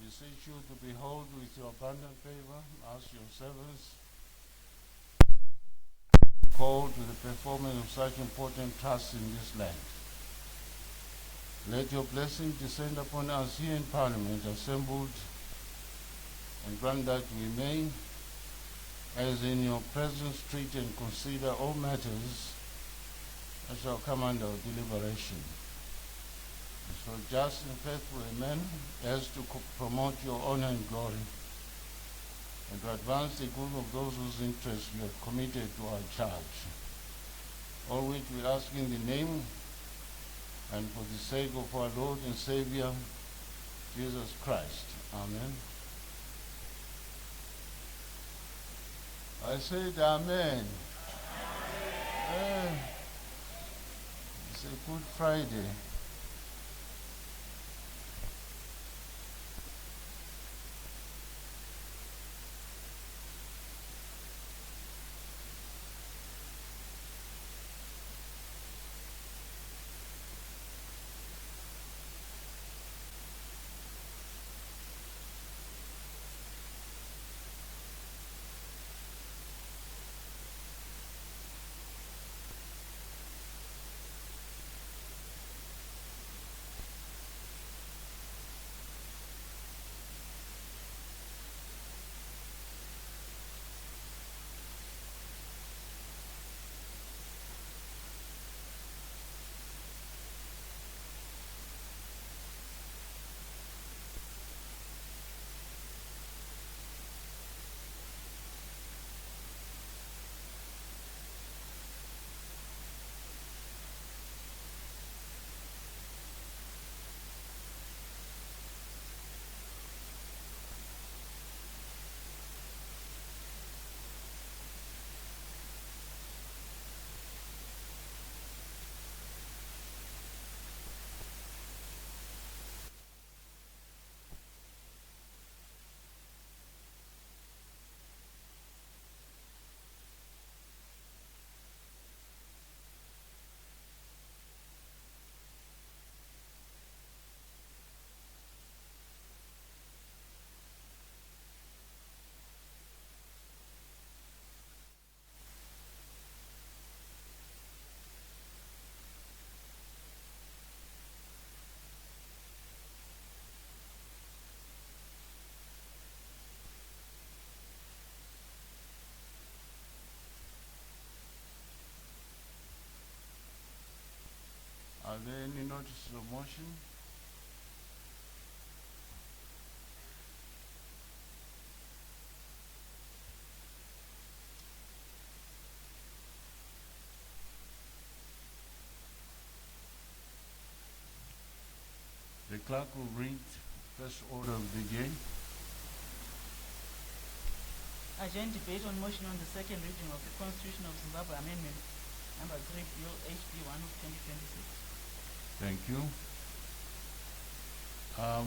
beseech you to behold with your abundant favor as your servants called to the performance of such important tasks in this land. Let your blessing descend upon us here in Parliament assembled, and grant that we may, as in your presence, treat and consider all matters that shall come under deliberation. And so just and faithful amen, as to promote your honor and glory, and to advance the good of those whose interests you have committed to our charge. All which we ask in the name and for the sake of our Lord and Savior, Jesus Christ. Amen. I said amen. It's a Good Friday. Are there any notices of motion? The clerk will read first order of the day. Agenda debate on motion on the second reading of the Constitution of Zimbabwe Amendment No. 3 Bill HB1 of 2026. Thank you.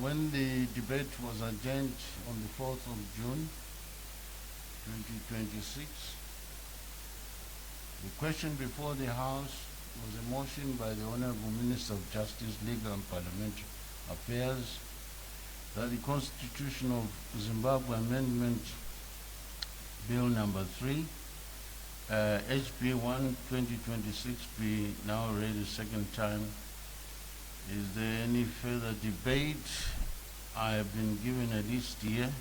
When the debate was adjourned on the 4th of June 2026, the question before the House was a motion by the Honorable Minister of Justice, Legal and Parliamentary Affairs that the Constitution of Zimbabwe Amendment Bill No. 3, HB1 2026 be now read a second time. Is there any further debate? I have been given a list here.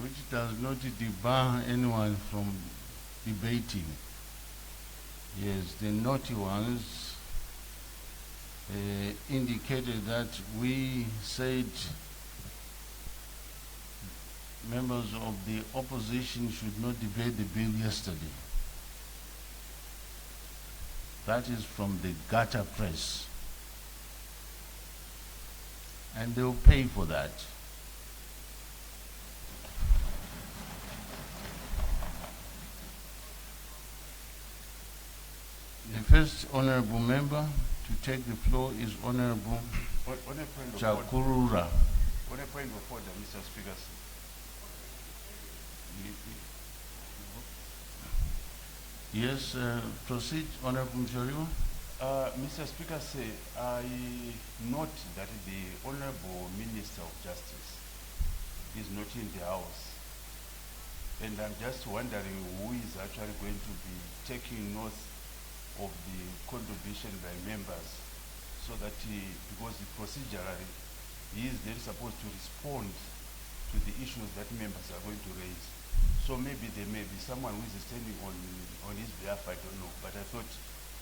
Which does not debar anyone from debating. Yes, the naughty ones indicated that we said members of the opposition should not debate the bill yesterday. That is from the gutter press. And they'll pay for that. The first honorable member to take the floor is Honorable Chakurura. On a point of order, Mr. Speaker. Yes, proceed, Honorable Mjoriwa. Mr. Speaker, I note that the Honorable Minister of Justice is not in the House. And I'm just wondering who is actually going to be taking note of the contribution by members so that because procedurally he is then supposed to respond to the issues that members are going to raise. So maybe there may be someone who is standing on his behalf, I don't know, but I thought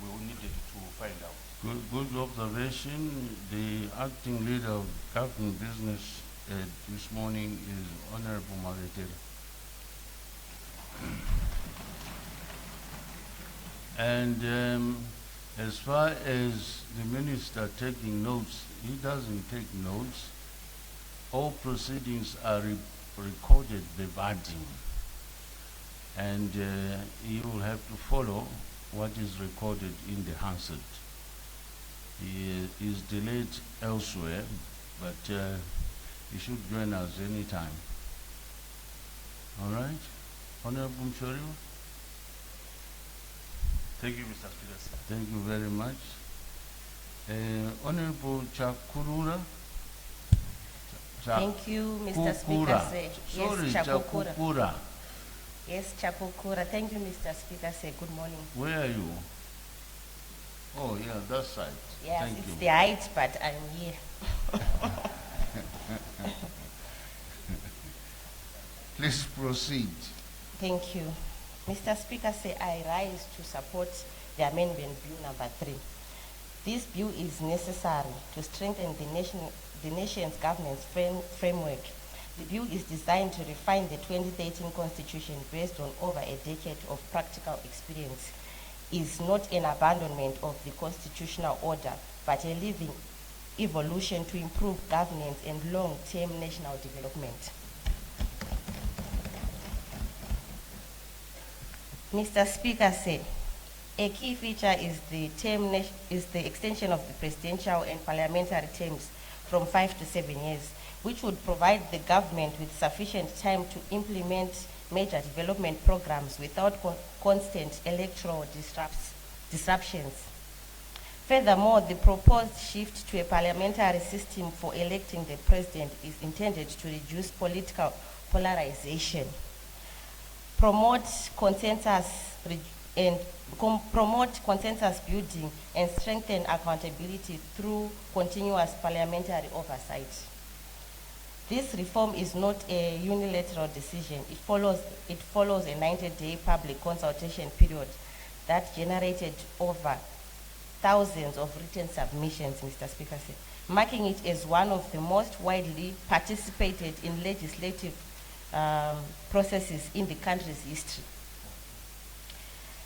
we needed to find out. Good observation. The acting leader of government business this morning is Honorable Maritera. And as far as the minister taking notes, he doesn't take notes. All proceedings are recorded verbatim, and he will have to follow what is recorded in the Hansard. He is delayed elsewhere, but he should join us anytime. All right? Honorable Mchorio? Thank you, Mr. Speaker, sir. Thank you very much. Honorable Chakurura? Thank you, Mr. Speaker. Sorry, Yes, Chakukura. Yes, Chakukura. Thank you, Mr. Speaker. Good morning. Where are you? Oh, yeah, that side. Yes, Thank it's you. the height, but I'm here. Please proceed. Thank you. Mr. Speaker, I rise to support the Amendment Bill No.3. This bill is necessary to strengthen the nation's governance framework. The bill is designed to refine the 2013 Constitution based on over a decade of practical experience. It is not an abandonment of the constitutional order, but a living evolution to improve governance and long-term national development. Mr. Speaker, a key feature is the extension of the presidential and parliamentary terms from 5 to 7 years, which would provide the government with sufficient time to implement major development programs without constant electoral disruptions. Furthermore, the proposed shift to a parliamentary system for electing the president is intended to reduce political polarization, promote consensus building, and strengthen accountability through continuous parliamentary oversight. This reform is not a unilateral decision. It follows a 90-day public consultation period that generated over thousands of written submissions, Mr. Speaker, marking it as one of the most widely participated in legislative processes in the country's history.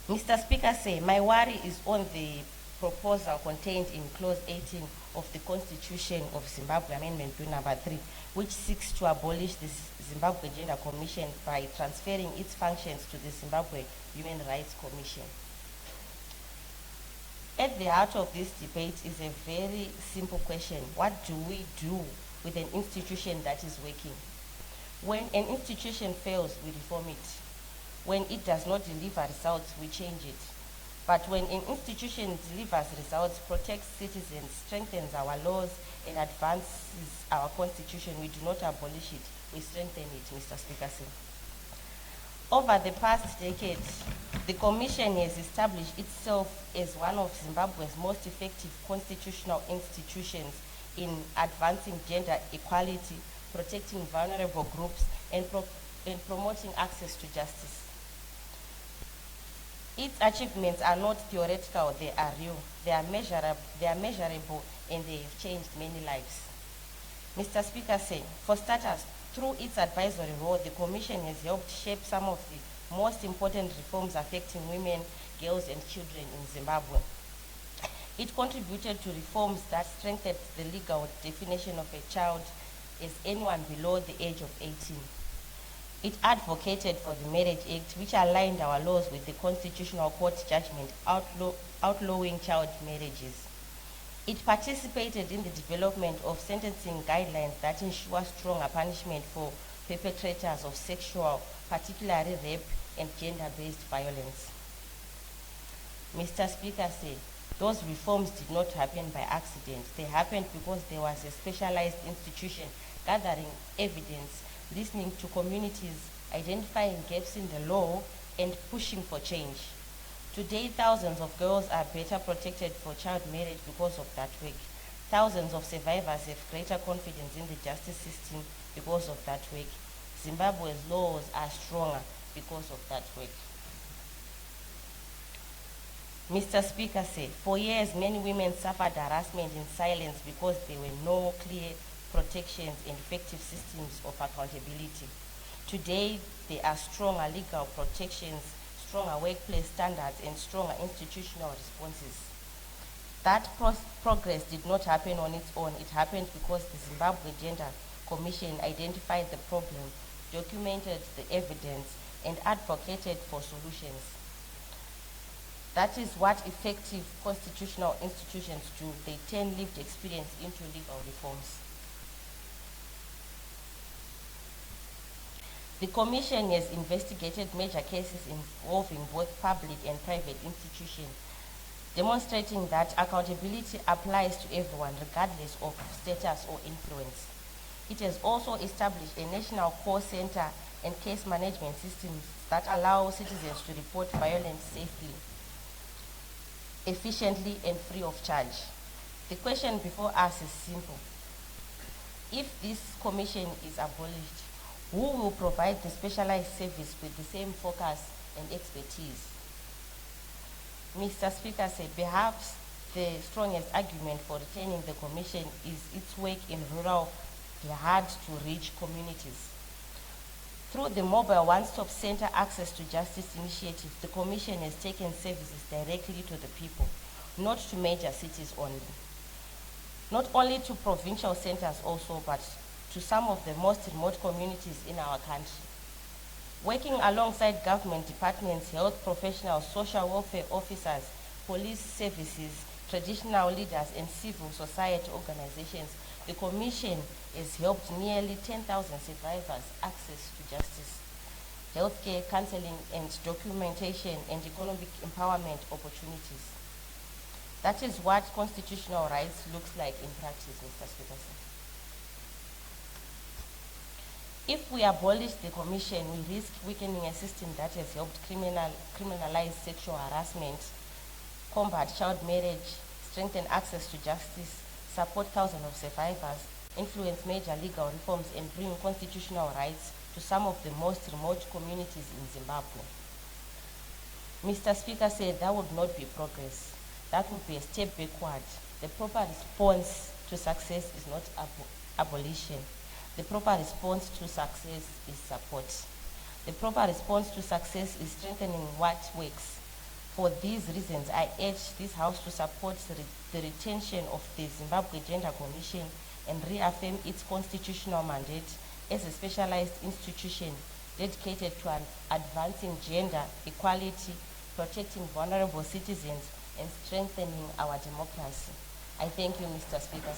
Mr. Speaker, my worry is on the proposal contained in Clause 18 of the Constitution of Zimbabwe, Amendment Bill No.3, which seeks to abolish the Zimbabwe Gender Commission by transferring its functions to the Zimbabwe Human Rights Commission. At the heart of this debate is a very simple question. What do we do with an institution that is working? When an institution fails, we reform it. When it does not deliver results, we change it. But when an institution delivers results, protects citizens, strengthens our laws, and advances our constitution, we do not abolish it, we strengthen it, Mr. Speaker. Over the past decade, the Commission has established itself as one of Zimbabwe's most effective constitutional institutions in advancing gender equality, protecting vulnerable groups, and promoting access to justice. Its achievements are not theoretical, they are real, they are measurable, and they have changed many lives. Mr. Speaker, for starters, through its advisory role, the Commission has helped shape some of the most important reforms affecting women, girls, and children in Zimbabwe. It contributed to reforms that strengthened the legal definition of a child as anyone below the age of 18. It advocated for the Marriage Act, which aligned our laws with the Constitutional Court judgment outlawing child marriages. It participated in the development of sentencing guidelines that ensure stronger punishment for perpetrators of sexual, particularly rape and gender-based violence. Mr. Speaker, Those reforms did not happen by accident. They happened because there was a specialized institution gathering evidence, listening to communities, identifying gaps in the law, and pushing for change. Today, thousands of girls are better protected for child marriage because of that work. Thousands of survivors have greater confidence in the justice system because of that work. Zimbabwe's laws are stronger because of that work. Mr. Speaker said, for years many women suffered harassment in silence because there were no clear protections and effective systems of accountability. Today, there are stronger legal protections, stronger workplace standards, and stronger institutional responses. That progress did not happen on its own. It happened because the Zimbabwe Gender Commission identified the problem, documented the evidence, and advocated for solutions. That is what effective constitutional institutions do. They turn lived experience into legal reforms. The Commission has investigated major cases involving both public and private institutions, demonstrating that accountability applies to everyone regardless of status or influence. It has also established a national call center and case management systems that allow citizens to report violence safely, efficiently, and free of charge. The question before us is simple. If this commission is abolished, who will provide the specialized service with the same focus and expertise? Mr. Speaker said perhaps the strongest argument for retaining the commission is its work in rural, hard-to-reach communities. Through the Mobile One-Stop Center Access to Justice initiative, the Commission has taken services directly to the people, not to major cities only. Not only to provincial centers also, but to some of the most remote communities in our country. Working alongside government departments, health professionals, social welfare officers, police services, traditional leaders, and civil society organizations, the Commission has helped nearly 10,000 survivors access to justice, healthcare, counseling, and documentation, and economic empowerment opportunities. That is what constitutional rights looks like in practice, Mr. Speaker. If we abolish the Commission, we risk weakening a system that has helped criminalize sexual harassment, combat child marriage, strengthen access to justice, support thousands of survivors, influence major legal reforms, and bring constitutional rights to some of the most remote communities in Zimbabwe. Mr. Speaker said that would not be progress. That would be a step backward. The proper response to success is not abolition. The proper response to success is support. The proper response to success is strengthening what works. For these reasons, I urge this House to support the retention of the Zimbabwe Gender Commission and reaffirm its constitutional mandate as a specialized institution dedicated to advancing gender equality, protecting vulnerable citizens, and strengthening our democracy. I thank you, Mr. Speaker.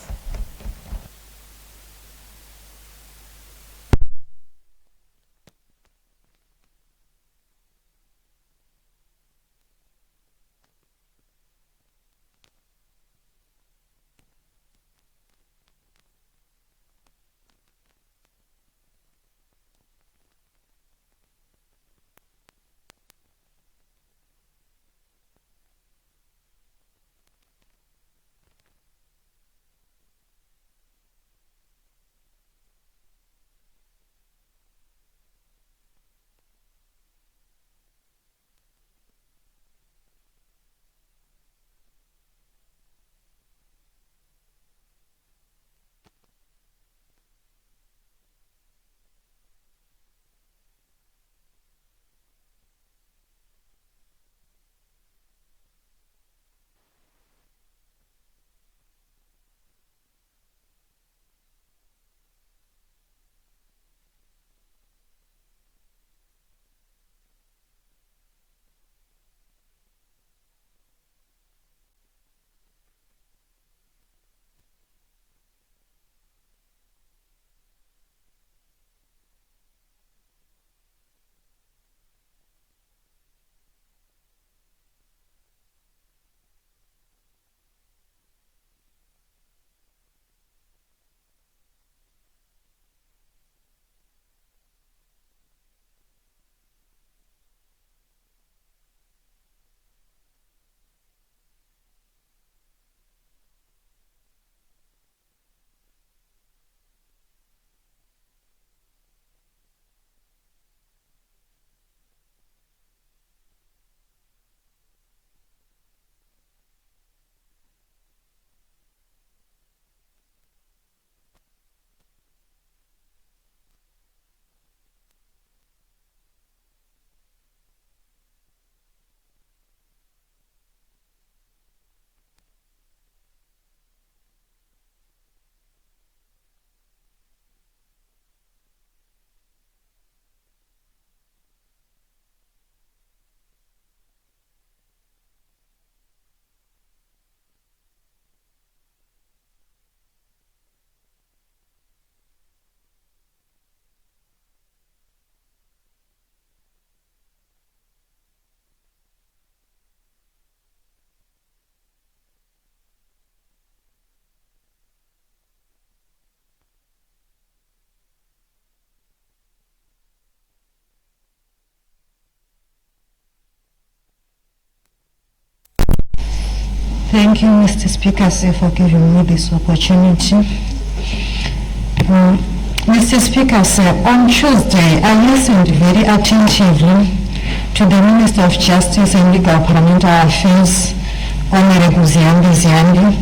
Thank you, Mr. Speaker, sir, for giving me this opportunity. Mr. Speaker, sir, on Tuesday, I listened very attentively to the Minister of Justice and Legal Parliamentary Affairs, Honorable Ziyambi,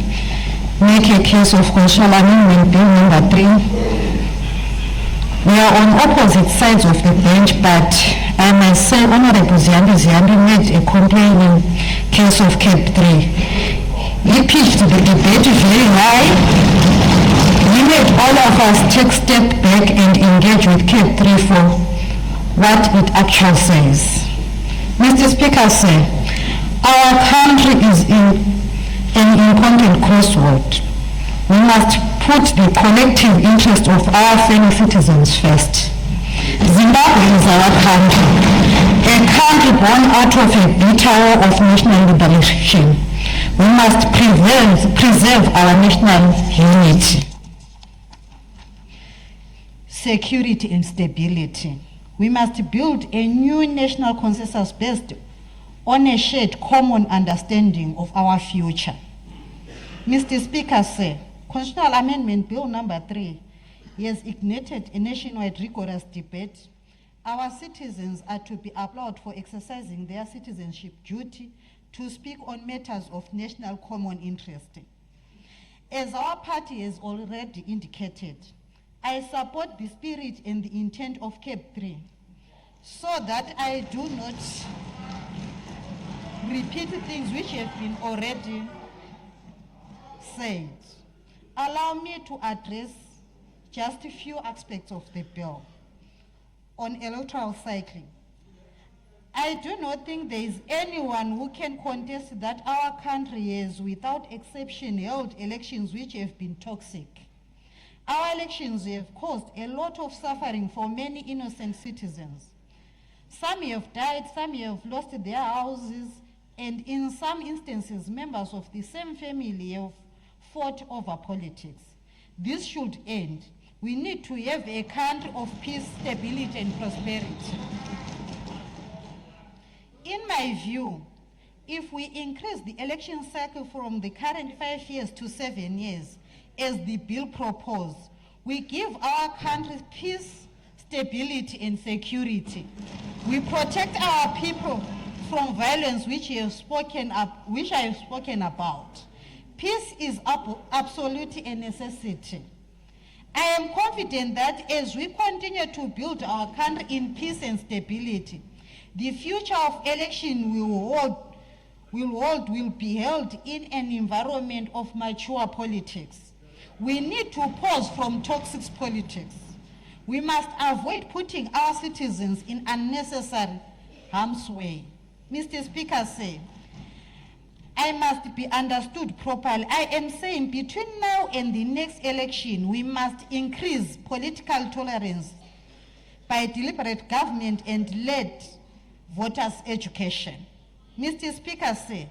make a case of Constitutional Amendment Bill No. 3. We are on opposite sides of the bench, but I must say Honorable Ziyambi made a compelling case of CAP 3. He pitched the debate very high. He made all of us take step back and engage with CAP 3 for what it actually says. Mr. Speaker, sir, our country is in an important crossroad. We must put the collective interest of our fellow citizens first. Zimbabwe is our country, a country born out of a bitter war of national liberation. We must preserve our national unity, security and stability. We must build a new national consensus based on a shared common understanding of our future. Mr. Speaker, sir, Constitutional Amendment Bill No. 3 has ignited a nationwide rigorous debate. Our citizens are to be applauded for exercising their citizenship duty to speak on matters of national common interest. As our party has already indicated, I support the spirit and the intent of CAP 3 so that I do not repeat things which have been already said. Allow me to address just a few aspects of the bill. On electoral cycling, I do not think there is anyone who can contest that our country has, without exception, held elections which have been toxic. Our elections have caused a lot of suffering for many innocent citizens. Some have died, some have lost their houses, and in some instances, members of the same family have fought over politics. This should end. We need to have a country of peace, stability, and prosperity. In my view, if we increase the election cycle from the current 5 years to 7 years, as the bill proposed, we give our country peace, stability, and security. We protect our people from violence, which I have spoken about. Peace is absolutely a necessity. I am confident that as we continue to build our country in peace and stability, the future of election will be held in an environment of mature politics. We need to pause from toxic politics. We must avoid putting our citizens in unnecessary harm's way. Mr. Speaker, sir, I must be understood properly. I am saying between now and the next election, we must increase political tolerance by deliberate government and lead voters' education. Mr. Speaker, sir,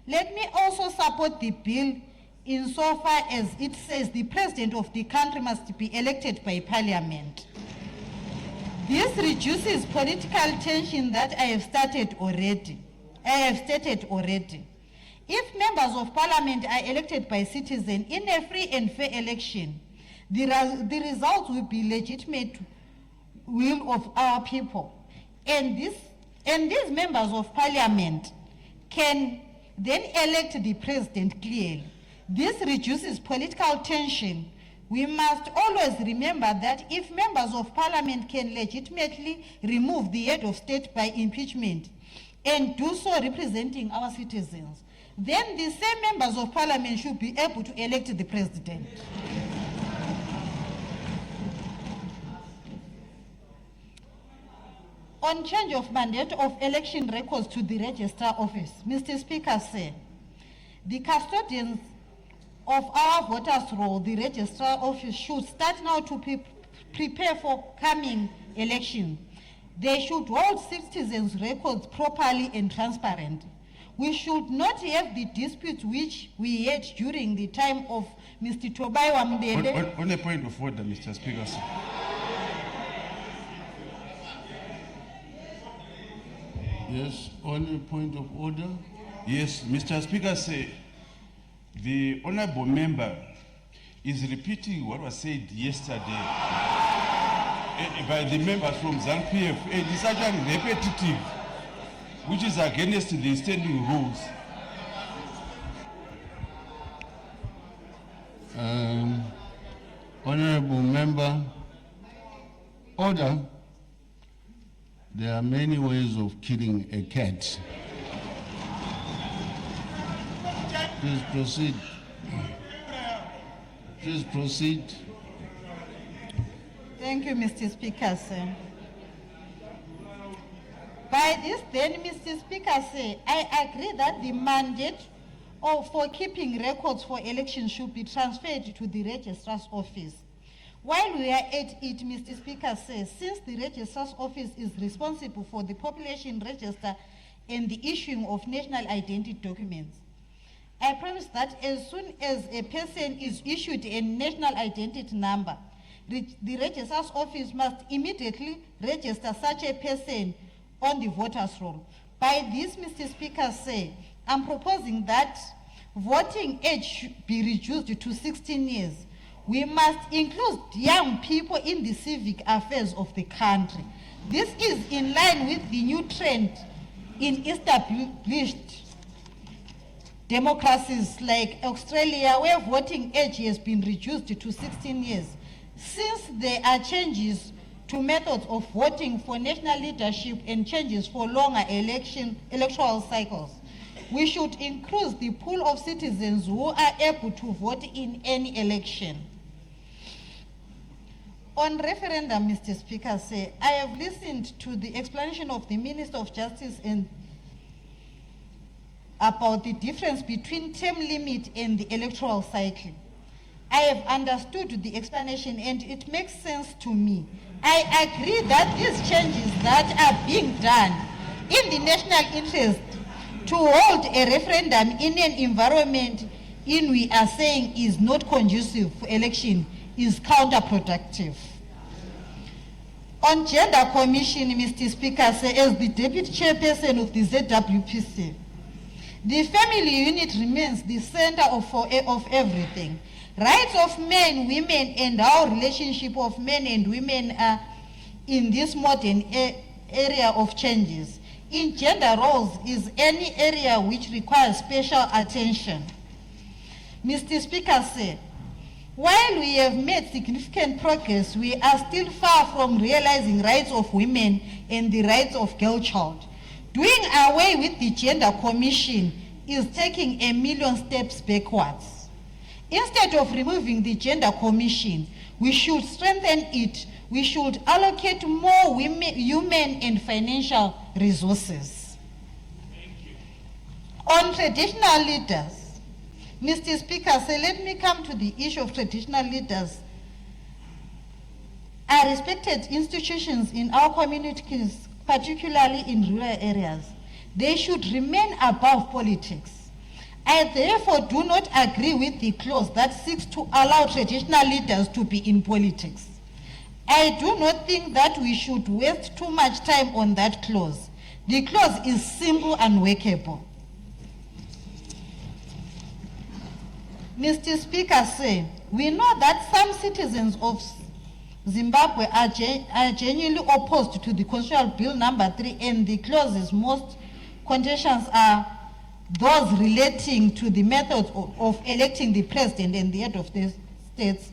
let me also support the bill insofar as it says the president of the country must be elected by parliament. This reduces political tension that I have stated already. If members of parliament are elected by citizens in a free and fair election, the results will be legitimate will of our people. And these members of parliament can then elect the president clearly. This reduces political tension. We must always remember that if members of parliament can legitimately remove the head of state by impeachment and do so representing our citizens, then the same members of parliament should be able to elect the president. On change of mandate of election records to the registrar office, Mr. Speaker, sir, the custodians of our voters' roll, the registrar office, should start now to prepare for coming election. They should hold citizens' records properly and transparent. We should not have the disputes which we had during the time of Mr. Tobai Wambele. On a point of order, Mr. Speaker, sir. Yes, on a point of order. Yes, Mr. Speaker, sir. The honorable member is repeating what was said yesterday by the members from ZANU-PF, and it's actually repetitive, which is against the standing rules. Honorable member, order. There are many ways of killing a cat. Please proceed. Please proceed. Thank you, Mr. Speaker, sir. By this then, Mr. Speaker, sir, I agree that the mandate for keeping records for elections should be transferred to the Registrar's Office. While we are at it, Mr. Speaker, sir, since the Registrar's Office is responsible for the population register and the issuing of national identity documents, I promise that as soon as a person is issued a national identity number, the Registrar's Office must immediately register such a person on the voters' roll. By this, Mr. Speaker, sir, I'm proposing that voting age should be reduced to 16 years. We must include young people in the civic affairs of the country. This is in line with the new trend in established democracies like Australia, where voting age has been reduced to 16 years. Since there are changes to methods of voting for national leadership and changes for longer electoral cycles, we should increase the pool of citizens who are able to vote in any election. On referendum, Mr. Speaker, sir, I have listened to the explanation of the Minister of Justice and about the difference between term limit and the electoral cycle. I have understood the explanation and it makes sense to me. I agree that these changes that are being done in the national interest to hold a referendum in an environment in we are saying is not conducive for election is counterproductive. On Gender Commission, Mr. Speaker, sir, as the Deputy Chairperson of the ZWPC, the family unit remains the center of everything. Rights of men, women, and our relationship of men and women are in this modern area of changes. In gender roles is any area which requires special attention. Mr. Speaker, sir, while we have made significant progress, we are still far from realizing rights of women and the rights of girl child. Doing away with the Gender Commission is taking a million steps backwards. Instead of removing the Gender Commission, we should strengthen it. We should allocate more human and financial resources. On traditional leaders, Mr. Speaker, so let me come to the issue of traditional leaders. Are respected institutions in our communities, particularly in rural areas. They should remain above politics. I therefore do not agree with the clause that seeks to allow traditional leaders to be in politics. I do not think that we should waste too much time on that clause. The clause is simple and workable. Mr. Speaker, sir, we know that some citizens of Zimbabwe are genuinely opposed to the Constitutional Bill No.3, and the clauses most contentious are those relating to the methods of electing the president and the head of the states.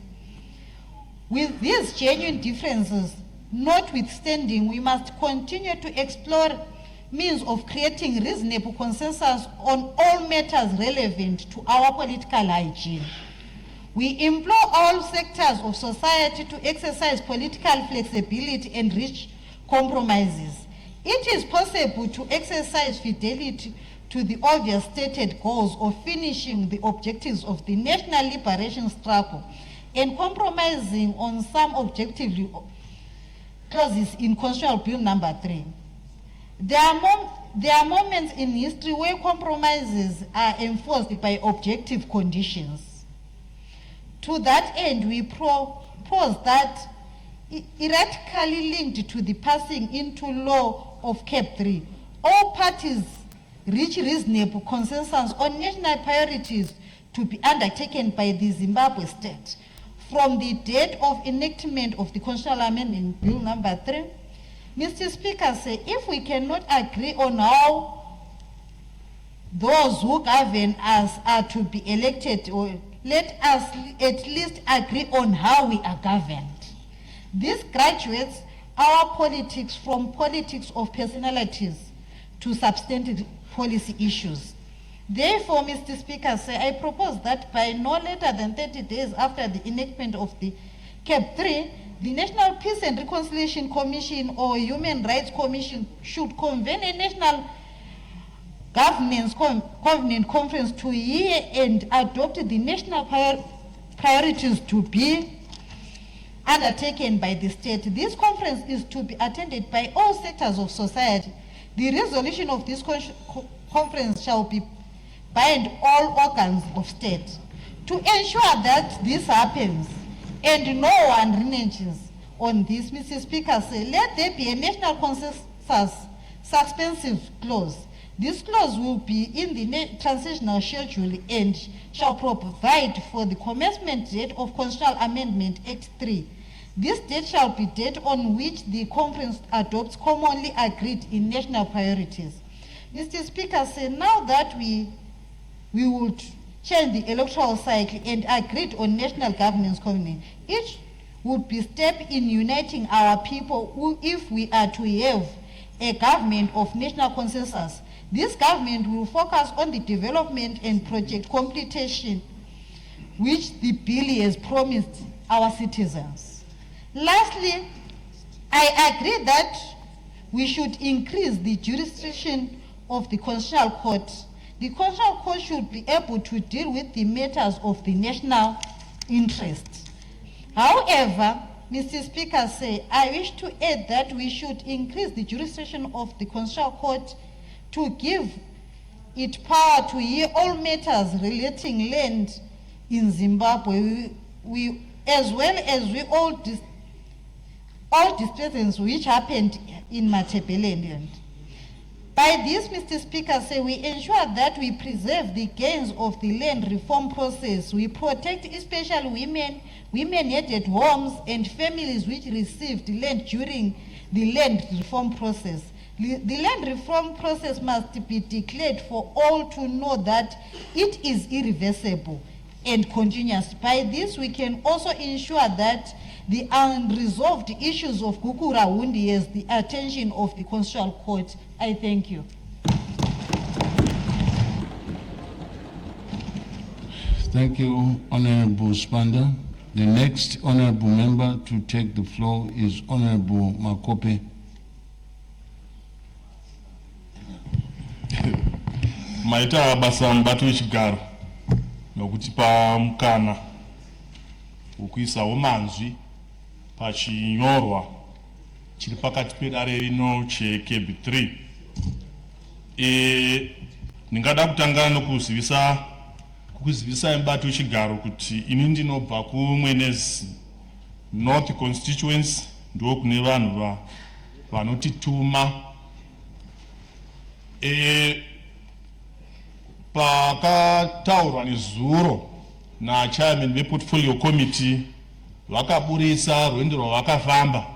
With these genuine differences notwithstanding, we must continue to explore means of creating reasonable consensus on all matters relevant to our political hygiene. We implore all sectors of society to exercise political flexibility and reach compromises. It is possible to exercise fidelity to the obvious stated goals of finishing the objectives of the national liberation struggle and compromising on some objective clauses in Constitutional Bill No.3. There are moments in history where compromises are enforced by objective conditions. To that end, we propose that, erratically linked to the passing into law of Cap 3, all parties reach reasonable consensus on national priorities to be undertaken by the Zimbabwe state from the date of enactment of the Constitutional Amendment Bill No. 3. Mr. Speaker, say if we cannot agree on how those who govern us are to be elected, or let us at least agree on how we are governed. This graduates our politics from politics of personalities to substantive policy issues. Therefore, Mr. Speaker, I propose that by no later than 30 days after the enactment of the CAP 3, the National Peace and Reconciliation Commission or Human Rights Commission should convene a national governance covenant conference to hear and adopt the national priorities to be undertaken by the state. This conference is to be attended by all sectors of society. The resolution of this conference shall be bind all organs of state. To ensure that this happens and no one reneges on this, Mr. Speaker, let there be a national consensus suspensive clause. This clause will be in the transitional schedule and shall provide for the commencement date of Constitutional Amendment Act 3. This date shall be date on which the conference adopts commonly agreed in national priorities. Mr. Speaker, now that we would change the electoral cycle and agreed on national governance covenant, each would be step in uniting our people who, if we are to have a government of national consensus, this government will focus on the development and project completion which the bill has promised our citizens. Lastly, I agree that we should increase the jurisdiction of the Constitutional Court. The Constitutional Court should be able to deal with the matters of the national interest. However, Mr. Speaker, I wish to add that we should increase the jurisdiction of the Constitutional Court to give it power to hear all matters relating land in Zimbabwe, as well as all disputes which happened in Matebeleland. By this, Mr. Speaker, we ensure that we preserve the gains of the land reform process. We protect especially women-headed homes and families which received land during the land reform process. The land reform process must be declared for all to know that it is irreversible and continuous. By this, we can also ensure that the unresolved issues of Gukurahundi has the attention of the Constitutional Court. I thank you. Thank you, Honorable Spanda. The next honorable member to take the floor is Honorable Makope. Maita basa mbatu wechigaro nokutipa mukana ukuisawo manzwi pachinyorwa chiri pakati pedare rino cheCAB 3. Ndingada kutanga nokuzivisa mbatu wechigaro kuti ini ndinobva kuMwenezi North Constituency, ndo kune vanhu vanotituma. Pakataurwa nezuro nachairman veportfolio committee vakaburisa rwendo rwavakafamba.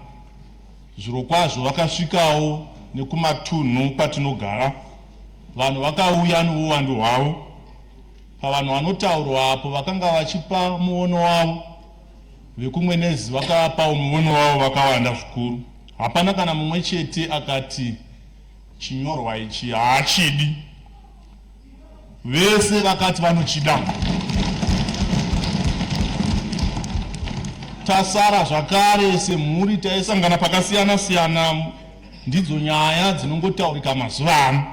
Zviro kwazvo vakasvikawo nekumatunhu kwatinogara. Vanhu vakauya nouwandu hwavo. Pavanhu vanotaurwa apo vakanga vachipa muono wavo, vekuMwenezi vakapawo muono wavo vakawanda zvikuru. Hapana kana mumwe chete akati chinyorwa ichi haachidi. Vese vakati vanochida. Tasara zvakare semhuri taisangana pakasiyana siyana, ndidzo nyaya dzinongotaurika mazuva ano.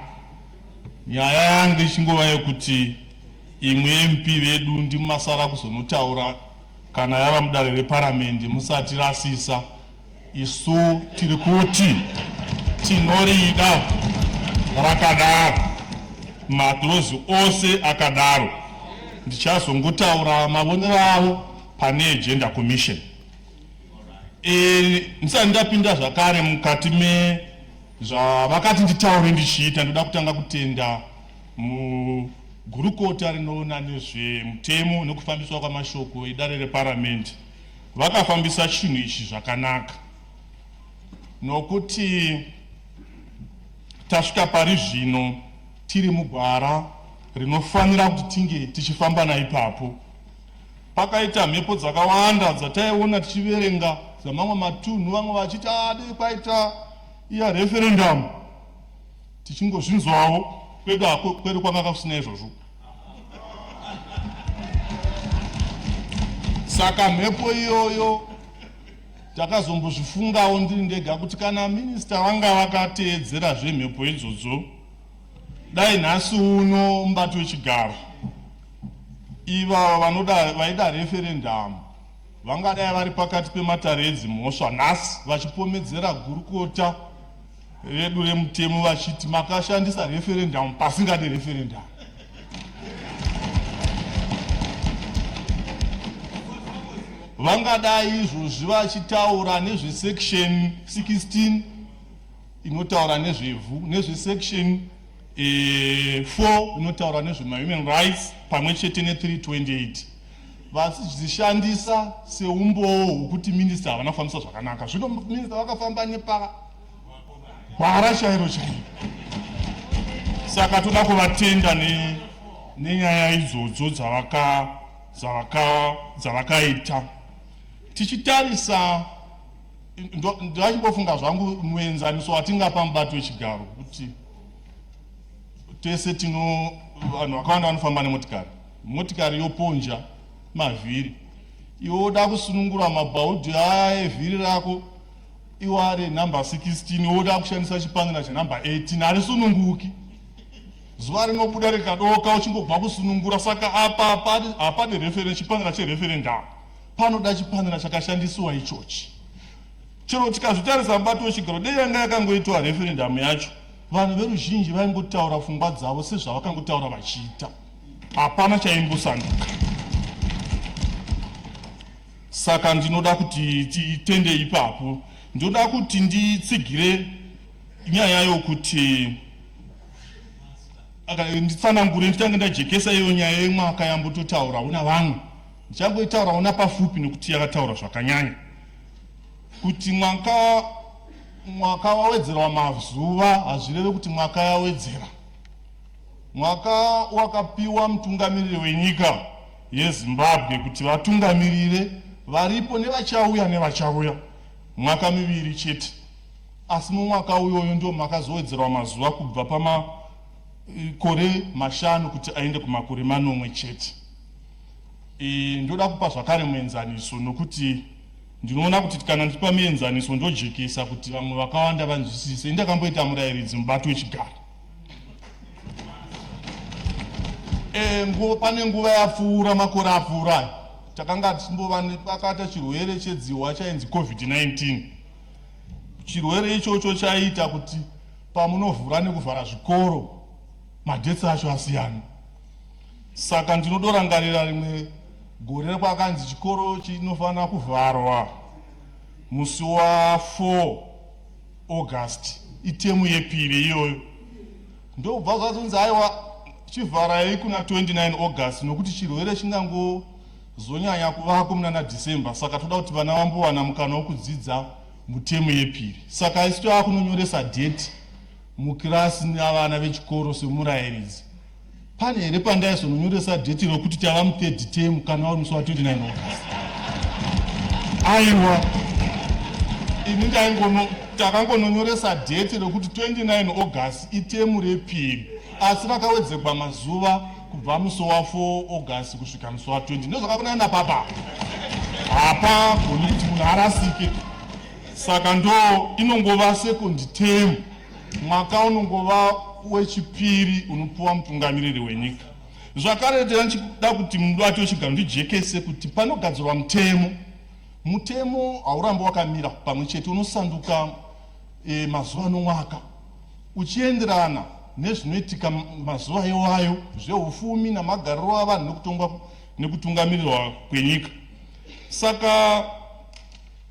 Nyaya yangu ichingova yekuti imwe MP vedu ndimasara kuzonotaura kana yava mudare reparamendi musati rasisa. Isu tiri kuti tinorida rakadaro, maklozi ose akadaro. Ndichazongotaura mavonero avo pane agenda commission. Ndisati ndapinda zvakare mukati mezvavakati nditaure ndichiita, ndoda kutanga kutenda gurukota rinoona nezvemutemo nekufambiswa kwamashoko edare reparamende vakafambisa chinhu ichi zvakanaka, nokuti tasvika pari zvino tiri mugwara rinofanira kuti tinge tichifamba naipapo. Pakaita mhepo dzakawanda dzataiona tichiverenga dzamamwe matunhu, vamwe vachiti dei kwaita iya referendum, tichingozvinzwawo kwedu kwanga kusina izvozvo. Saka mhepo iyoyo takazombozvifungawo ndiri ndega kuti kana minista vanga vakateedzera zvemhepo idzodzo, dai nhasi uno mubato wechigaro iva vaida referendum vangadai vari pakati pematare edzimhosva nhasi vachipomedzera gurukota redu remutemo vachiti makashandisa referendum pasingade referendum. Vangadai izvozvi vachitaura nezvesection 16 inotaura nezvevhu, nezvesection 4 inotaura nezvemahuman rights pamwe chete ne328 vachizvishandisa seumboo hwekuti minista havana kufambisa zvakanaka. Zvino minista vakafamba gwara chairo chairo. Saka toda kuvatenda nenyaya idzodzo dzavakaita. Tichitarisa, ndachimbofunga zvangu muenzaniso watingapa mubato wechigaro kuti tese vanhu vakawanda vanofamba nemotikari, motikari yoponja mavhiri, iwe woda kusunungura mabhaudhi aya evhiri rako, iwe ari number 16 woda kushandisa chipanera chenumber 18 harisununguki. Zuva rinobuda rikadoka uchingobva kusunungura. Saka apa hapade chipanera chereferendum, panoda chipanera chakashandisiwa ichochi. Chero tikazvitarisa mubato wechigaro, dei yanga yakangoitwa referendum yacho, vanhu veruzhinji vaingotaura pfungwa dzavo sezvavakangotaura vachiita, hapana chaimbosanduka. Saka ndinoda kuti titende ipapo. Ndoda kuti nditsigire nyaya yokuti nditsanangure, nditange ndajekesa iyo nyaya yemwaka yambototaurawo navamwe. Ndichangoitaurawo napafupi nekuti yakataura zvakanyanya kuti mwaka wawedzerwa mazuva hazvireve kuti mwaka yawedzera. Mwaka wakapiwa mutungamiriri wenyika yeZimbabwe kuti vatungamirire varipo nevachauya mwaka miviri chete. Asi mumwaka uyoyo ndio makazowedzerwa mazuva kubva pamakore mashanu kuti aende kumakore manomwe chete. Ndoda kupa zvakare muenzaniso nokuti ndinoona kuti kana ndipa muenzaniso ndojekesa kuti vamwe vakawanda vanzwisise. Ndakamboita murayiridzi mubato wechigaro. Pane nguva yapfuura, makore apfuura, takanga tichimbova pakata chirwere chedziwa chainzi COVID-19. Chirwere ichocho chaita kuti pamunovhura nekuvhara zvikoro madhetsi acho asiyana. Saka ndinodorangarira rimwe gore kwakanzi chikoro chinofanira kuvharwa musi wa4 August, itemu yepiri iyoyo. Ndobva zvazonzi aiwa chivharai kuna 29 August nokuti chirwere chingangozonyanya kuvako muna December. Saka toda kuti vana vambowana mukana wokudzidza mutemu yepiri. Saka isi toakunonyoresa date mukirasi navana vechikoro semurayiridzi. Pane here pandaizononyoresa date rokuti tava mu3rd term kana uri musi wa29 August? Aiwa, ini takangononyoresa date rokuti 29 August itemu repiri, asi rakawedzerwa mazuva kubva musi wa4 August kusvika musi wa20. Ndozvakafanana papa, hapa goni kuti munhu arasike. Saka ndo inongova second term, mwaka unongova wechipiri unopuwa mutungamiriri wenyika. Zvakare ndinoda kuti mubato wechigaro ndijekese kuti panogadzirwa mutemo haurambo wakamira pamwe chete, unosanduka mazuva nomwaka uchienderana nezvinoitika mazuva iwayo, zveufumi namagariro avanhu nekutungamirirwa kwenyika. Saka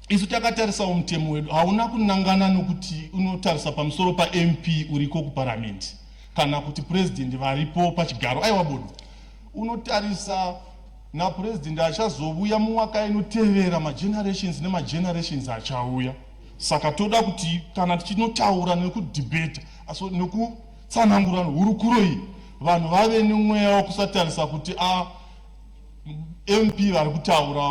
isu takatarisa mutemo wedu hauna kunangana nokuti unotarisa pamusoro paMP uriko kuparamende kana kuti president varipo pachigaro. Aiwa bodo, unotarisa na president achazobuya mwaka inotevera magenerations nemagenerations achauya. Saka toda kuti kana tichinotaura nekudebata aso nekutsanangurana hurukuro iyi vanhu vave nemweya wekusatarisa kuti MP vari kutaura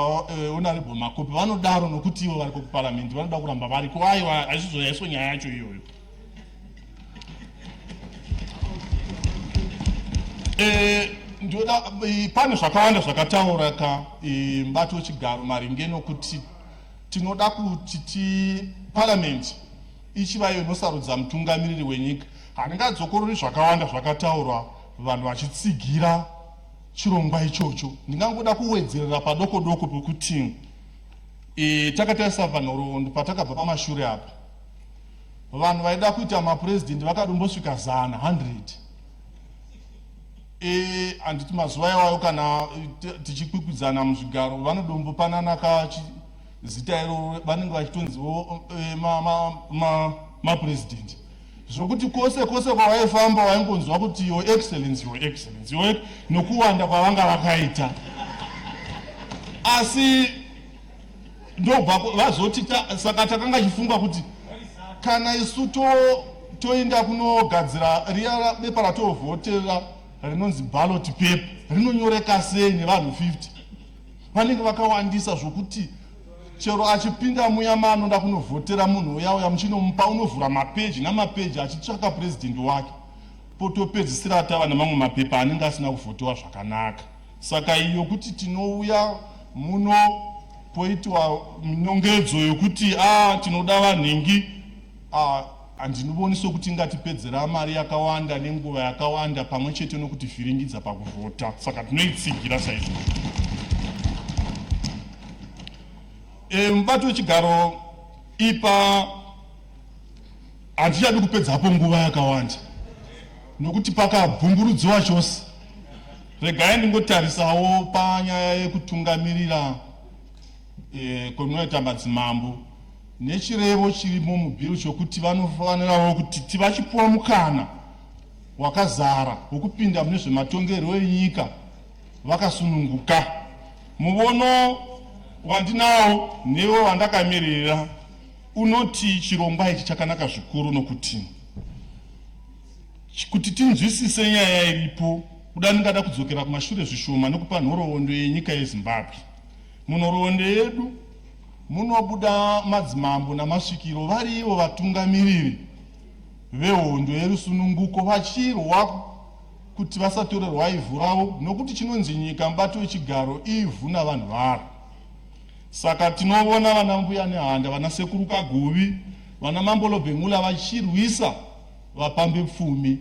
honorable Makopi vanodaro nokuti ivo vari kuparliament vanoda kuramba variko. Aiwa hachizoyaiswa nyaya yacho iyoyo. Ndoda pane zvakawanda zvakataura ka mubato wechigaro maringe nokuti tinoda kuti parliament ichiva iyo inosarudza mutungamiriri wenyika. Handingadzokorori zvakawanda zvakataurwa vanhu vachitsigira chirongwa ichocho. Ndingangoda kuwedzerera padoko doko pekuti takatarisa panhoroondo patakabva pamashure apa, vanhu vaida kuita mapresident vakadombosvika 100. Handiti mazuva iwayo kana tichikwikwidzana muzvigaro vanodombopanana zita iro vanenge vachitonziwo mapresident, zvokuti kwose kwavaifamba vaingonzwa kuti your excellency, your excellency, nokuwanda kwavanga vakaita. Asi ndobva vazoti saka takanga chifunga kuti kana isu toenda kunogadzira riya bepa ratovhotera rinonzi ballot paper rinonyoreka sei nevanhu 50 vanenge vakawandisa zvokuti chero achipinda muya maanoda kunovhotera munhu uya muchinomupa unovhura mapeji namapeji achitsvaka president wake, potopedzisira tava nemamwe mapepa anenge asina kuvhotiwa zvakanaka. Saka iyo kuti tinouya muno poitwa minongedzo yokuti tinoda vanhingi, handinoboniso kuti ngatipedzera mari yakawanda nenguva yakawanda pamwe chete nokuti vhiringidza pakuvhota. Saka tinoitsigira saizvo. Mubato wechigaro ipa hatichadi kupedzapo nguva yakawanda nokuti pakabvumburudziwa chose. Regai ndingotarisawo panyaya yekutungamirira kunoita madzimambo nechirevo chirimo mubhiri chokuti vanofanirawo kuti vachipuwa mukana wakazara wokupinda mune zvematongerwo enyika vakasununguka. Muvono wandinawo newo wandakamirira unoti chirongwa ichi chakanaka zvikuru nokuti kuti tinzwisise nyaya iripo kuda ndingada kudzokera kumashure zvishoma nekupa nhoroondo yenyika yeZimbabwe. Munhoroondo yedu munobuda madzimambo namasvikiro vari ivo vatungamiriri vehondo yerusununguko vachirwa kuti vasatorerwa ivhu ravo nokuti chinonzi nyika mubato wechigaro ivhu navanhu varo. Saka tinovona vana mbuya nehanda, vana sekuru Kaguvi, vana Mambolo Bhengula vachirwisa vapambe pfumi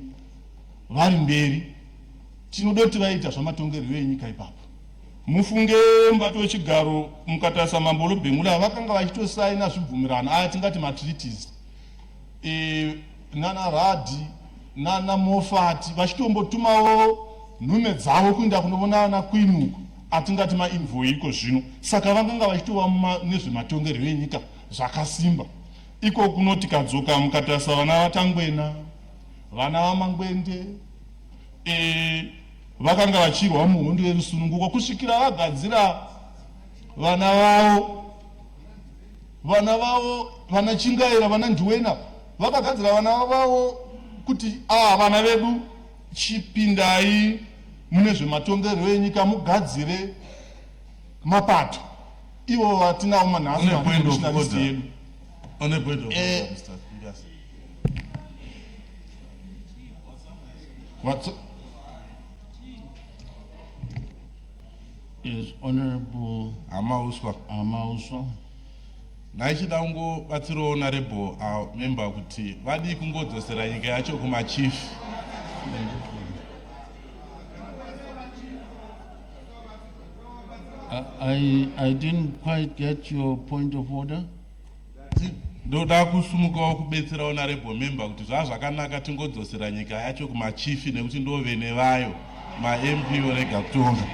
vari mberi. Tinoda kuti vaita zvamatongerwo enyika ipapo. Mufunge mubato wechigaro mukatarisa Mambolo Bhengula vakanga vachitosaina zvibvumirano tingati matreaties. Nana Radhi nana Mofati vachitombotumawo nhume dzavo kuenda kunoona ana Queen uko atingati mainvoyi iko zvino. Saka vakanga vachitova nezvematongerwo enyika zvakasimba. Iko kunoti kadzoka mukatarisa vana vaTangwena, vana vaMangwende, vakanga vachirwa muhondo yerusununguko kusvikira vagadzira vana vavo vana Chingaira, vana Ndwena, vakagadzira vana vavo kuti vana vedu chipindai mune zvematongerwo enyika mugadzire mapato. Ivo vatinawo manhasi nationalist yedu. On a point of order, Mr. What? Yes, Honorable Amauswa. Naichida kungobatsirawo honorable member kuti vadi kungodzosera nyika yacho kumachief. I didn't quite get your point of order. Ndoda kusumukawo kubetsera honorable member kuti zvakanaka tingodzosera nyika yacho kumachief nekuti ndovene vayo ma-MP orega kutonga.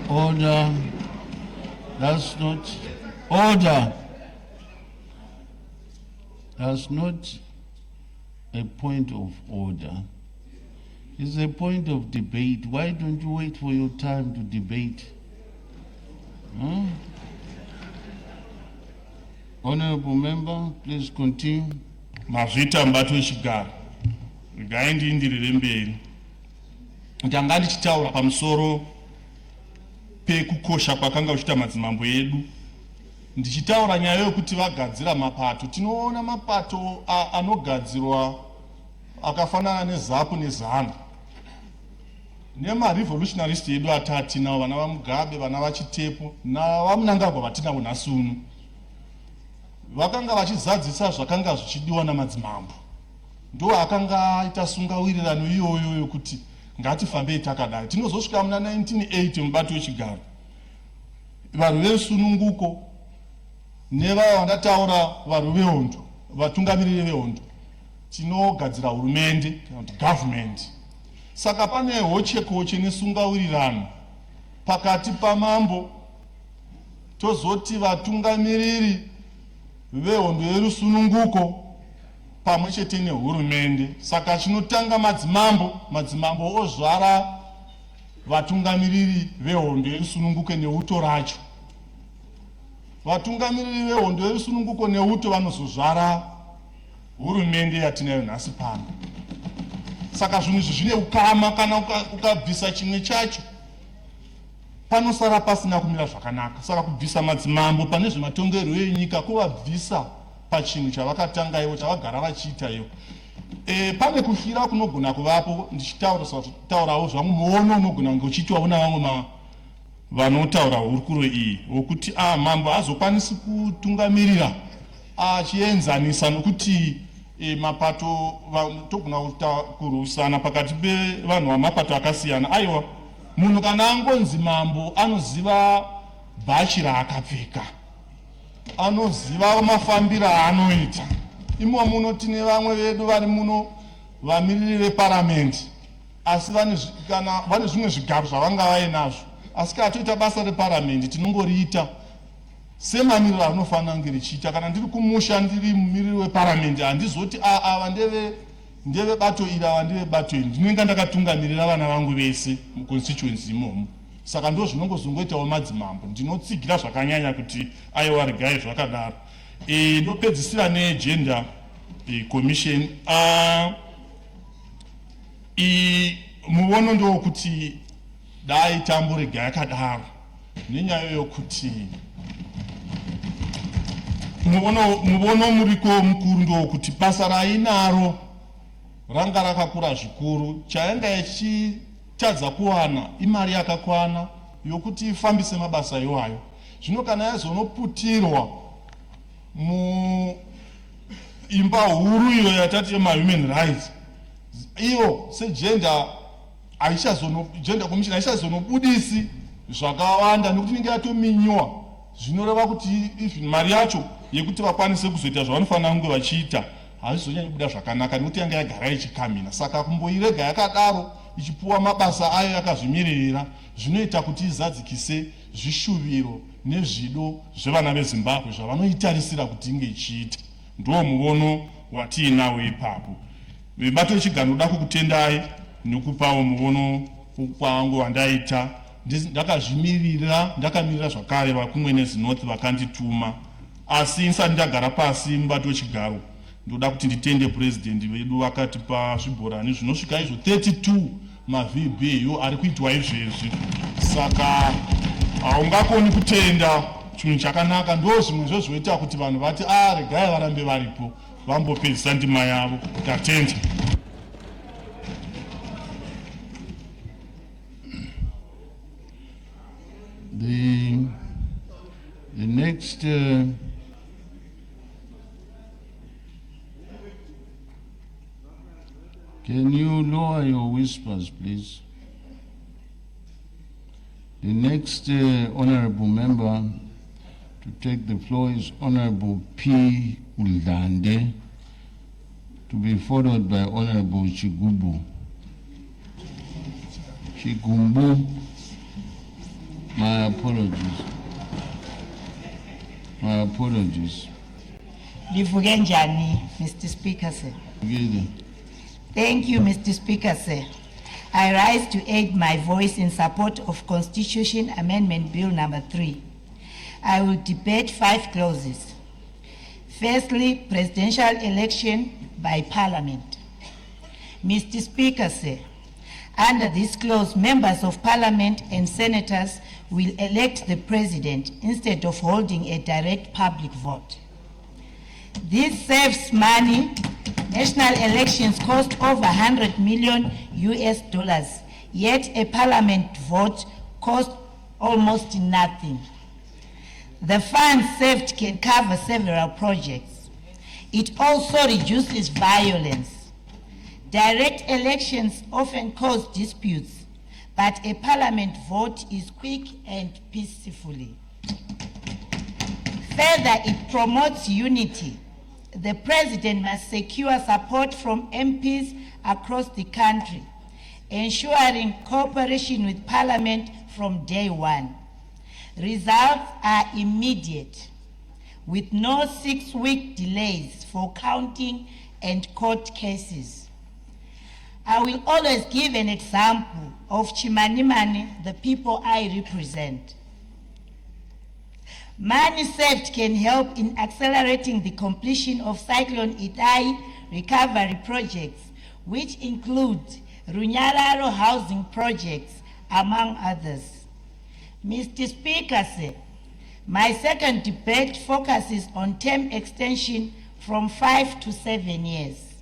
Order. That's not order. That's not a point of order. It's a point of debate. Why don't you wait for your time to debate? Huh? Honorable member, please continue. Mazvita mubato wechigaro. Regai ndienderere mberi. Ndanga ndichitaura pamusoro pekukosha kwakanga kuchiita madzimambo edu. Ndichitaura nyaya yokuti vagadzira mapato. Tinoona mapato anogadzirwa akafanana neZAPU neZANU. Nema-revolutionarist edu atati navo vana vaMugabe, vana vaChitepo, navaMunangagwa vatinavo nhasi uno. Vakanga vachizadzisa zvakanga zvichidiwa namadzimambo. Ndo akanga aita sungawirirano iyoyo yokuti ngatifambei takadai. Tinozosvika muna 1980 mubato wechigaro. Vanhu vesununguko nevaya vandataura vanhu vehondo, vatungamiriri vehondo, tinogadzira hurumende kana kuti government. Saka pane hoche-koche nesungawirirano pakati pamambo tozoti vatungamiriri vehondo yerusununguko pamwe chete nehurumende. Saka chinotanga madzimambo ozvara vatungamiriri vehondo yerusununguko neuto racho. Vatungamiriri vehondo yerusununguko neuto vanozozvara hurumende yatinayo nhasi pano. Saka zvinhu izvi zvine ukama, kana ukabvisa chimwe chacho panosara pasina kumira zvakanaka. Saka kubvisa madzimambo pane zvematongerwo enyika kuvabvisa pachinhu chavakatanga ivo, chavagara vachiita ivo. Pane kuhira kunogona kuvapo. Ndichitaurawo zvangu muono unogona kunge uchiitwawo navamwe vanotaura hurukuro iyi wokuti mambo hazokwanisi kutungamirira achienzanisa nokuti mapato togona kurwisana pakati pevanhu vamapato akasiyana. Aiwa, munhu kana angonzi mambo anoziva bhachi raakapfeka, anoziva mafambiro aanoita. Imo muno tine vamwe vedu vari muno vamiriri veparamende, asi vane zvimwe zvigaro zvavanga vainazvo, asi kana toita basa reparamende tinongoriita semamiriro anofanira kunge richiita. Kana ndiri kumusha ndiri mumiriri weparamende, handizoti ava ndevebato iri, ava ndevebato iri. Ndinenge ndakatungamirira vana vangu vese muconstituency imomo. Saka ndo zvinongozongoitawo madzimambo. Ndinotsigira zvakanyanya kuti aiwa regai zvakadaro. Ndopedzisira negender commission. Muono ndowokuti dai tambo regai yakadaro nenyaya yokuti muono muriko mukuru ndowokuti basa rainaro ranga rakakura zvikuru. Chainga ichitadza kuwana imari yakakwana yokuti ifambise mabasa iwayo. Zvino kana yazonoputirwa muimba huru iyo yatati yema-human rights, iyo segender commission aichazonobudisi zvakawanda nekuti inenge yatominyiwa. Zvinoreva kuti mari yacho yekuti vakwanise kuzoita zvavanofanira kunge vachiita hazvizonyanyi kubuda zvakanaka nekuti yanga yagara ichikamina. Saka kumboirega yakadaro ichipuwa mabasa ayo yakazvimirira zvinoita kuti izadzikise zvishuviro nezvido zvevana veZimbabwe zvavanoitarisira kuti inge ichiita. Ndo muono watiinawo ipapo. Vebato wechigaro ndoda kukutendai nokupawo muono kwangu wandaita. Ndakamirira zvakare vakumwe neziNorth vakandituma, asi nsati ndagara pasi mubato wechigaro ndoda kuti nditende president vedu vakatipa zvibhorani zvinosvika izvo 32 ma-VBU ari kuitwa izvezvi. Saka haungakoni kutenda chinhu chakanaka. Ndo zvimwe zvezvoita kuti vanhu vati regai varambe varipo vambopedzisa ndima yavo. Tatenda. The next can you lower your whispers, please? The next honorable member to take the floor is Honorable P. Uldande, to be followed by Honorable Chigumbu. My apologies. Livuke njani, Mr. Speaker, sir. Together. Thank you, Mr. Speaker, sir. I rise to aid my voice in support of Constitution Amendment Bill No. 3. I will debate 5 clauses. Firstly, presidential election by Parliament. Mr. Speaker, sir, under this clause, members of Parliament and senators will elect the President instead of holding a direct public vote. This saves money. National elections cost over $100 million US, yet a Parliament vote costs almost nothing. The funds saved can cover several projects. It also reduces violence. Direct elections often cause disputes, but a Parliament vote is quick and peacefully. Further, it promotes unity. The President must secure support from MPs across the country, ensuring cooperation with Parliament from day one. Results are immediate, with no 6-week delays for counting and court cases. I will always give an example of Chimanimani, the people I represent. Money saved can help in accelerating the completion of Cyclone Idai recovery projects, which include Runyararo housing projects, among others. Mr. Speaker, sir, my second debate focuses on term extension from 5 to 7 years.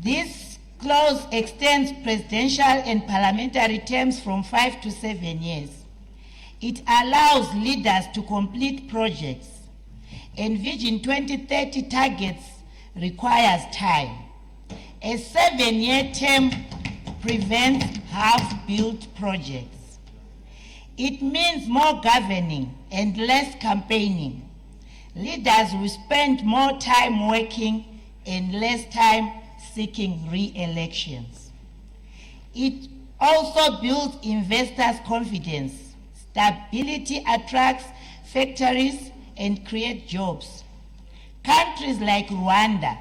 This clause extends presidential and parliamentary terms from 5 to 7 years. It allows leaders to complete projects, and Vision 2030 targets requires time. A 7-year term prevents half-built projects. It means more governing and less campaigning. Leaders will spend more time working and less time seeking re-elections. It also builds investors' confidence. Stability attracts factories and creates jobs. Countries like Rwanda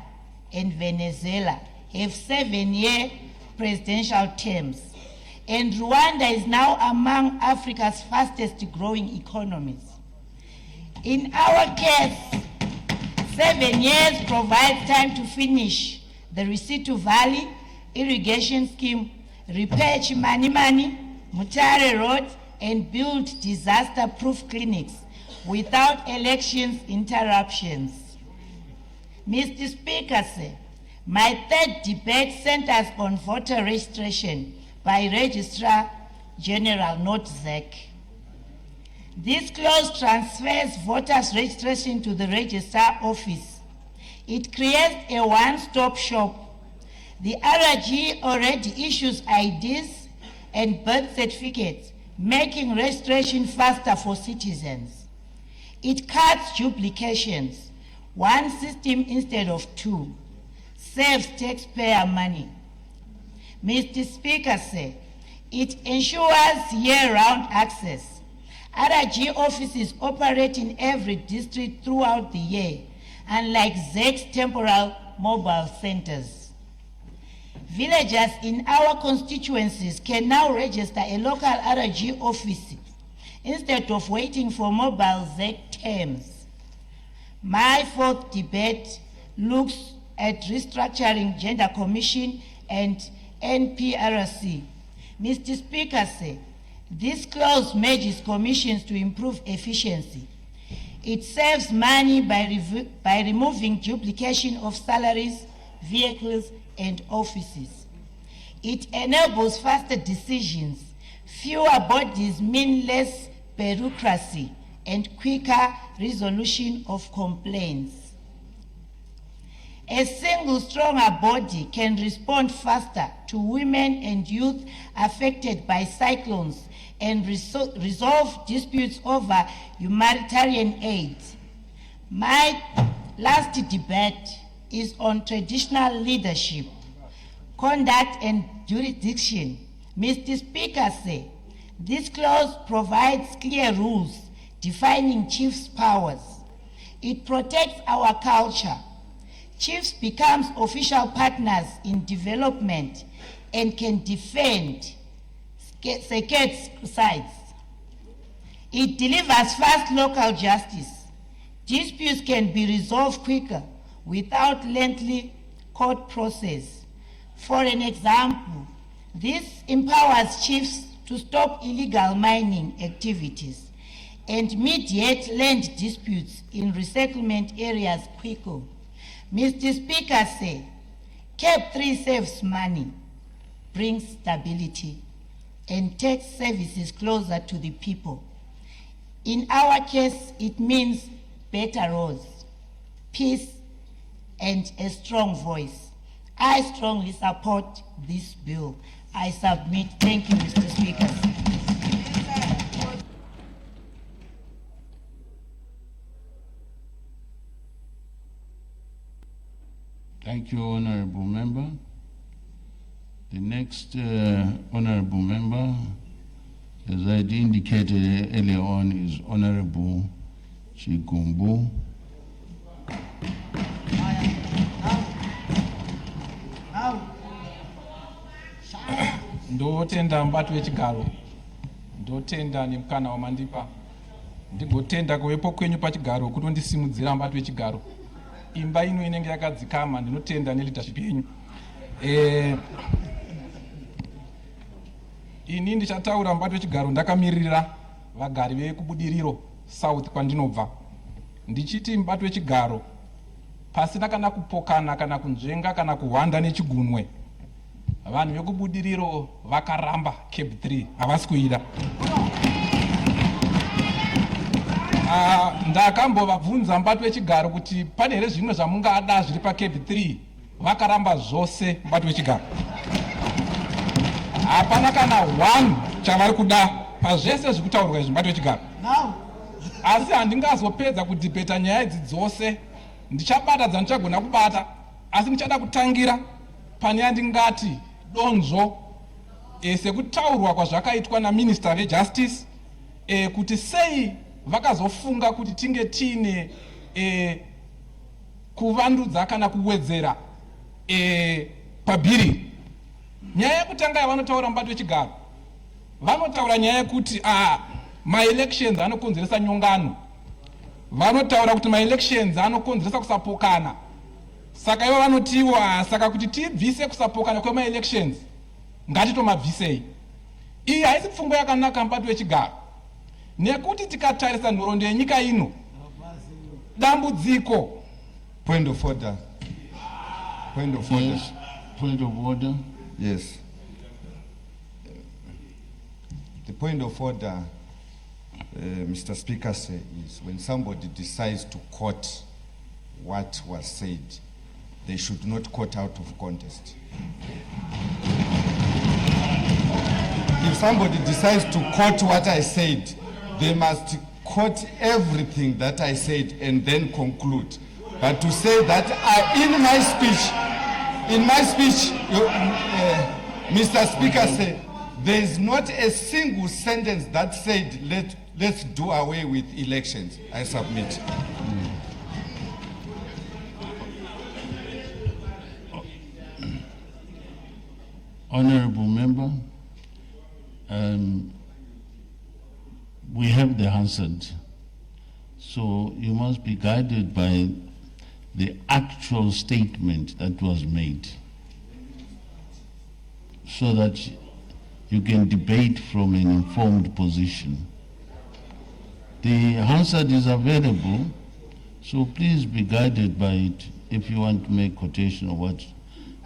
and Venezuela have 7-year presidential terms, and Rwanda is now among Africa's fastest growing economies. In our case, 7 years provides time to finish the Risitu Valley irrigation scheme, repair Chimanimani, Mutare Road, and build disaster-proof clinics without elections interruptions. Mr. Speaker, sir, my third debate centers on voter registration by Registrar General, not ZEC. This clause transfers voters' registration to the Registrar Office. It creates a one-stop shop. The RRG already issues IDs and birth certificates, making registration faster for citizens. It cuts duplications, one system instead of 2, saves taxpayer money. Mr. Speaker, sir, it ensures year-round access. RRG offices operate in every district throughout the year, unlike ZEC's temporal mobile centers. Villagers in our constituencies can now register a local RRG office instead of waiting for mobile ZEC terms. My fourth debate looks at restructuring Gender Commission and NPRC. Mr. Speaker, sir, this clause merges commissions to improve efficiency. It saves money by removing duplication of salaries, vehicles, and offices. It enables faster decisions. Fewer bodies mean less bureaucracy and quicker resolution of complaints. A single stronger body can respond faster to women and youth affected by cyclones and resolve disputes over humanitarian aid. My last debate is on traditional leadership, conduct, and jurisdiction. Mr. Speaker, sir, this clause provides clear rules defining chiefs' powers. It protects our culture. Chiefs become official partners in development, and can defend second sides. It delivers fast local justice. Disputes can be resolved quicker without lengthy court process. For an example, this empowers chiefs to stop illegal mining activities and mediate land disputes in resettlement areas quicker. Mr. Speaker said, Cap 3 saves money, brings stability, and takes services closer to the people. In our case, it means better roads, peace, and a strong voice. I strongly support this bill. I submit. Thank you, Mr. Speaker. Thank you, Honorable Member. The next Honorable Member, as I indicated earlier on, is Honorable Chigumbu. Ndotenda mbatu wechigaro, ndotenda nemukana wamandipa, ndigotenda kuvepo kwenyu pachigaro kutondisimudzira mbatu wechigaro. Imba ino inenge yakadzikama, ndinotenda neleadership yenyu. Ini ndichataura mbatu wechigaro ndakamirira vagari vekubudiriro south kwandinobva. Ndichiti mbatu wechigaro pasina kana kupokana kana kunzvenga kana kuhwanda nechigunwe. Vanhu vekubudiriro vakaramba Cap 3 havasi kuida. Ndakambovabvunza mbatu wechigaro kuti pane here zvimwe zvamungada zviri paCap 3, vakaramba zvose mbatu wechigaro. Hapana kana 1 chavari kuda pazvese zviri kutaurwa izvi mbatu wechigaro. Asi handingazopedza kudhibheta nyaya idzi dzose, ndichabata dzandichagona kubata, asi ndichada kutangira pane yandingati donzvo sekutaurwa kwazvakaitwa naMinista veJustice kuti sei vakazofunga kuti tinge tiine kuvandudza kana kuwedzera pabhiri. Nyaya yekutanga yavanotaura mbatu wechigaro, vanotaura nyaya yekuti ma-elections anokonzeresa nyongano, vanotaura kuti ma-elections anokonzeresa kusapokana. Saka ivo vanotiwa, saka kuti tibvise kusapokana kwema-elections ngatitomabvisei. Iyi haisi pfungwa yakanaka mbatu wechigaro, nekuti tikatarisa nhoroondo yenyika ino, dambudziko. Point of order. Point of order. Yes. Point of order. Yes. The point of order, Mr. Speaker, is when somebody decides to quote what was said, they should not quote out of context. If somebody decides to quote what I said, they must quote everything that I said and then conclude. But to say that in my speech, Mr. Speaker said, there is not a single sentence that said, let's do away with elections. I submit. Honorable Member, we have the Hansard, so you must be guided by the actual statement that was made so that you can debate from an informed position. The Hansard is available, so please be guided by it if you want to make quotation of what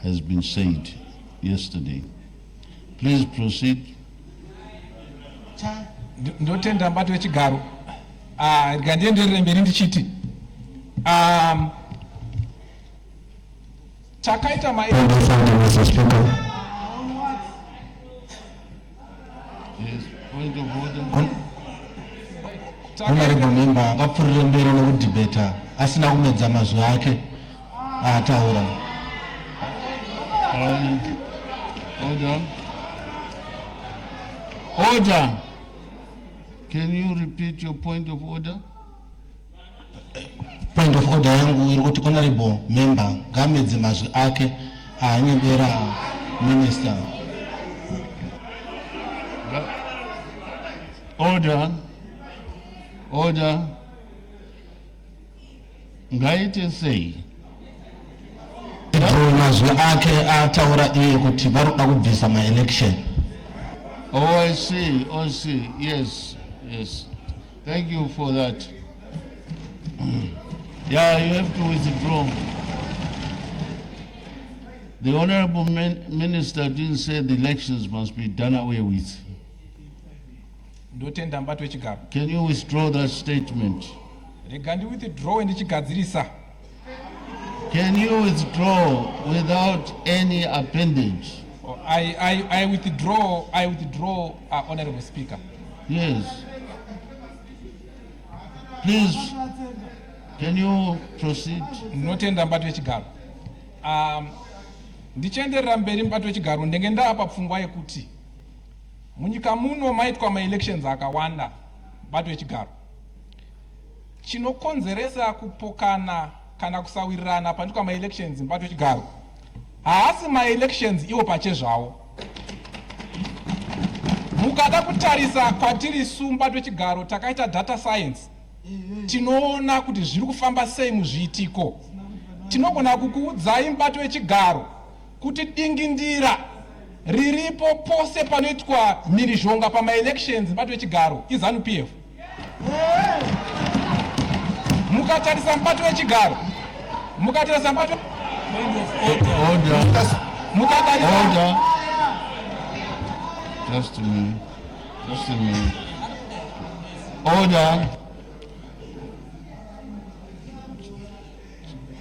has been said yesterday. Please proceed. Ndotenda mbatu wechigaro. Ndienderere mberi ndichiti. Takaita Yes, point of order. Honorable member akapfurira mberi nekudhibheta asina kumedza mazwi ake ataura. Order. Order. Can you repeat your point of order? Point of order yangu iri kuti honorable member ngamedze mazwi ake anyembera Minister. Order. Order. Ngaite sei. Mazwi akhe ataura iye kuti varoda kubvisa ma-election. Oh, I see. Oh, I see. Yes, yes. Thank you for that. Yeah, you have to withdraw. The Honorable Minister didn't say the elections must be done away with. Ndotenda mbato wechigaro. Can you withdraw that statement? Rega ndi withdraw ndichigadzirisa. Can you withdraw without any appendage? I withdraw, Honorable Speaker. Yes. Please, can you proceed? Ndinotenda mbato wechigaro. Ndichienderera mberi mbato wechigaro ndenge ndaapa pfungwa yekuti munyika muno maitwa ma-elections akawanda mbato wechigaro. Chinokonzeresa kupokana kana kusawirirana pandikwa ma-elections mbato wechigaro haasi ma-elections iwo pachezvawo. Mukada kutarisa kwatiri mbato wechigaro takaita data science tinoona kuti zviri kufamba sei muzviitiko. Tinogona kukuudzai mbato wechigaro kuti dingindira riripo pose panoitwa mhirizhonga pama-elections mbato wechigaro iZANU-PF. Mukatarisa mbato wechigaro, mukatarisa mbato Order. Just a minute. Just a minute. Order.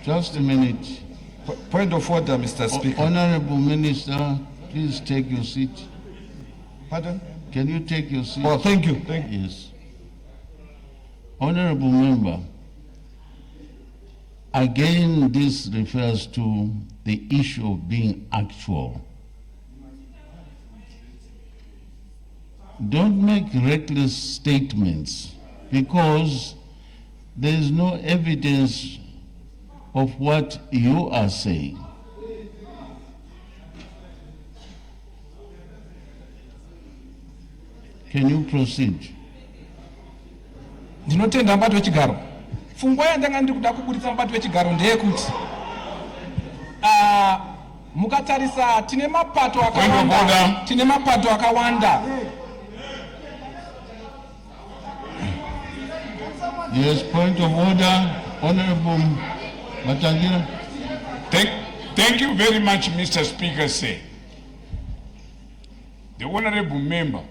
Just a minute. Point of order, Mr. Speaker. Honorable Minister, please take your seat. Pardon? Can you take your seat? Oh, thank you. Thank you. Yes. Honorable Member, again, this refers to the issue of being actual. Don't make reckless statements because there is no evidence of what you are saying. Can you proceed? Ndinotenda mbato wechigaro. Pfungwa yandanga ndiri kuda kuburitsa mbato wechigaro ndeyekuti mukatarisa tine mapato akawanda. Yes, point of order. Honorable Matangira. Thank you very much, Mr. Speaker. Say, the honorable member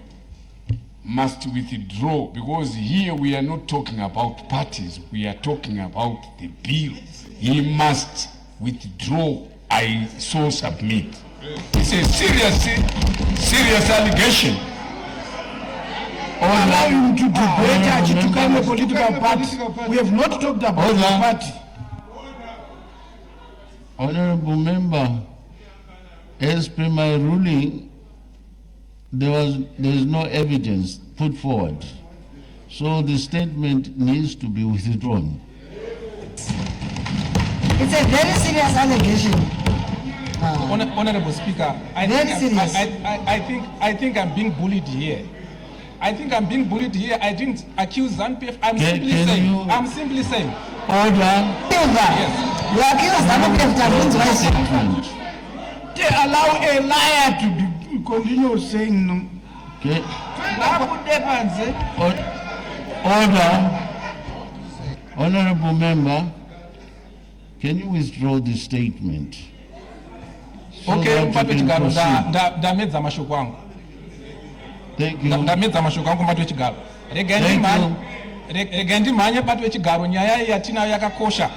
must withdraw because here we are not talking about parties, we are talking about the bill. He must withdraw. I so submit. It's a serious allegation. Allow him to debate to become a political party. We have not talked about the party. Honorable Member, as per my ruling, there is no evidence put forward. So the statement needs to be withdrawn. It's a very serious allegation. Honorable Speaker, I think I'm being bullied here. I didn't accuse ZANU-PF. I'm simply saying. Order. Yes. You accuse ZANU-PF. They allow a liar to continue saying no. Okay. Order. Honorable Member, can you withdraw the statement? Okay, ndamedza mashoko angu. Thank you. Ndamedza mashoko angu mbato wechigaro. Rega ndimhanye mbato wechigaro, nyaya yatinayo yakakosha.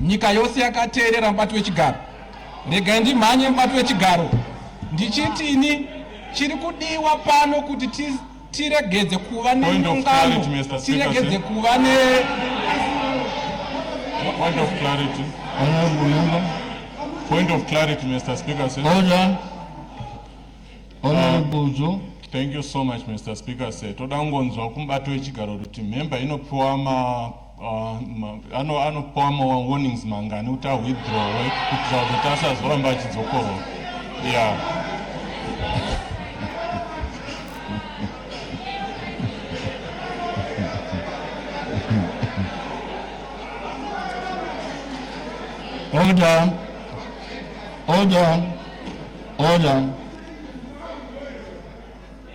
Nyika yose yakateerera mbato wechigaro. Rega ndimhanye mbato wechigaro. Ndichitini chiri kudiwa pano kuti tiregedze kuva neungano, tiregedze kuva ne Point of clarity. Honorable Member. Point of clarity, Mr. Speaker. Sir. Order. Honorable Joe. Thank you so much, Mr. Speaker. Toda ngonzwa kumbato wechigaro kuti member inopuwa anopuwa warnings mangani uta withdraw kuti asazoramba achidzokorwa. Yeah.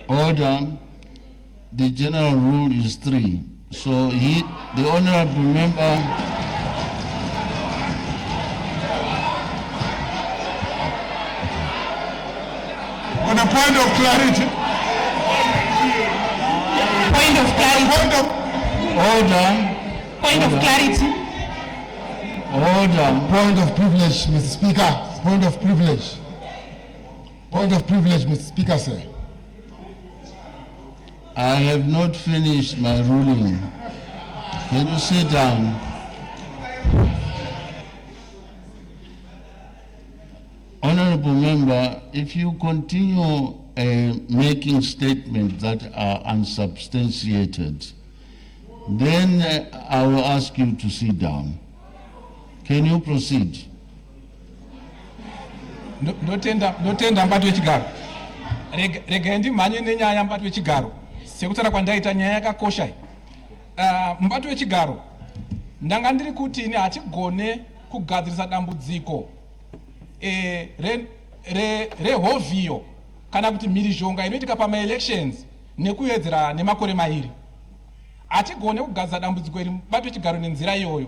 Order. The general rule is 3. So the honorable member. On a point of clarity. Point of clarity. Point of clarity. Order. Point of privilege, Mr. Speaker. Point of privilege. Point of privilege, Mr. Speaker, sir. I have not finished my ruling. Can you sit down? Honorable member, if you continue making statements that are unsubstantiated, then I will ask you to sit down. Can you proceed? Ndotenda mbato wechigaro. Rega ndimhanye nenyaya mbato wechigaro. Sekutara kwandaita nyaya yakakosha. Mbato wechigaro. Ndanga ndiri kuti ini hatigone kugadzirisa dambudziko rehovhiyo kana kuti mhirizhonga inoitika pama-elections nekuedzera nemakore mairi. Hatigone kugadzirisa dambudziko iri mubato wechigaro nenzira iyoyo.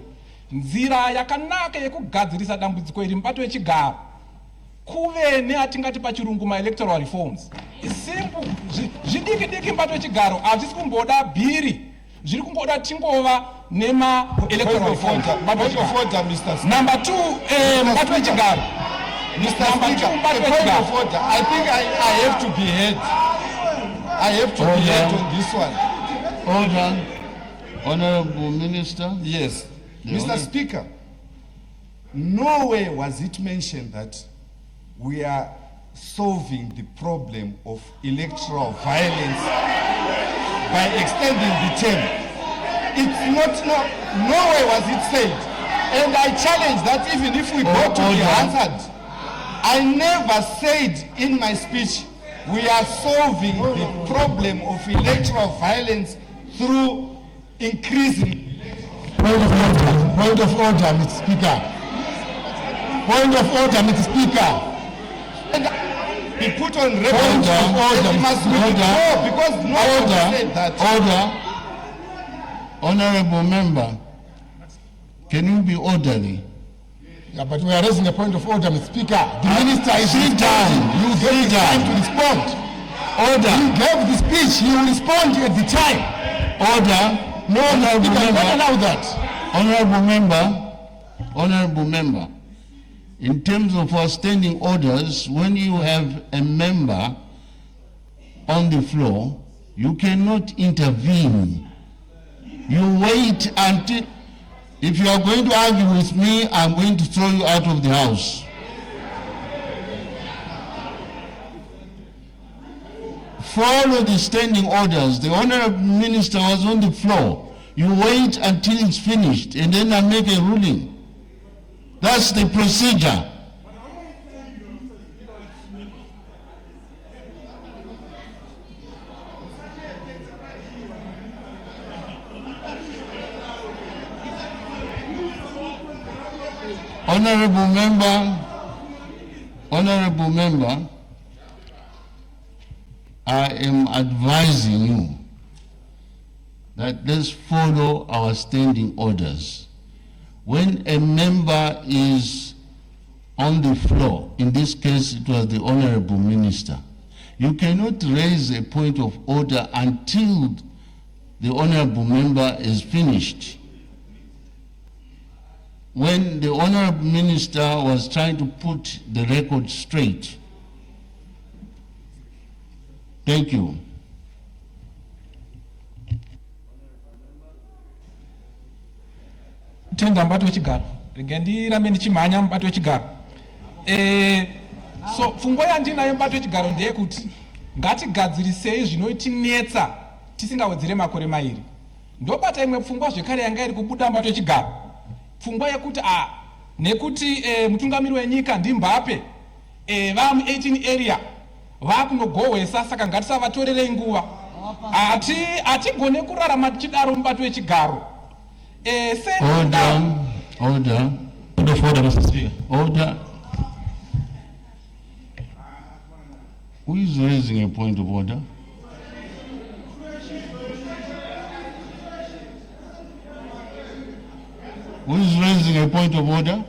Nzira yakanaka yekugadzirisa dambudziko iri mubato wechigaro kuve neatingati pachirungu ma-electoral reforms. Simple. Zvidiki mubato wechigaro hazvisi kumboda bhiri, zviri kungoda tingova nema-electoral reforms. Number 2, mubato wechigaro. Mr. Speaker, point of order. I think I have to be heard. I have to be heard on this one. Order. Honorable Minister. Yes. Mr. Speaker, nowhere was it mentioned that we are solving the problem of electoral violence by extending the term. It's not, nowhere was it said. And I challenge that even if we go to be answered, I never said in my speech we are solving the problem of electoral violence through increasing. Point of order, Mr. Speaker. Point of order, Mr. Speaker. And be put on record. It must withdraw because no one said that. Order. Honorable member, can you be orderly? Yeah, but we are raising a point of order, Mr. Speaker. The minister is sit down. You gave the time to respond. Order. You gave the speech. You will respond at the time. Order. No, Mr. Speaker, you don't allow that. Honorable member, in terms of our standing orders, when you have a member on the floor, you cannot intervene. You wait until, if you are going to argue with me, I'm going to throw you out of the house. Follow the standing orders. The Honorable Minister was on the floor. You wait until it's finished and then I make a ruling. That's the procedure. Honorable member, I am advising you that let's follow our standing orders. When a member is on the floor, in this case it was the Honorable Minister, you cannot raise a point of order until the Honorable member is finished. When the Honorable Minister was trying to put the record straight. Thank you. Tenda mbato wechigaro. Rigendirambe ndichimhanya mbato wechigaro. So pfungwa yandinayo mbato wechigaro ndeyekuti ngatigadzirisei zvinotinetsa tisingawedzere makore mairi. Ndobata imwe pfungwa zvekare yanga iri kubuda mbato wechigaro. Pfungwa yekuti nekuti mutungamiri wenyika ndiMbape vamu18 area vakunogohwesa, saka ngatisavatorerei nguva. Hatigone kurarama tichidaro mubato wechigaro. Order. Order. Point of order, Mr. Speaker. Order. Who is raising a point of order? Who is raising a point of order?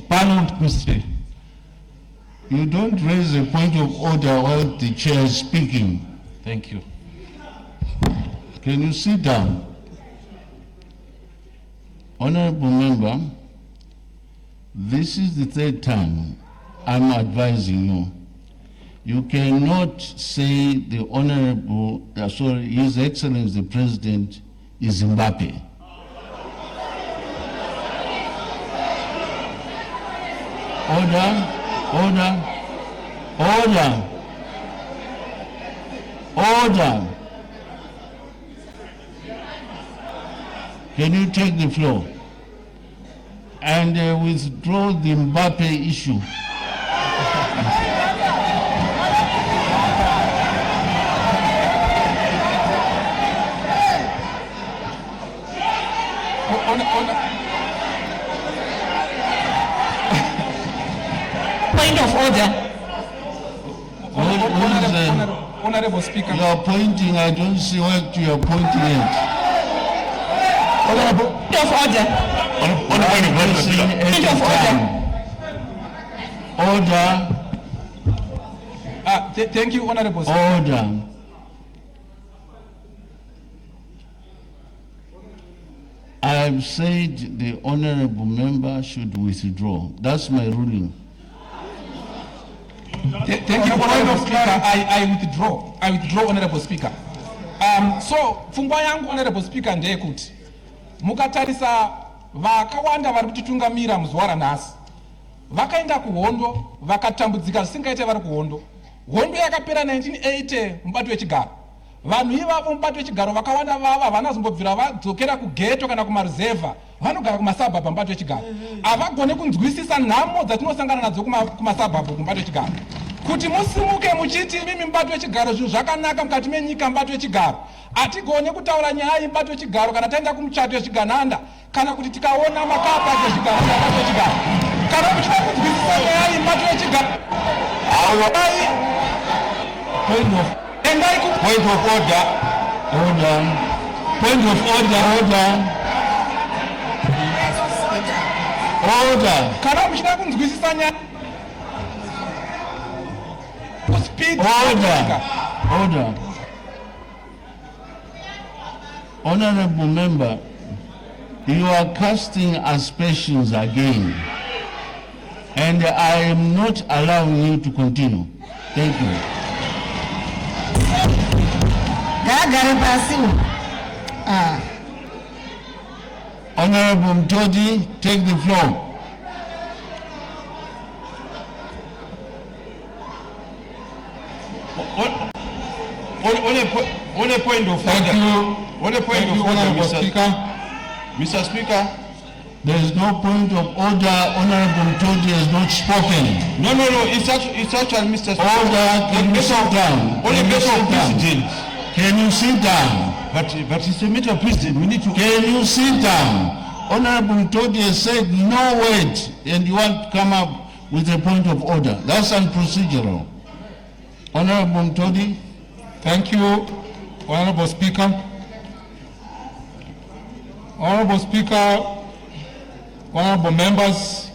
Parliament, Mr. Speaker. You don't raise a point of order while the chair is speaking. Thank you. Can you sit down? Honorable member, this is the third time I'm advising you. You cannot say the Honorable, His Excellency the President is Mbappe. Order, order, order, order. Can you take the floor and withdraw the Mbappe issue? Point of order. Honorable Speaker. You are pointing, I don't see what you are pointing at. Honorable. Point of order. Point of order. Thank you, Honorable Speaker. Order. I have said the honorable member should withdraw. That's my ruling. Thank you, Honorable Speaker. I withdraw. I withdraw, Honorable Speaker. So, pfungwa yangu, Honorable Speaker, ndeyekuti mukatarisa vakawanda vari kutitungamira muzuva ranhasi vakaenda kuhondo vakatambudzika zvisingaite vari kuhondo. Hondo yakapera 1980 mubato wechigaro. Vanhu ivavo mubato wechigaro vakawanda vava havana zombobvira vadzokera kugeto kana kumaruzevha, vanogara kumasabhabha mubato wechigaro. Havagone kunzwisisa nhamo dzatinosangana nadzo kumasabhabha mubato wechigaro. Kuti musimuke muchiti mimi mubato wechigaro zvinhu zvakanaka mukati menyika mubato wechigaro. Hatigone kutaura nyaya yemubato wechigaro kana taenda kumuchato wechigananda kana kuti tikaona makapa echigananda mubato wechigaro. Kana muchida kunzwisisa nyaya yemubato wechigaro. Point of order. Order. Point of order. Order. Order. Kana muchida kunzwisisa nyaya Order. Honorable member, you are casting aspersions again, and I am not allowing you to continue. Thank you. Honorable Mtodi, take the floor. On a point of order. On a point of order, Mr. Speaker. Mr. Speaker. There is no point of order. Honorable Mtodi has not spoken. No. It's actually Mr. Speaker. Order. Can you sit down? On a matter of precedent. Can you sit down? But it's a matter of precedent. We need to. Can you sit down? Honorable Mtodi has said no word, and you want to come up with a point of order. That's unprocedural. Honorable Mtodi. Thank you, Honorable Speaker. Honorable Speaker, honorable members,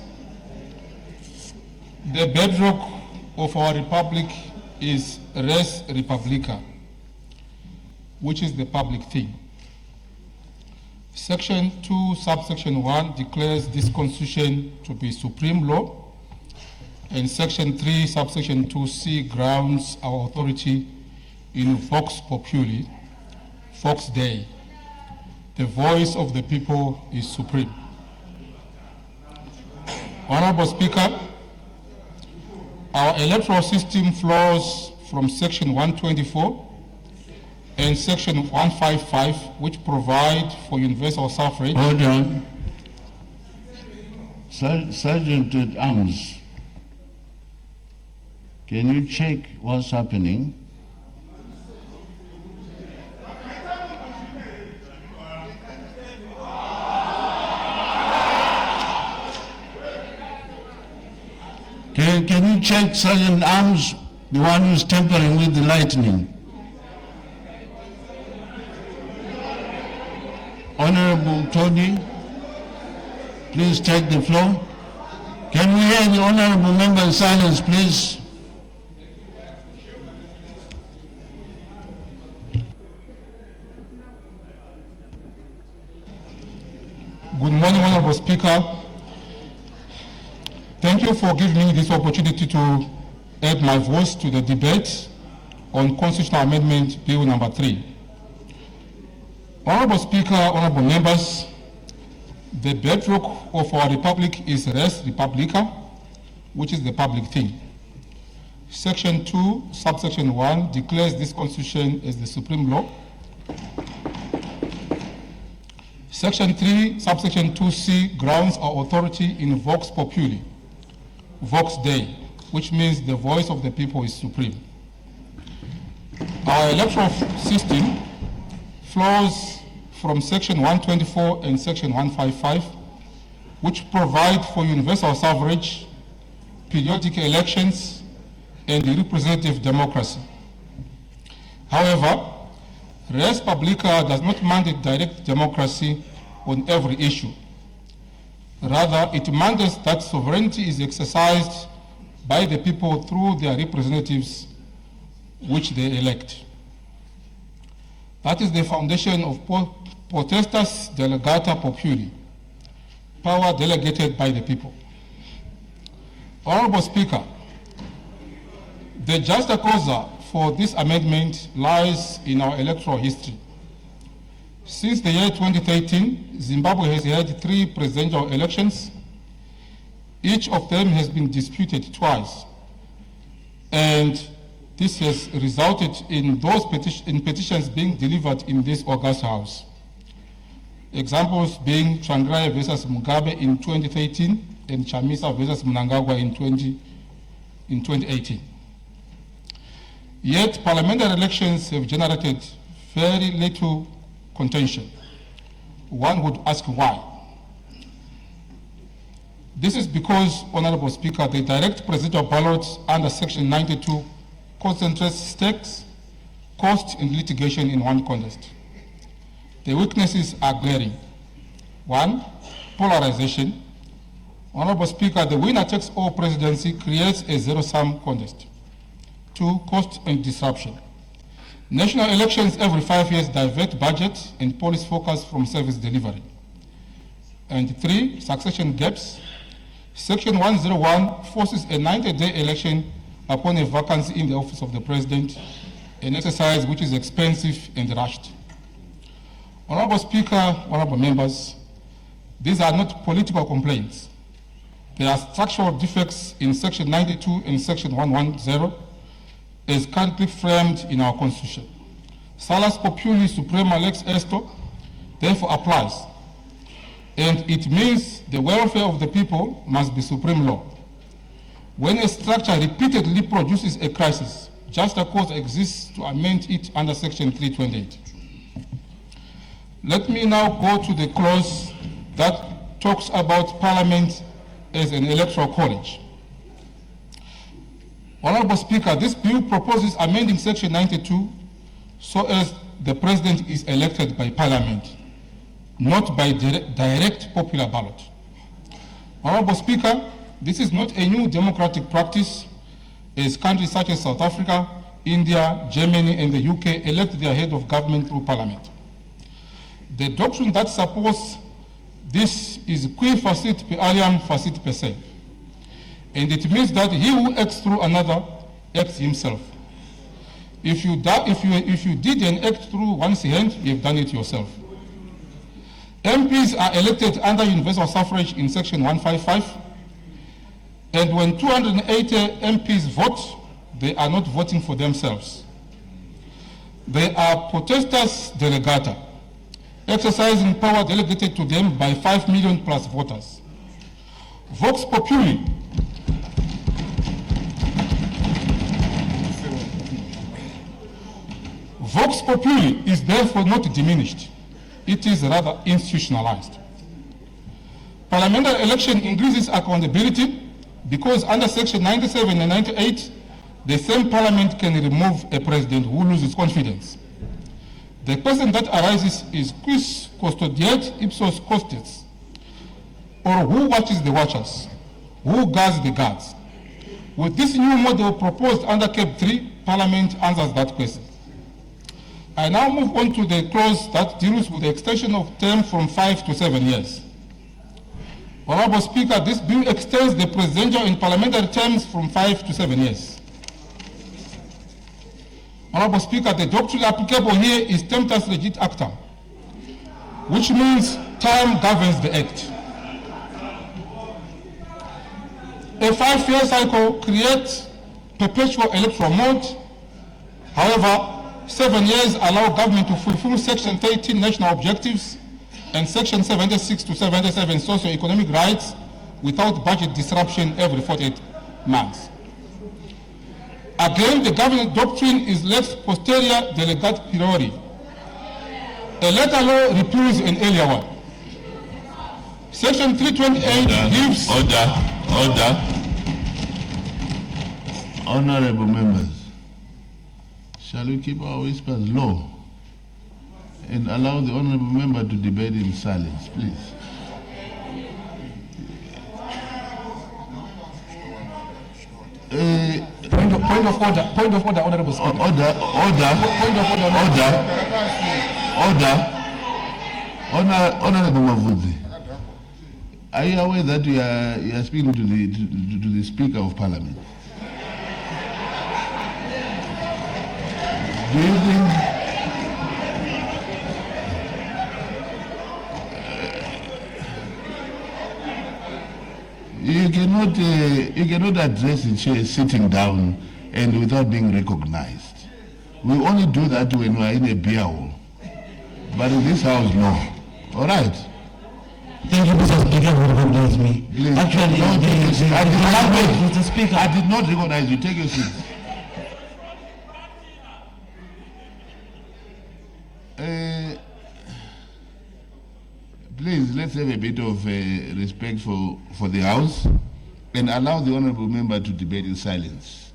the bedrock of our republic is res publica, which is the public thing. Section 2, subsection 1 declares this constitution to be supreme law, and section 3, subsection 2C grounds our authority in vox populi, vox dei. The voice of the people is supreme. Honorable Speaker, our electoral system flows from section 124 and section 155, which provide for universal suffrage. Hold on. Sergeant at Arms, can you check what's happening? Can you check Sergeant Arms, the one who's tampering with the lightning? Honorable Tony, please take the floor. Can we hear the honorable member in silence, please? Good morning, Honorable Speaker. Thank you for giving me this opportunity to add my voice to the debate on Constitutional Amendment Bill No. 3. Honorable Speaker, honorable members, the bedrock of our republic is res publica, which is the public thing. Section 2, subsection 1 declares this constitution as the supreme law. Section 3, subsection 2c grounds our authority in vox populi, vox dei, which means the voice of the people is supreme. Our electoral system flows from section 124 and section 155, which provide for universal suffrage, periodic elections, and representative democracy. However, res publica does not mandate direct democracy on every issue. Rather, it mandates that sovereignty is exercised by the people through their representatives, which they elect. That is the foundation of potestas delegata populi, power delegated by the people. Honorable Speaker, the justa causa for this amendment lies in our electoral history. Since the year 2013, Zimbabwe has had 3 presidential elections. Each of them has been disputed twice, and this has resulted in those petitions being delivered in this august house. Examples being Tsvangirai versus Mugabe in 2013 and Chamisa versus Mnangagwa in 2018. Yet parliamentary elections have generated very little contention. One would ask why. This is because, Honorable Speaker, the direct presidential ballot under Section 92 concentrates stakes, cost, and litigation in one contest. The weaknesses are glaring. 1, polarization. Honorable Speaker, the winner-takes-all presidency creates a zero-sum contest. 2, cost and disruption. National elections every 5 years divert budget and policy focus from service delivery. And 3, succession gaps. Section 101 forces a 90-day election upon a vacancy in the office of the president, an exercise which is expensive and rushed. Honorable Speaker, honorable members, these are not political complaints. There are structural defects in Section 92 and Section 110 as currently framed in our Constitution. Salus populi suprema lex esto therefore applies, and it means the welfare of the people must be supreme law. When a structure repeatedly produces a crisis, just a cause exists to amend it under Section 328. Let me now go to the clause that talks about Parliament as an electoral college. Honorable Speaker, this bill proposes amending Section 92 so as the President is elected by Parliament, not by direct popular ballot. Honorable Speaker, this is not a new democratic practice, as countries such as South Africa, India, Germany, and the UK elect their head of government through Parliament. The doctrine that supports this is qui facit per aliam facit per se, and it means that he who acts through another acts himself. If you did an act through one's hand, you have done it yourself. MPs are elected under universal suffrage in Section 155, and when 280 MPs vote, they are not voting for themselves. They are potestas delegata, exercising power delegated to them by 5 million plus voters. Vox Populi. Vox Populi is therefore not diminished. It is rather institutionalized. Parliamentary election increases accountability because under Section 97 and 98, the same parliament can remove a president who loses confidence. The question that arises is quis custodiet ipsos custos, or who watches the watchers, who guards the guards. With this new model proposed under Cap 3, Parliament answers that question. I now move on to the clause that deals with the extension of term from 5 to 7 years. Honorable Speaker, this bill extends the presidential and parliamentary terms from 5 to 7 years. Honorable Speaker, the doctrine applicable here is tempus regit acta, which means time governs the act. A 5-year cycle creates perpetual electoral mode. However, 7 years allow government to fulfill Section 13 national objectives and Section 76 to 77 socio-economic rights without budget disruption every 48 months. Again, the government doctrine is lex posterior delegat priori. A later law repeals an earlier one. Section 328 gives... Order. Honorable members, shall we keep our whispers low and allow the honorable member to debate in silence, please? Point of order, Honorable Speaker. Order. Honorable Mavudzi, are you aware that you are speaking to the Speaker of Parliament? Do you think you cannot address the chair sitting down and without being recognized? We only do that when we are in a beer hall, but in this house, no. All right. Thank you, Mr. Speaker, for recognizing me. Please. Actually, Mr. Speaker, I did not recognize you. Take your seat. Please, let's have a bit of respect for the House and allow the honorable member to debate in silence.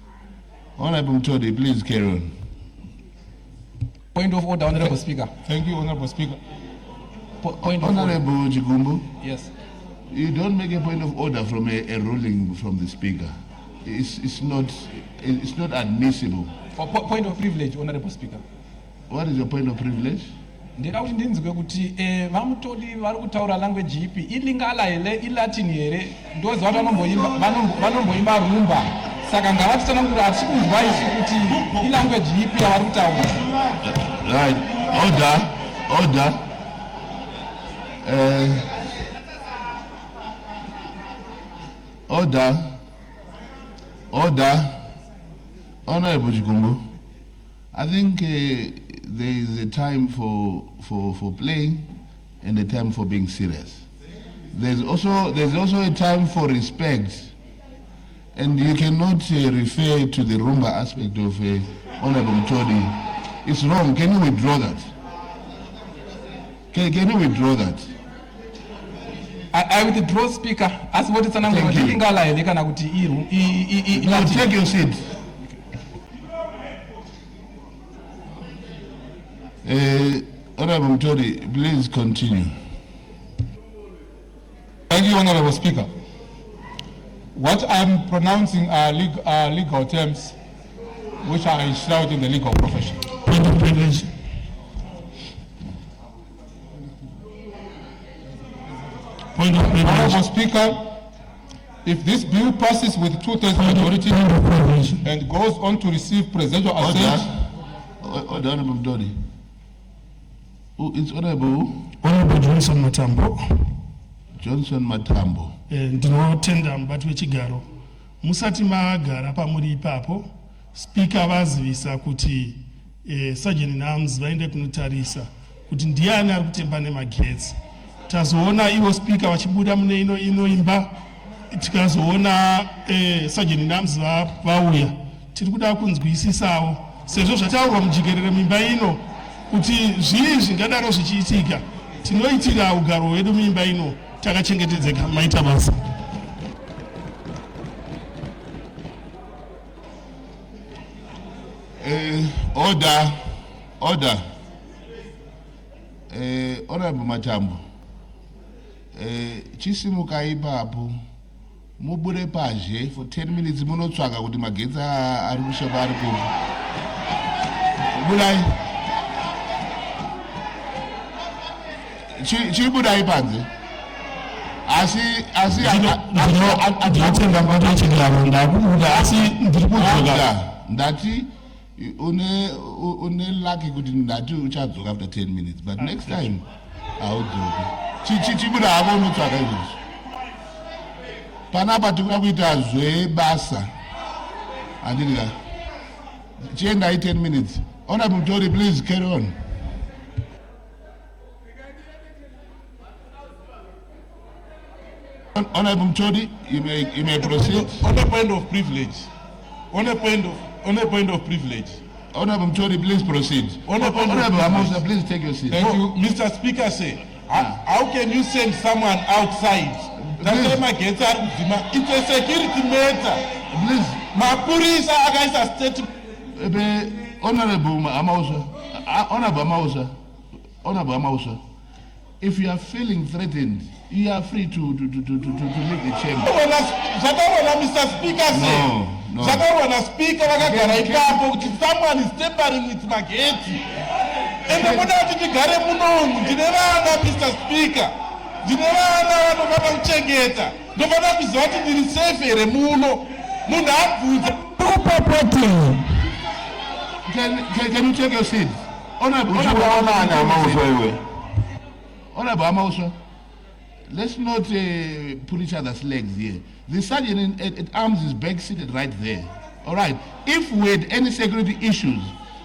Honorable Mtodi, please carry on. Point of order, Honorable Speaker. Thank you, Honorable Speaker. Honorable Chigumbu. Yes. You don't make a point of order from a ruling from the Speaker. It's not admissible. For point of privilege, Honorable Speaker. What is your point of privilege? Ndida kuti ndinzwe kuti vamutodi vari kutaura language ipi ilingala here ilatini here ndozi vatu vanomboimba rumba saka ngavatitsanangura hatisi kunzwa isu kuti ilanguage ipi yavari kutaura. Right. Order. Honorable Chigumbu, I think there is a time for playing and a time for being serious. There's also a time for respect, and you cannot refer to the rumba aspect of Honorable Mtodi. It's wrong. Can you withdraw that? Can you withdraw that? I withdraw, Speaker. As what is an No, take your seat. Honorable Mtodi, please continue. Thank you, Honorable Speaker. What I'm pronouncing are legal terms which are enshrouded in the legal profession. point of privilege. Point of privilege. Honorable Speaker, if this bill passes with 2/3 majority and goes on to receive presidential assent... Honorable Mtodi. It's Honorable Johnson Matambo. Johnson Matambo. Ndinotenda mubati wechigaro. Musati magara pamuri ipapo, Speaker vazivisa kuti Sergeant Nams vaende kunotarisa kuti ndiani ari kutemba nemagetsi. Tazoona ivo Speaker vachibuda mune inoimba tikazoona Sergeant Namza vauya tiri kuda kunzwisisawo sezvo zvataurwa mujikerere mimba ino kuti zvii zvingadaro zvichiitika tinoitira ugaro hwedu mimba ino takachengetedzeka. Maita basa. Order. Honorable Matambo. Chisimuka ipapo. Mubure paje for 10 minutes munotsvaga kuti magetsi ari kushopa ari kupi. Budai. Chibudai panze. Ndati une lucky kuti ndati uchadzoka after 10 minutes, but next time audzoki. Chibuda hapo unotsvaga izvozvo. Panapa tikuda kuita zvebasa. Andidika. Chiendai 10 minutes. Honorable Mtori, please carry on. Honorable Mtori, you may proceed. On a point of privilege. On a point of privilege. Honorable Mtori, please proceed. Honorable Amosa, please take your seat. Thank you. Mr. Speaker, say, how can you send someone outside? It's a security matter. Please. Mapurisa against state. Honorable Amausa, if you are feeling threatened, you are free to leave the chamber. Mr. Speaker, no. Speaker, someone is tampering with my gate. And I'm going to Mr. Speaker. Can you take your seat? Honorable Amausa, let's not pull each other's legs here. The sergeant at arms is back seated right there. All right. If we had any security issues,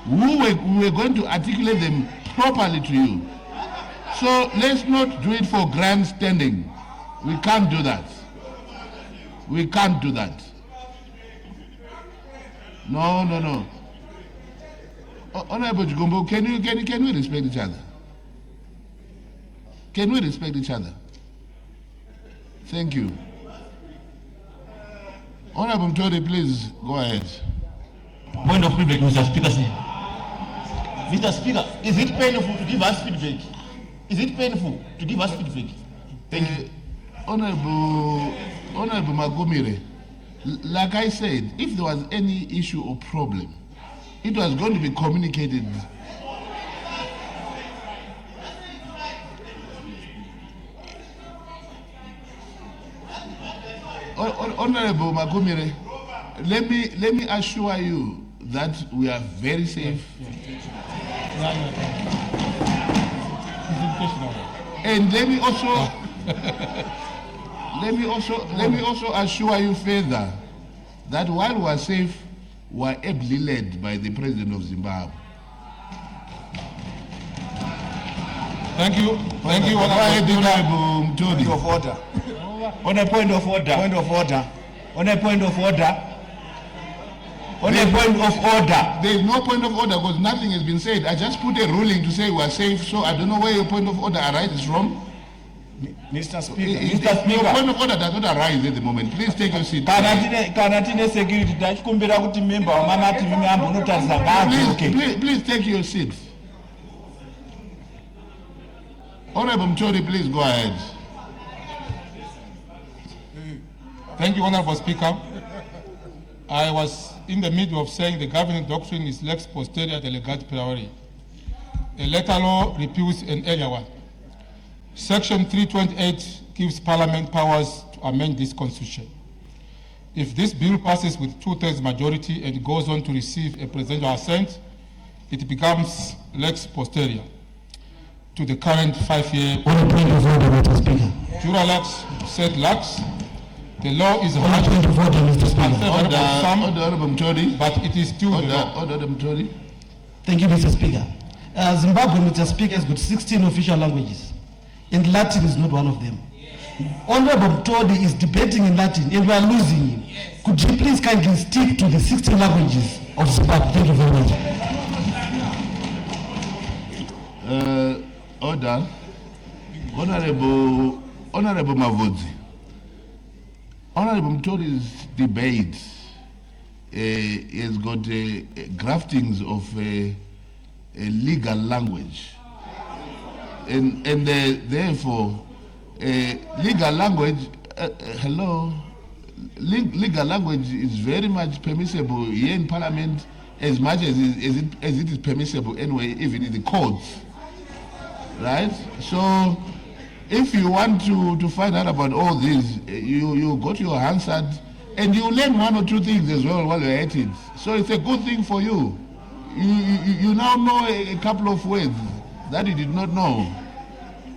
we were going to articulate them properly to you. So let's not do it for grandstanding. We can't do that. We can't do that. No. Honorable Jigombo, can we respect each other? Can we respect each other? Thank you. Honorable Mtori, please go ahead. Point of feedback, Mr. Speaker. Mr. Speaker, is it painful to give us feedback? Is it painful to give us feedback? Thank you. Honorable Magomire, like I said, if there was any issue or problem, it was going to be communicated. Honorable Magomire, let me assure you that we are very safe. And let me also assure you further that while we are safe, we are ably led by the President of Zimbabwe. Thank you. Honorable Mtori. Point of order. On a point of order. Point of order. On a point of order. On a point of order. There is no point of order because nothing has been said. I just put a ruling to say we are safe, so I don't know where your point of order arises from. Mr. Speaker. Your point of order does not arise at the moment. Please take your seat. Please take your seat. Honorable Mtori, please go ahead. Thank you, Honorable Speaker. I was in the middle of saying the governing doctrine is lex posterior delegat priori. A later law repeals an earlier one. Section 328 gives Parliament powers to amend this constitution. If this bill passes with 2/3 majority and goes on to receive a presidential assent, it becomes lex posterior to the current 5-year. Jura lex, sed lex. The law is unfavorable to some, but it is still the law. Thank you, Mr. Speaker. Zimbabwe, Mr. Speaker, has got 16 official languages, and Latin is not one of them. Honorable Todi is debating in Latin and we are losing him. Could you please kindly stick to the 16 languages of Zimbabwe? Thank you very much. Order. Honorable Mavudzi. Honorable Mtodi's debate has got graftings of a legal language. And therefore, legal language, legal language is very much permissible here in Parliament as much as it is permissible anyway, even in the courts. Right? So, if you want to find out about all this, you go to your Hansard and you learn one or two things as well while you're at it. So it's a good thing for you. You now know a couple of words that you did not know.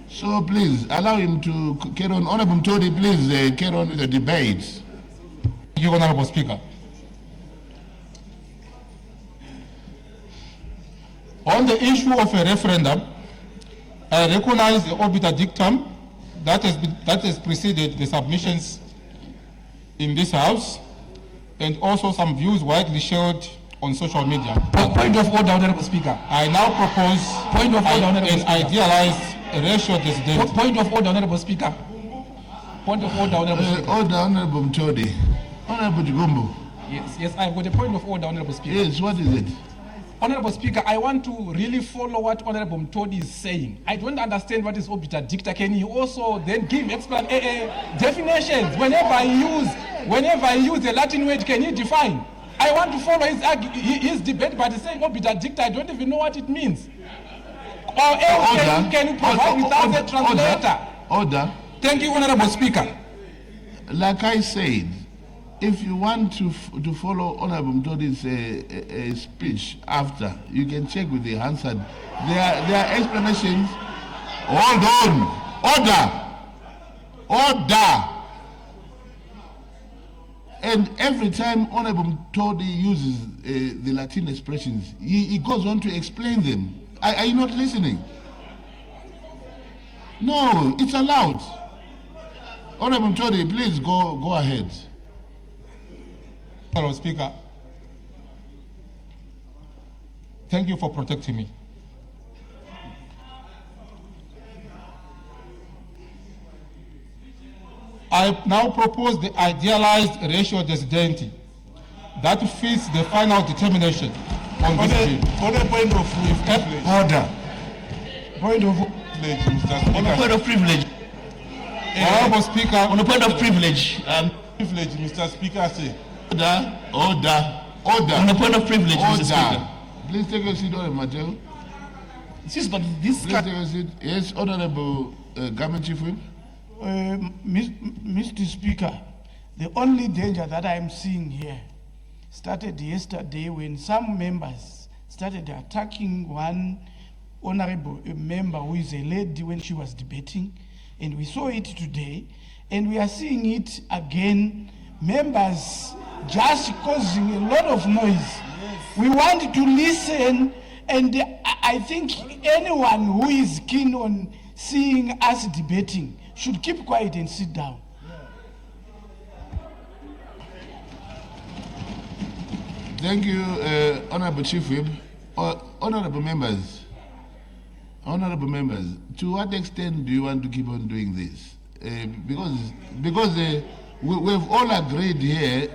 So please allow him to carry on. Honorable Mtodi, please carry on with the debate. Thank you, Honorable Speaker. On the issue of a referendum, I recognize the obiter dictum that has preceded the submissions in this House, and also some views widely shared on social media. Point of order, Honorable Speaker. I now propose Point of order, Honorable an Speaker. idealized ratio decision. Point of order, Honorable Speaker. Point of order, Honorable Speaker. Order, Honorable Mtodi. Honorable Jigumbu. Yes, I've got a point of order, Honorable Speaker. Yes, what is it? Honorable Speaker, I want to really follow what Honorable Mtodi is saying. I don't understand what is obiter dicta. Can you also then give definitions? Whenever I use a Latin word, can you define? I want to follow his debate, but he's saying obiter dicta. I don't even know what it means. Or else can you provide without a translator? Order. Thank you, Honorable Speaker. Like I said, if you want to follow Honorable Mtodi's speech after, you can check with the Hansard. There are explanations. Hold on. Order. And every time Honorable Mtodi uses the Latin expressions, he goes on to explain them. Are you not listening? No, it's allowed. Honorable Mtodi, please go ahead. Honorable Speaker, thank you for protecting me. I now propose the idealized ratio density that fits the final determination on this bill. On a point of privilege. Order. Point of privilege, Mr. Speaker. On a point of privilege. Honorable Speaker. On a point of privilege. Privilege, Mr. Speaker, say. Order. On a point of privilege, Mr. Speaker. Please take a seat, Honorable Mateo. Please take a seat. Yes, Honorable Government Chief Whip. Mr. Speaker, the only danger that I'm seeing here started yesterday when some members started attacking one honorable member who is a lady when she was debating, and we saw it today, and we are seeing it again, members just causing a lot of noise. Yes. We want to listen, and I think anyone who is keen on seeing us debating should keep quiet and sit down. Thank you, Honorable Chief Whip. Honorable members, to what extent do you want to keep on doing this? Because we've all agreed here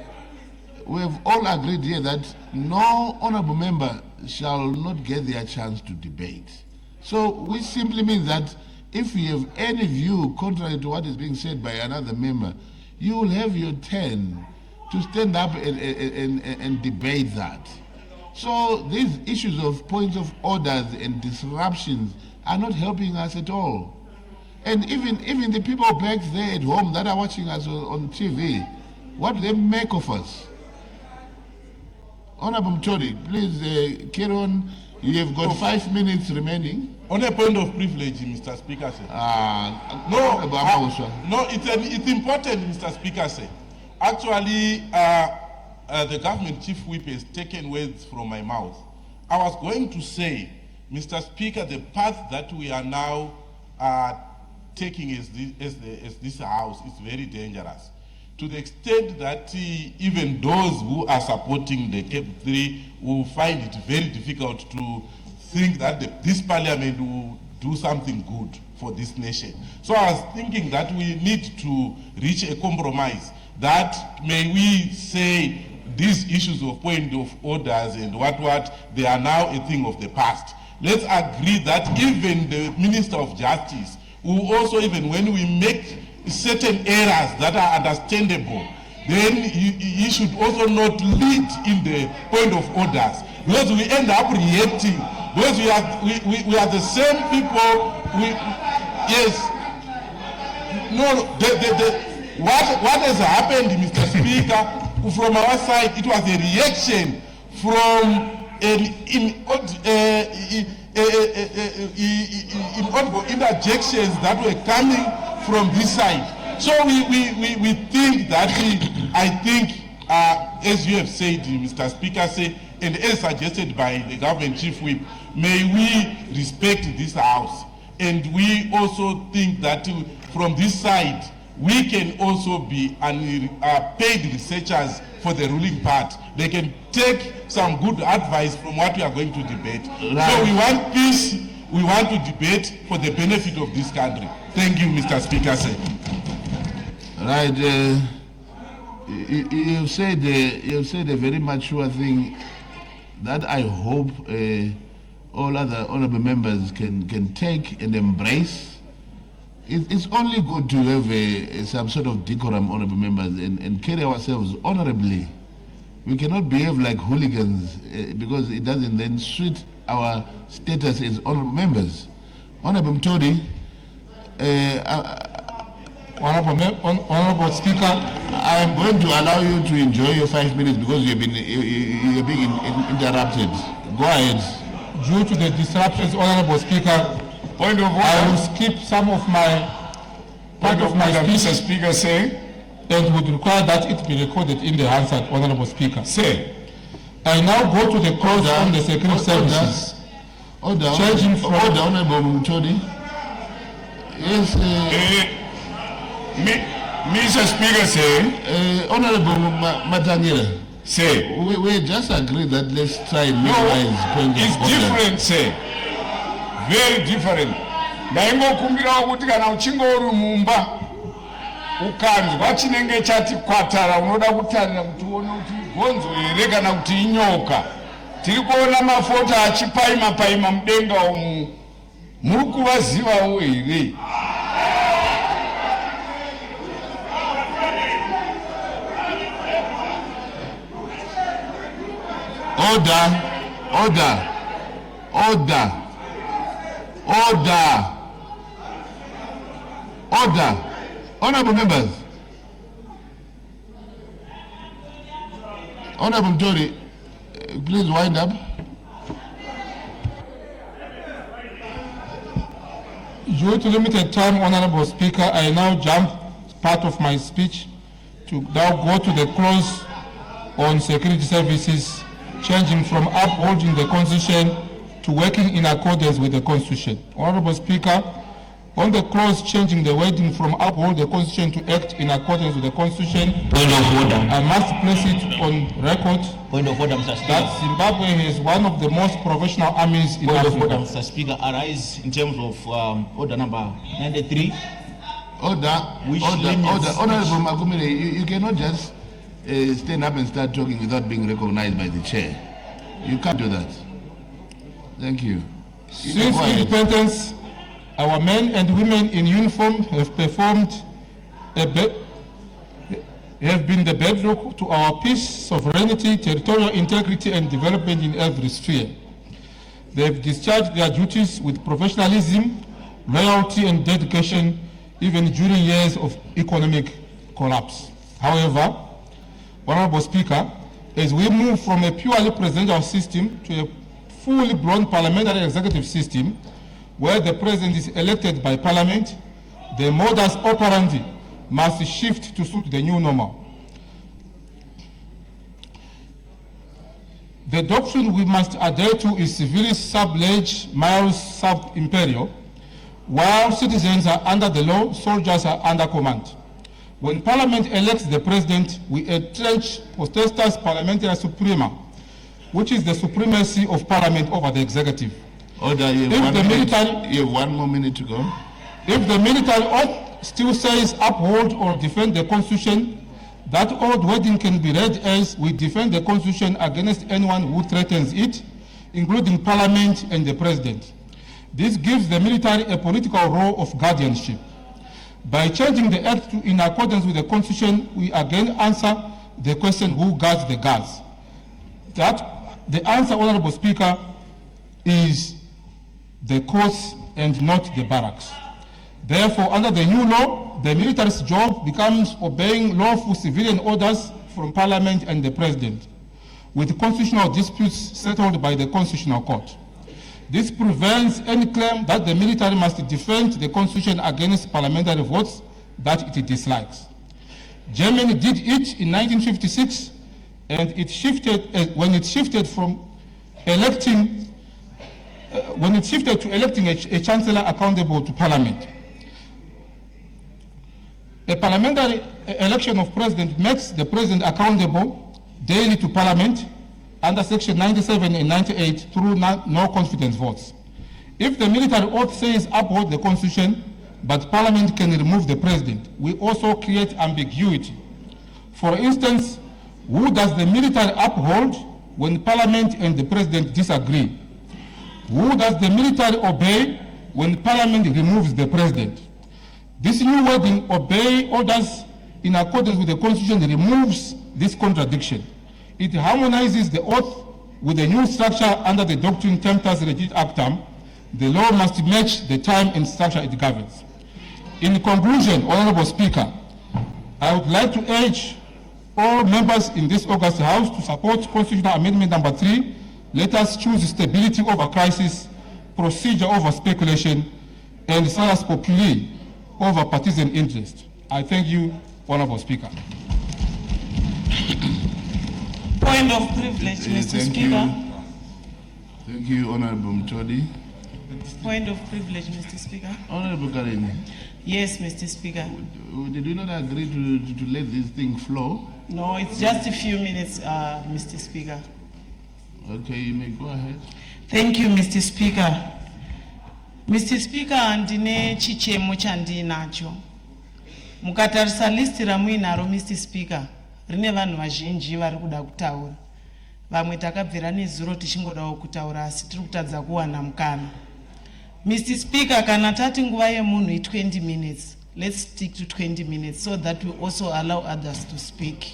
that no honorable member shall not get their chance to debate. So, which simply means that if you have any view contrary to what is being said by another member, you will have your turn to stand up and debate that. So these issues of points of orders and disruptions are not helping us at all. And even the people back there at home that are watching us on TV, what do they make of us? Honorable Mtodi, please carry on. You have got 5 minutes remaining. On a point of privilege, Mr. Speaker, sir. No, it's important, Mr. Speaker, sir. Actually, the government chief whip has taken words from my mouth. I was going to say, Mr. Speaker, the path that we are now taking as this house is very dangerous. To the extent that even those who are supporting the CAP 3 will find it very difficult to think that this parliament will do something good for this nation. So I was thinking that we need to reach a compromise, that may we say these issues of point of orders and what, they are now a thing of the past. Let's agree that even the Minister of Justice will also, even when we make certain errors that are understandable, then he should also not lead in the point of orders, because we end up reacting, because we are the same people. Yes. No. What has happened, Mr. Speaker? From our side, it was a reaction from inaudible interjections that were coming from this side. So we think that as you have said, Mr. Speaker, and as suggested by the government chief whip, may we respect this house. And we also think that from this side, we can also be paid researchers for the ruling part. They can take some good advice from what we are going to debate. Right. So we want peace, we want to debate for the benefit of this country. Thank you, Mr. Speaker. Right. You said a very mature thing that I hope all other honorable members can take and embrace. It's only good to have some sort of decorum, honorable members, and carry ourselves honorably. We cannot behave like hooligans because it doesn't then suit our status as honorable members. Honorable Mtodi, Honorable Speaker, I am going to allow you to enjoy your 5 minutes because you're being interrupted. Go ahead. Due to the disruptions, Honorable Speaker, point of order. I will skip some of my part of my speech, Mr. Speaker, say, and would require that it be recorded in the Hansard, Honorable Speaker. Say, I now go to the clause on the security services. Order, changing from order, Honorable Mutodi. Yes, Mr. Speaker, say, Honorable Matanyela. Say, we just agreed that let's try and minimize it's different, say. Very different. Ndaingokumbirawo kuti kana uchinge uri mumba ukanzwa chinenge chati kwatara, unoda kutarira kuti uone kuti gonzo here kana kuti inyoka. Tiri kuona mafoto achipaima mudenga umu. Muri kuvazivawo here? Order. Honorable members. Honorable Mtori, please wind up. Due to limited time, Honorable Speaker, I now jump part of my speech to now go to the clause on security services, changing from upholding the Constitution to working in accordance with the Constitution. Honorable Speaker, on the clause changing the wording from uphold the Constitution to act in accordance with the Constitution, point of order. I must place it on record. Point of order, Mr. Speaker. That Zimbabwe has one of the most professional armies in Africa. Point of order, Mr. Speaker. Arise in terms of order number 93. Order. Honorable Magumire, you cannot just stand up and start talking without being recognized by the chair. You can't do that. Thank you. Since independence, our men and women in uniform have been the bedrock to our peace, sovereignty, territorial integrity, and development in every sphere. They have discharged their duties with professionalism, loyalty, and dedication, even during years of economic collapse. However, Honorable Speaker, as we move from a purely presidential system to a fully blown parliamentary executive system, where the president is elected by parliament, the modus operandi must shift to suit the new normal. The doctrine we must adhere to is civilis sub lege, maius sub imperio, While citizens are under the law, soldiers are under command. When Parliament elects the President, we entrench potestas parliamentaria suprema, which is the supremacy of Parliament over the executive. Order, you have 1 more minute to go. If the military oath still says uphold or defend the Constitution, that oath wording can be read as we defend the Constitution against anyone who threatens it, including Parliament and the President. This gives the military a political role of guardianship. By changing the act to in accordance with the Constitution, we again answer the question, who guards the guards? The answer, Honorable Speaker, is the courts and not the barracks. Therefore, under the new law, the military's job becomes obeying lawful civilian orders from Parliament and the President, with constitutional disputes settled by the Constitutional Court. This prevents any claim that the military must defend the Constitution against parliamentary votes that it dislikes. Germany did it in 1956, and it shifted when it shifted to electing a chancellor accountable to Parliament. A parliamentary election of president makes the president accountable daily to Parliament under Section 97 and 98 through no confidence votes. If the military oath says uphold the Constitution, but Parliament can remove the president, we also create ambiguity. For instance, who does the military uphold when Parliament and the President disagree? Who does the military obey when Parliament removes the President? This new wording, obey orders in accordance with the Constitution, removes this contradiction. It harmonizes the oath with the new structure under the doctrine Tempus Regit Actam. The law must match the time and structure it governs. In conclusion, Honorable Speaker, I would like to urge all members in this August House to support Constitutional Amendment No. 3. Let us choose stability over crisis, procedure over speculation, and salus populi over partisan interest. I thank you, Honorable Speaker. Point of privilege, Mr. Speaker. Thank you, Honorable Mtodi. Point of privilege, Mr. Speaker. Honorable Kareni. Yes, Mr. Speaker. Did you not agree to let this thing flow? No, it's just a few minutes, Mr. Speaker. Okay, you may go ahead. Thank you, Mr. Speaker. Mr. Speaker, ndine chichemo chandinacho. Mukatarisa listi ramuinaro, Mr. Speaker, rine vanhu vazhinji vari kuda kutaura. Vamwe takabvira nezuro tichingodawo kutaura asi tiri kutadza kuwana mukana. Mr. Speaker, kana tati nguva yemunhu i20 minutes, let's stick to 20 minutes so that we also allow others to speak.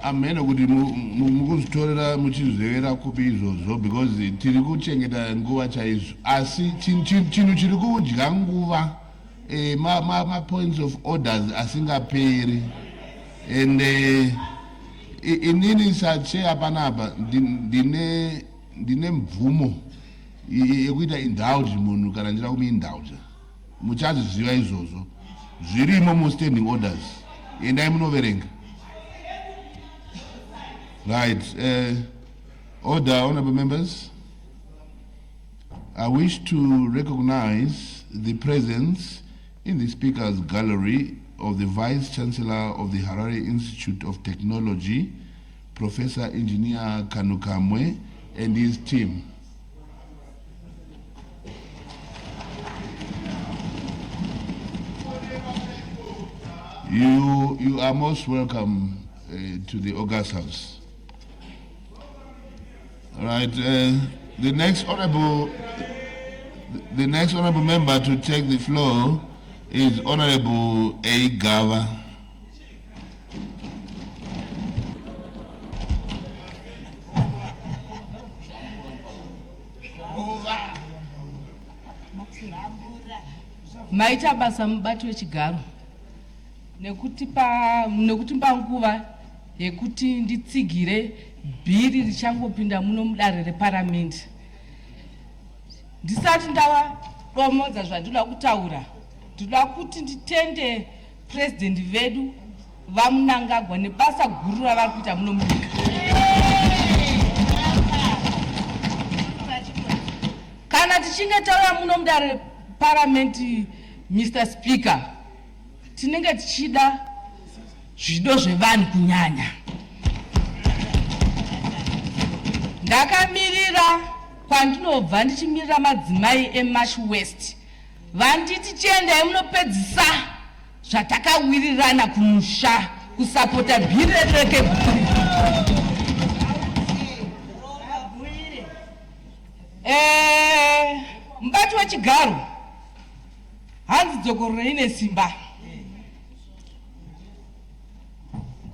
Ameno kuti mukuzitorera muchizevera kupi izvozvo because tiri kuchengeta nguva chaizvo asi chinhu chiri kudya nguva ma-points of orders asingaperi and inini sacheya panapa ndine mvumo yekuita indulge munhu kana ndira kumuindulge muchaziziva izvozvo zvirimo mu-standing orders endai munoverenga. Right. Order, honorable members. I wish to recognize the presence in the Speaker's gallery of the Vice Chancellor of the Harare Institute of Technology, Professor Engineer Kanukamwe, and his team. You are most welcome to the August House. All right, the next honorable member to take the floor is Honorable A. Gava. Maita basa mubati wechigaro nekuti panguva yekuti nditsigire bhiri richangopinda muno mudare reparamende. Ndisati ndadomodza zvandinoda kutaura, ndinoda kuti nditende president vedu vamunangagwa nebasa guru ravari kuita muno munyika. kana tichinge tauya muno mudare paramenti, Mr. Speaker, tinenge tichida zvido zvevanhu kunyanya. Ndakamirira kwandinobva ndichimirira madzimai eMarsh West. Vanditi tiendai munopedzisa zvatakawirirana kumusha kusapota bhiri reke. Mubati wechigaro hanzi dzokororo ine simba.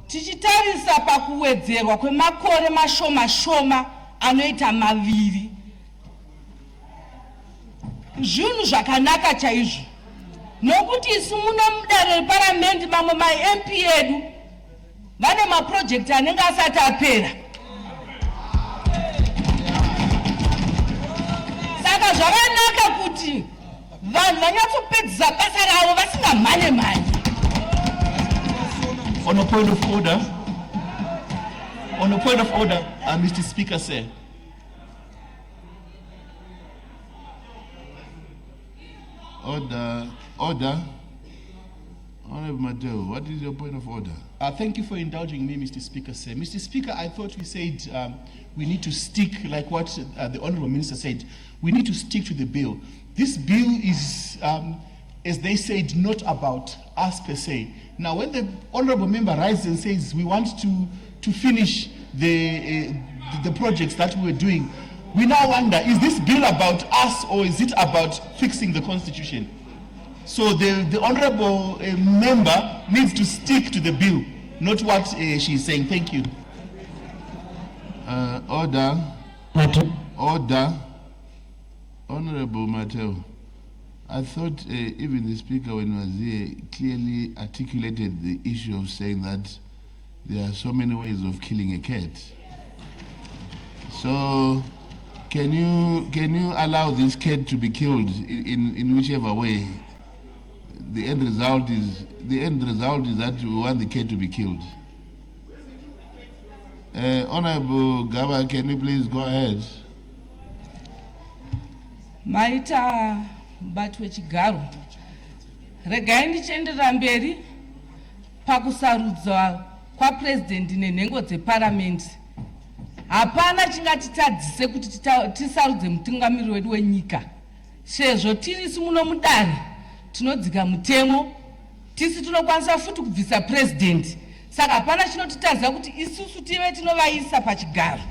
Tichitarisa pakuwedzerwa kwemakore mashoma anoita maviri, zvinhu zvakanaka chaizvo, nokuti isu muno mudare reparamende mamwe ma-MP edu vane maprojekti anenge asati apera. Saka zvakanaka kuti vanhu vanyatsopedzisa basa ravo vasingamhanye. On a point of order, Mr. Speaker, sir. Order. Honorable Mateo, what is your point of order? Thank you for indulging me, Mr. Speaker, sir. Mr. Speaker, I thought we said we need to stick, like what the Honorable Minister said, we need to stick to the bill. This bill is, as they said, not about us per se. Now, when the Honorable Member rises and says we want to finish the projects that we were doing, we now wonder, is this bill about us or is it about fixing the Constitution? So the Honorable Member needs to stick to the bill, not what she is saying. Thank you. Order. Honorable Mateo, I thought even the Speaker, when he was here, clearly articulated the issue of saying that there are so many ways of killing a cat. So, can you allow this cat to be killed in whichever way? The end result is that we want the cat to be killed. Honorable Gaba, can you please go ahead? Maita mubati wechigaro, regai ndichienderera mberi pakusarudzwa kwaPresident nenhengo dzeparamende. Hapana chingatitadzise kuti tisarudze mutungamiriri wedu wenyika, sezvo tirisu muno mudare tinodzika mutemo, tisi tinokwanisa futi kubvisa President. Saka hapana chinotitadza kuti isusu tive tinovaisa pachigaro.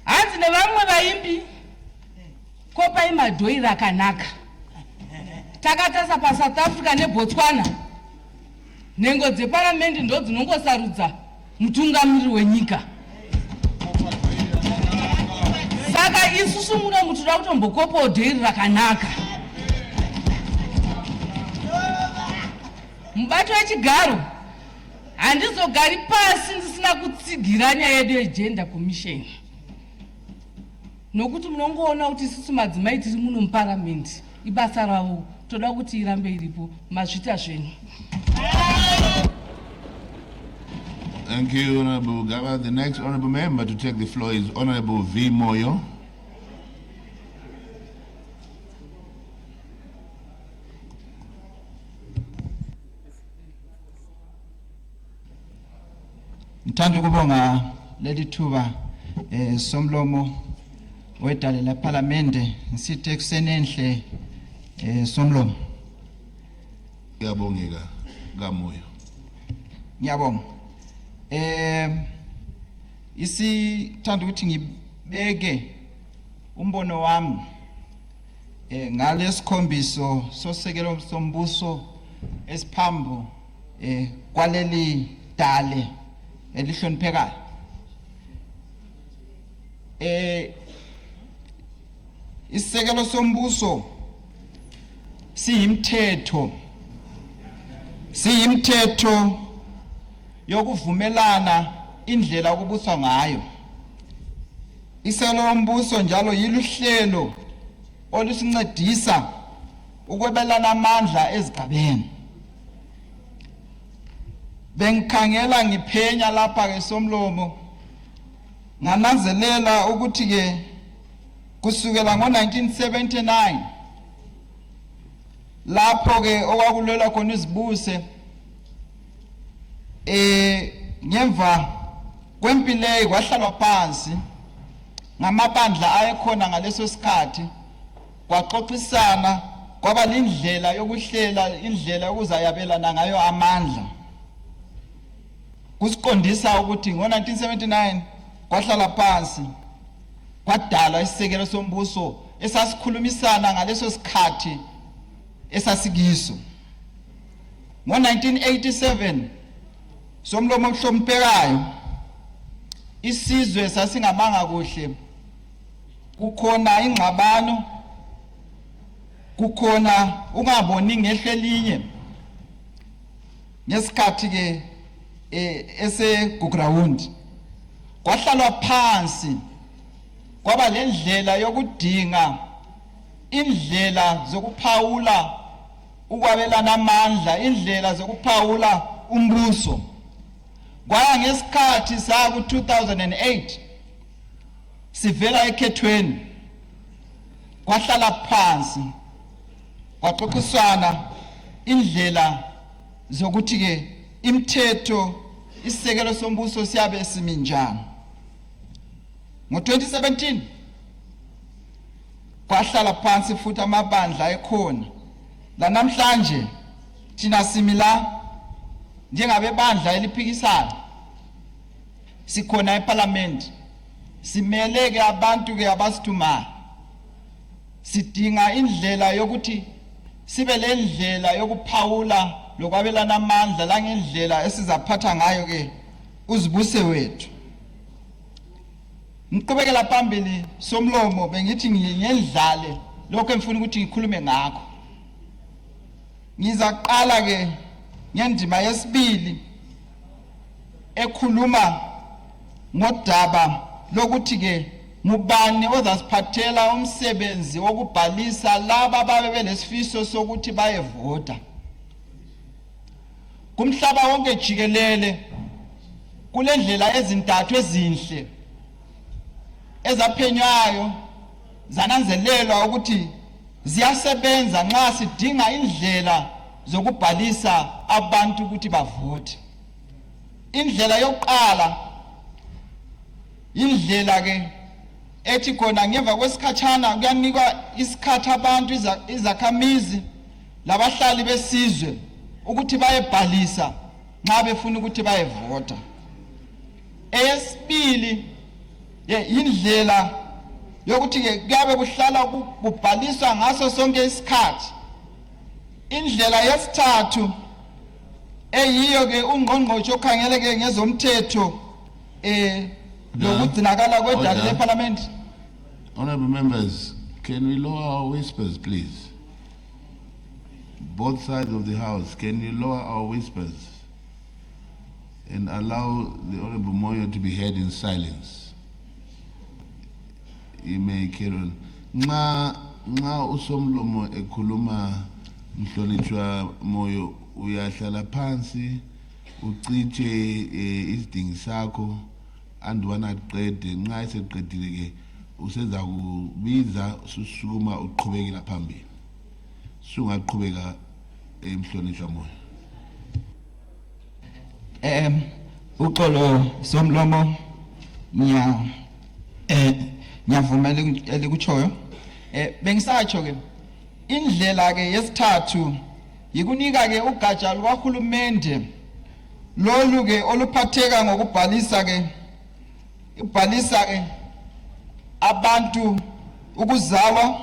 Hanzi nevamwe vaimbi kopai madhoi rakanaka. Takatasa paSouth Africa neBotswana, nhengo dzeparamende ndo dzinongosarudza mutungamiriri wenyika. Saka isusu muno mutoda kutombokopawo dhoi rakanaka. Mubati wechigaro, handizogari pasi ndisina kutsigira nyaya yedu yeGender Commission. Nokuti munongoona kuti isusu madzimai tiri muno muparamende, ibasa ravo toda kuti irambe iripo, mazvita zvenyu. Thank you, Honorable Gaba. The next Honorable Member to take the floor is Honorable V. Moyo. Ngithanda ukubonga leli thuba somlomo wedale leParliamente ngisithi ekuseni enhle somlomo. Ngiyabongeka kaMoyo. Ngiyabonga. Isithanda ukuthi ngibeke umbono wami ngalesikhombiso sosekelo sombuso esiphambo kwaleli dale elihloniphekayo. Isisekelo sombuso siyimthetho yokuvumelana indlela okubuswa ngayo. Isekelo lombuso njalo yiluhlelo olusincedisa ukwebelana amandla ezigabeni. Bengikhangela ngiphenya lapha ke somlomo ngananzelela ukuthi ke kusukela ngo1979 lapho ke okwakulwela khona izibuse ngemva kwempilo kwahlalwa phansi ngamabandla ayekhona ngaleso sikhathi kwaxoxisana kwaba indlela yokuhlela indlela yokuzayabelana ngayo amandla kusiqondisa ukuthi ngo1979 kwahlala phansi kwadala isisekelo sombuso esasikhulumisana ngaleso sikhathi esasikiso ngo1987 somlomo omhlompekayo isizwe sasingamanga kuhle kukhona ingxabano kukhona ungaboni ngehlo elinye ngesikhathi ke eseground kwahlalwa phansi kwaba lendlela yokudinga indlela zokuphawula ukwabelana amandla indlela zokuphawula umbuso kwaya ngesikhathi sa ku 2008 sivela ekhethweni kwahlala phansi kwaxoxiswana indlela zokuthi ke imithetho isisekelo sombuso siyabe siminjani ngo2017 kwahlala phansi futhi amabandla ekhona la namhlanje thina simila njengabebandla eliphikisayo sikhona eParliament simele ke abantu ke abasithumayo sidinga indlela yokuthi sibe lendlela yokuphawula lokwabelana amandla la ngendlela esizaphatha ngayo ke uzibuse wethu ngiqhubekela phambili somlomo bengithi ngiyendlale lokho emfuna ukuthi ngikhulume ngakho ngizaqala ke ngendima yesibili ekhuluma ngodaba lokuthi ke ngubani ozasiphathela umsebenzi wokubhalisa laba ababe belesifiso sokuthi bayevota kumhlaba wonke jikelele kulendlela ezintathu ezinhle ezaphenywayo zananzelelwa ukuthi ziyasebenza nxa sidinga indlela zokubhalisa abantu ukuthi bavote indlela yokuqala indlela ke ethi khona ngemva kwesikhatshana kuyanikwa isikhathi abantu izakhamizi labahlali besizwe ukuthi bayebhalisa nxa befuna ukuthi bayevota eyesibili indlela yokuthi ke kuyabe kuhlala kubhaliswa ngaso sonke isikhathi indlela yesithathu eyiyo ke ungqongqoshe okhangeleke ngezomthetho lokugcinakala kwedala leParliament. Honorable members, can we lower our whispers, please? Both sides of the house, can you lower our whispers and allow the Honorable Moyo to be heard in silence? You may carry on. Nxa usomlomo ekhuluma mhlonitshwa Moyo uyahlala phansi uciche isidingo sakho andwana aqede nxa eseqedile ke useza kubiza susukuma uqhubekela phambili sungaqhubeka emhlonishwa Moyo. Uxolo somlomo ngiyavumela elikutshoyo bengisatsho ke indlela ke yesithathu yikunika ke ugatsha lukahulumende lolu ke oluphatheka ngokubhalisa ke ibhalisa ke abantu ukuzalwa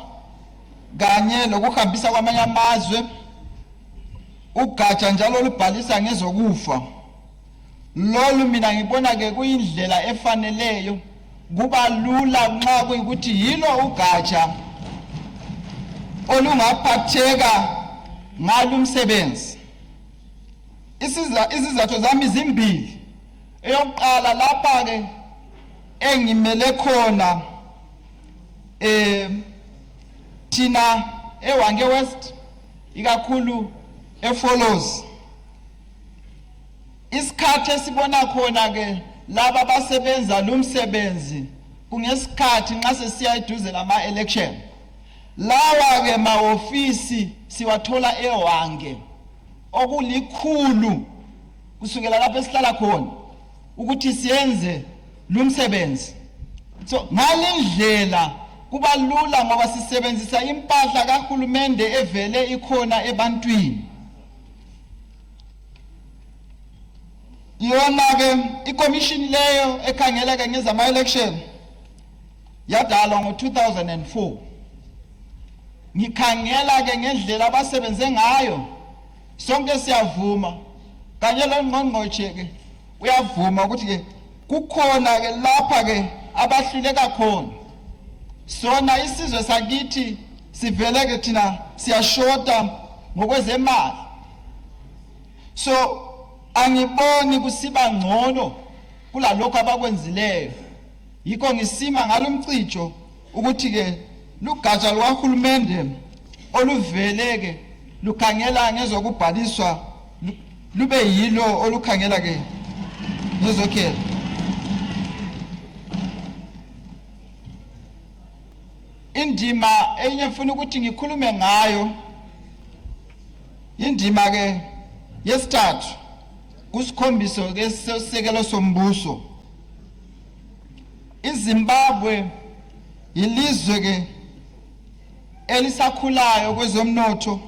kanye lokuhambisa kwamanye amazwe ugatsha njalo olubhalisa ngezokufa lolu mina ngibona ke kuyindlela efaneleyo kuba lula nxa kuyikuthi yilo ugatsha olungaphatheka ngalumsebenzi isizathu zami zimbili eyokuqala lapha ke engimele khona thina eWange West ikakhulu eFollows isikhathi esibona khona ke laba basebenza lumsebenzi kungesikhathi nxa sesiya eduze lama election. Lawa ke maofisi siwathola ewange okulikhulu kusukela lapho esihlala khona ukuthi siyenze lumsebenzi. So ngalindlela kuba lula ngoba sisebenzisa impahla kahulumende evele ikhona ebantwini. Yona ke ikomishini leyo ekhangela ke ngezama election yadalwa ngo-2004. Ngikhangela ke ngendlela abasebenze ngayo sonke siyavuma kanye longqongqoshe ke uyavuma ukuthi ke kukhona ke lapha ke abahluleka khona. Sona isizwe sakithi sivele ke thina siyashota ngokwezemali. So angiboni kusiba ngcono kulalokho abakwenzileyo. Yikho ngisima ngalomcijo ukuthi ke lugatsha lwahulumende oluvele ke lukhangela ngezokubhaliswa lube yilo olukhangela ke ngezokhetho. Indima enye mfuna ukuthi ngikhulume ngayo indima ke yesithathu kusikhombiso ke sesekelo sombuso. iZimbabwe ilizwe ke elisakhulayo kwezomnotho,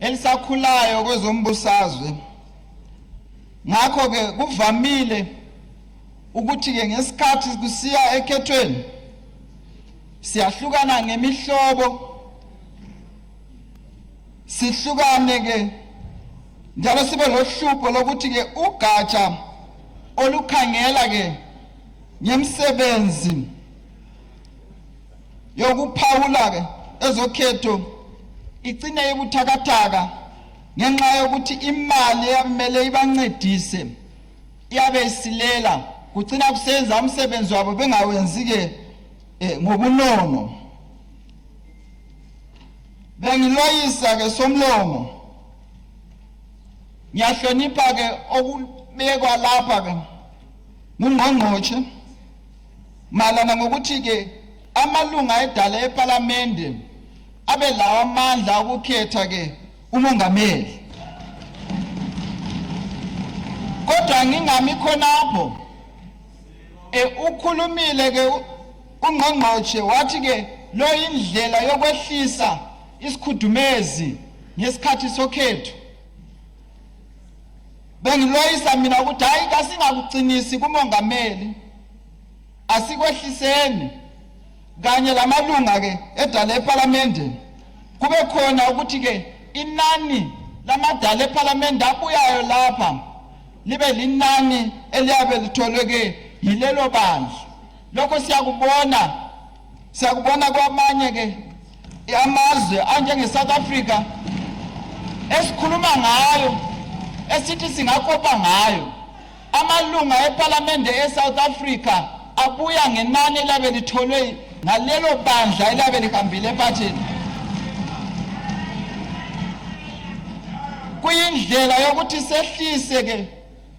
elisakhulayo kwezombusazwe. Ngakho ke kuvamile ukuthi ke ngesikhathi kusiya ekhethweni siyahlukana ngemihlobo, sihlukane ke njalo sibe lohlupho lokuthi ke ugatsha olukhangela ke ngemsebenzi yokuphawula ke ezokhetho igcine ibuthakathaka ngenxa yokuthi imali yamele ibancedise iyabe isilela, kugcina kusenza umsebenzi wabo bengawenzi ke ngobunono. Bengiloyisa ke somlomo, ngiyahlonipha ke okubekwa lapha ke ngungqongqoshe malana ngokuthi ke amalunga edala eParliament abe lawa amandla ukukhetha ke umongameli. Kodwa ngingami khonapho ukhulumile ke ungqongqoshe wathi ke lo indlela yokwehlisa isikhudumezi ngesikhathi sokhetho. Bengiloyisa mina ukuthi hayi kasingakucinisi kumongameli, asikwehliseni kanye lamalunga ke edala eParliament kube khona ukuthi ke inani lamadala eParliament abuyayo lapha libe linani eliyabe litholwe ke yilelo bandla. Lokho siyakubona kwamanye ke amazwe anjenge South Africa esikhuluma ngayo, esithi singakopa ngayo. Amalunga eParliament eSouth Africa abuya ngenani elabe litholwe ngalelo bandla elabe lihambile ephathini. Kuyindlela yokuthi sehlise ke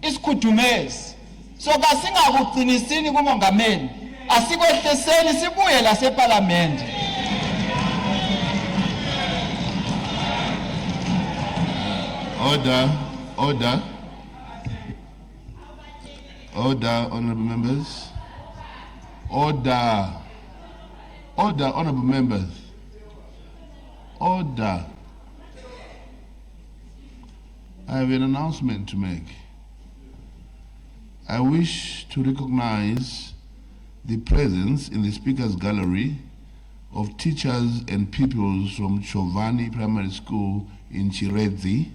isikhudumezi. So kasingakuqinisini kumongameli, asikwehliseni sibuye la seParliament. Order, honorable members. Order, honorable members. Order. I have an announcement to make. I wish to recognize the presence in the speakers gallery of teachers and pupils from Chovani Primary School in Chiredzi.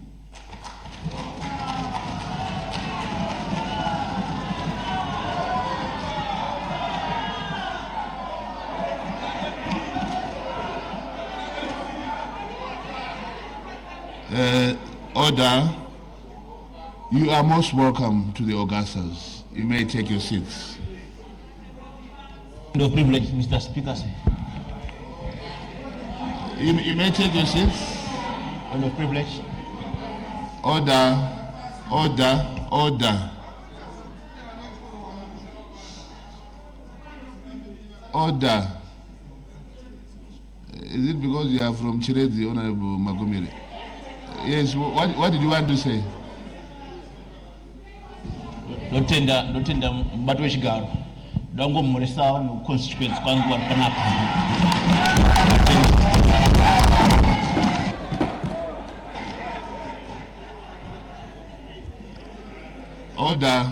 Order. You are most welcome to the Augustas. You may take your seats. No privilege, Mr. Speaker. You may take your seats. No privilege. Order. Order. Is it because you are from Chirezi, Honorable Magumire? Yes, what did you want to say? Lotenda mbato wechigaro. Dongo muresa no constituents kwangu wanapana. Order.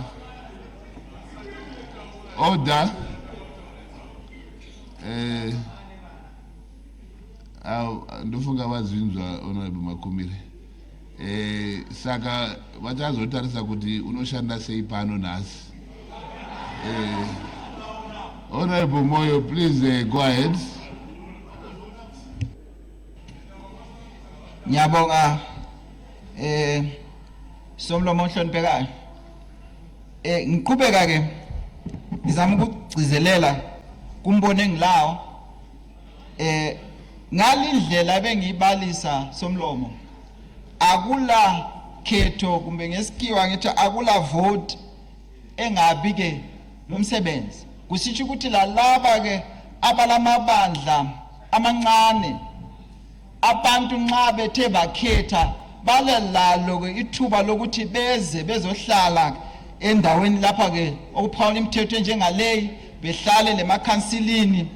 Order. Ndofunga vazinzwa Honorable Makumire. Saka vachazotarisa kuti unoshanda sei pano nhasi. Honorable Moyo, please go ahead. Ngiyabonga somlomo ohloniphekayo. Ngiqhubeka ke ngizama ukugcizelela kumbono engilawo ngalindlela bengiyibalisa somlomo akula khetho kumbe ngesikiwa ngithi akula vote engabi ke lomsebenzi kusitsho ukuthi lalaba ke abalamabandla amancane abantu nxa bethe bakhetha balelalo ke ithuba lokuthi beze bezohlala endaweni lapha ke okuphawula imithetho njengaleyi behlale lemakhansilini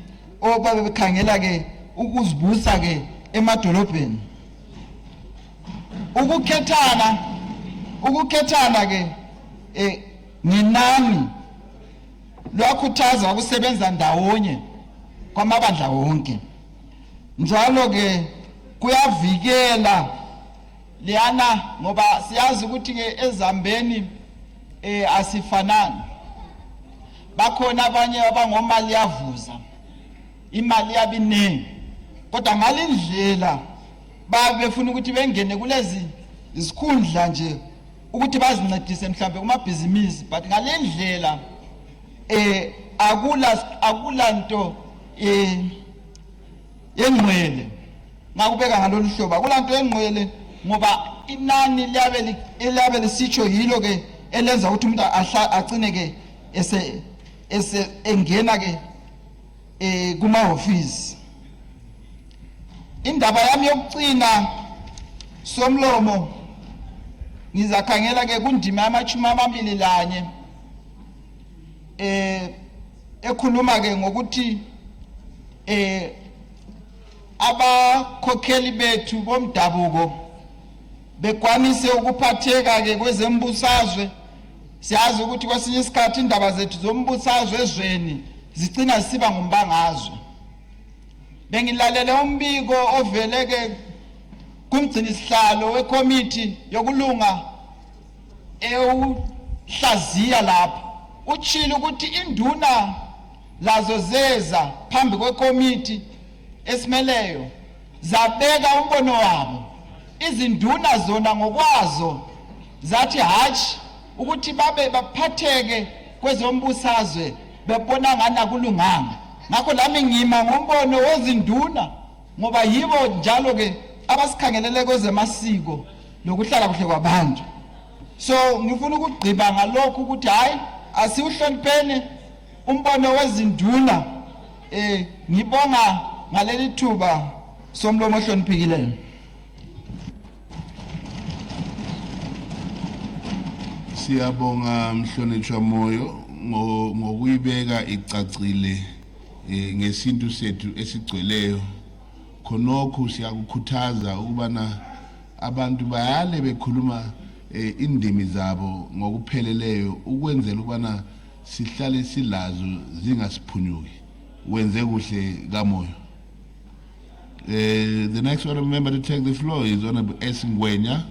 obabe bekhangela ke ukuzibusa ke emadolobheni ukukhethana ke ninani lwakhuthaza ukusebenza ndawonye kwamabandla wonke njalo ke kuyavikela liyana ngoba siyazi ukuthi ke ezambeni asifanani bakhona abanye abangomali yavuza imali yabiningi kodwa ngalindlela bafuna ukuthi bengene kulezi isikhundla nje ukuthi bazincedise mhlambe kumabhizinisi but ngalendlela akula nto engcwele ngakubeka ngalolu hlobo akula nto engcwele ngoba inani liyabe lisitsho yilo ke elenza ukuthi umuntu agcine ke engena ke kuma office indaba yami yokucina somlomo ngizakhangela ke kundima yamachumi amabili lanye ekhuluma ke ngokuthi abakhokheli bethu bomdabuko bekwanise ukuphatheka ke kwezembusazwe siyazi ukuthi kwesinye isikhathi indaba zethu zombusazwe ezweni zicina siba ngumbangazwe bengilalele umbiko ovele ke kumgcini sihlalo wekomiti yokulunga ewuhlaziya lapha utshilo ukuthi induna lazo zeza phambi kwekomiti esimeleyo zabeka umbono wabo izinduna zona ngokwazo zathi hatshi ukuthi babe baphatheke kwezombusazwe bebona ngani akulunganga ngakho lami ngima ngombono wezinduna ngoba yibo njalo ke abasikhangelele kwezemasiko lokuhlala kuhle kwabantu so ngifuna ukugqiba ngalokho ukuthi hayi asiuhlonipheni umbono wezinduna ngibonga ngaleli thuba somlomo ohloniphekileyo. Siyabonga mhlonishwa Moyo ngokuyibeka icacile ngesintu sethu esigcweleyo khonokho siyakukhuthaza ukubana abantu bayale bekhuluma indimi zabo ngokupheleleyo ukwenzela ukubana sihlale silazo zingasiphunyuki wenze kuhle kaMoyo. The next one member to take the floor is Honorable Esingwenya.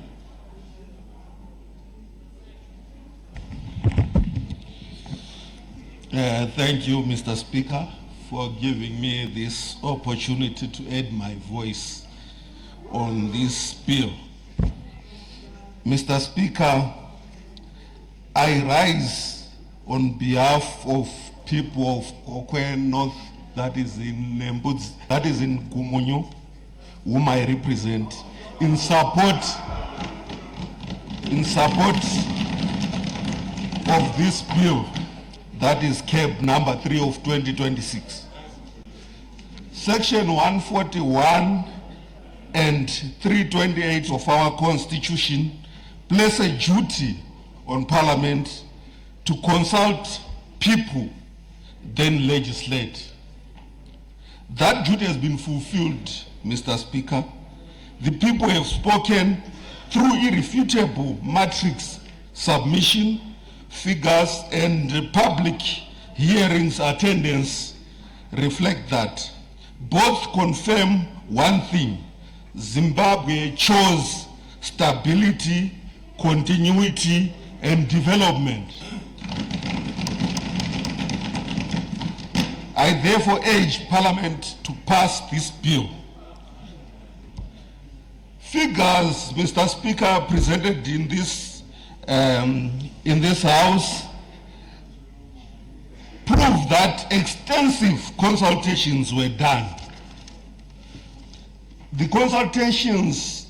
Thank you, Mr. Speaker, for giving me this opportunity to add my voice on this bill. Mr. Speaker, I rise on behalf of people of Okwe North, that is in Nembudzi, that is in Gumunyu, whom I represent, in support of this bill, that is CAB number 3 of 2026. Section 141 and 328 of our Constitution place a duty on Parliament to consult people, then legislate. That duty has been fulfilled, Mr. Speaker. The people have spoken through irrefutable matrix submission, figures, and public hearings attendance reflect that. Both confirm one thing: Zimbabwe chose stability, continuity, and development. I therefore urge Parliament to pass this bill. Figures, Mr. Speaker, presented in this House prove that extensive consultations were done. The consultations,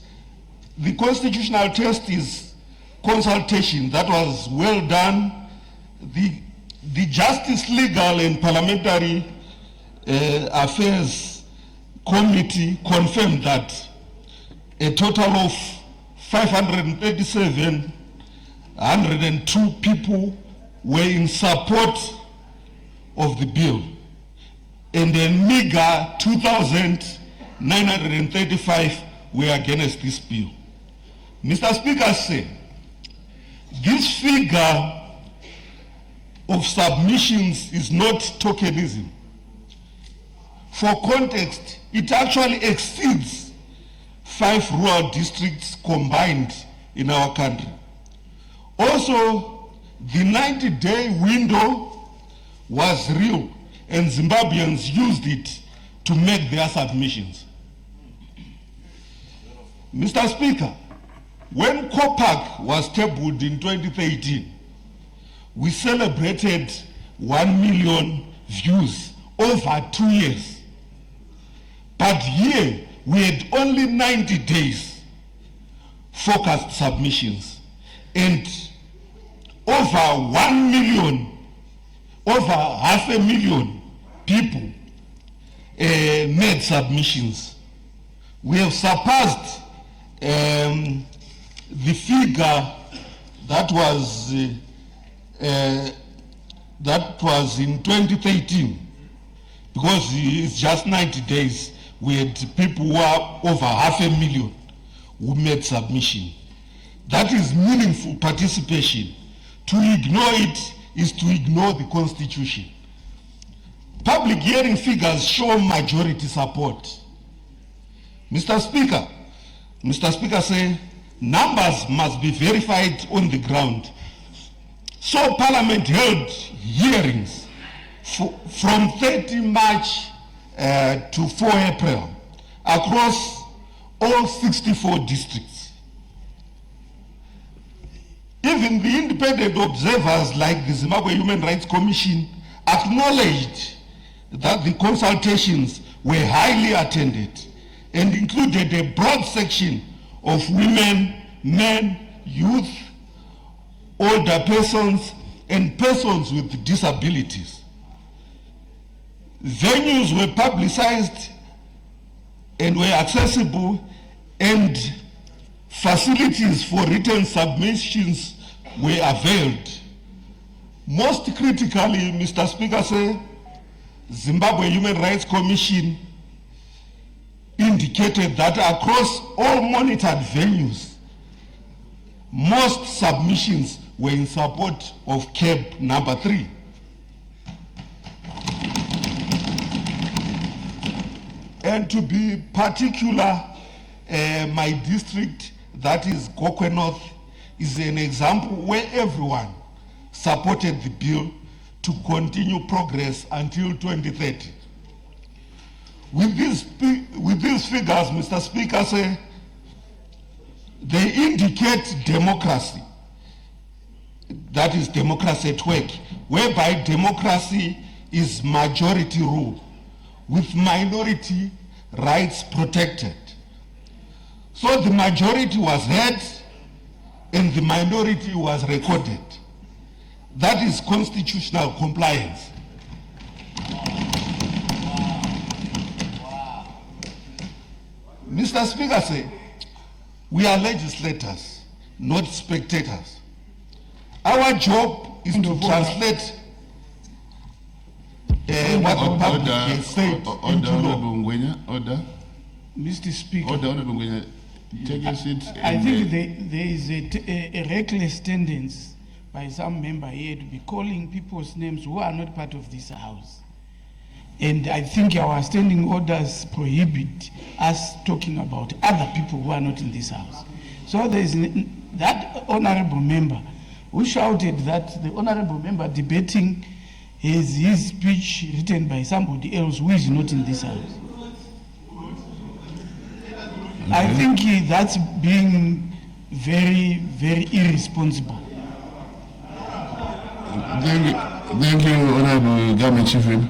the constitutional test is consultation that was well done. The Justice, Legal and Parliamentary Affairs Committee confirmed that a total of 537,102 people were in support of the bill, and a meager 2,935 were against this bill. Mr. Speaker said, this figure of submissions is not tokenism. For context, it actually exceeds 5 rural districts combined in our country. Also, the 90-day window was real, and Zimbabweans used it to make their submissions. Mr. Speaker, when COPAC was tabled in 2013, we celebrated 1 million views over 2 years. But here, we had only 90 days focused submissions, and over 1 million, over 500,000 people made submissions. We have surpassed the figure that was in 2013, because it's just 90 days. We had people who are over 500,000 who made submission. That is meaningful participation. To ignore it is to ignore the Constitution. Public hearing figures show majority support. Mr. Speaker said numbers must be verified on the ground. So Parliament held hearings from 30 March to 4 April across all 64 districts. Even the independent observers like the Zimbabwe Human Rights Commission acknowledged that the consultations were highly attended and included a broad section of women, men, youth, older persons, and persons with disabilities. Venues were publicized and were accessible, and facilities for written submissions were availed. Most critically, Mr. Speaker said, Zimbabwe Human Rights Commission indicated that across all monitored venues, most submissions were in support of CAB number 3. And to be particular, my district, that is Gokwe North, is an example where everyone supported the bill to continue progress until 2030. With these figures, Mr. Speaker, say, they indicate democracy. That is democracy at work, whereby democracy is majority rule, with minority rights protected. So the majority was heard and the minority was recorded. That is constitutional compliance. Mr. Speaker, say, we are legislators, not spectators. Our job is to translate what the public has said into law. Order. Mr. Speaker. Order, Honorable Ngwenya. Take your seat. I think there is a reckless tendency by some member here to be calling people's names who are not part of this house. And I think our standing orders prohibit us talking about other people who are not in this house. So there is that honorable member who shouted that the honorable member debating is his speech written by somebody else who is not in this house. I think that's being very, very irresponsible. Thank you, Honorable Government Chief Whip.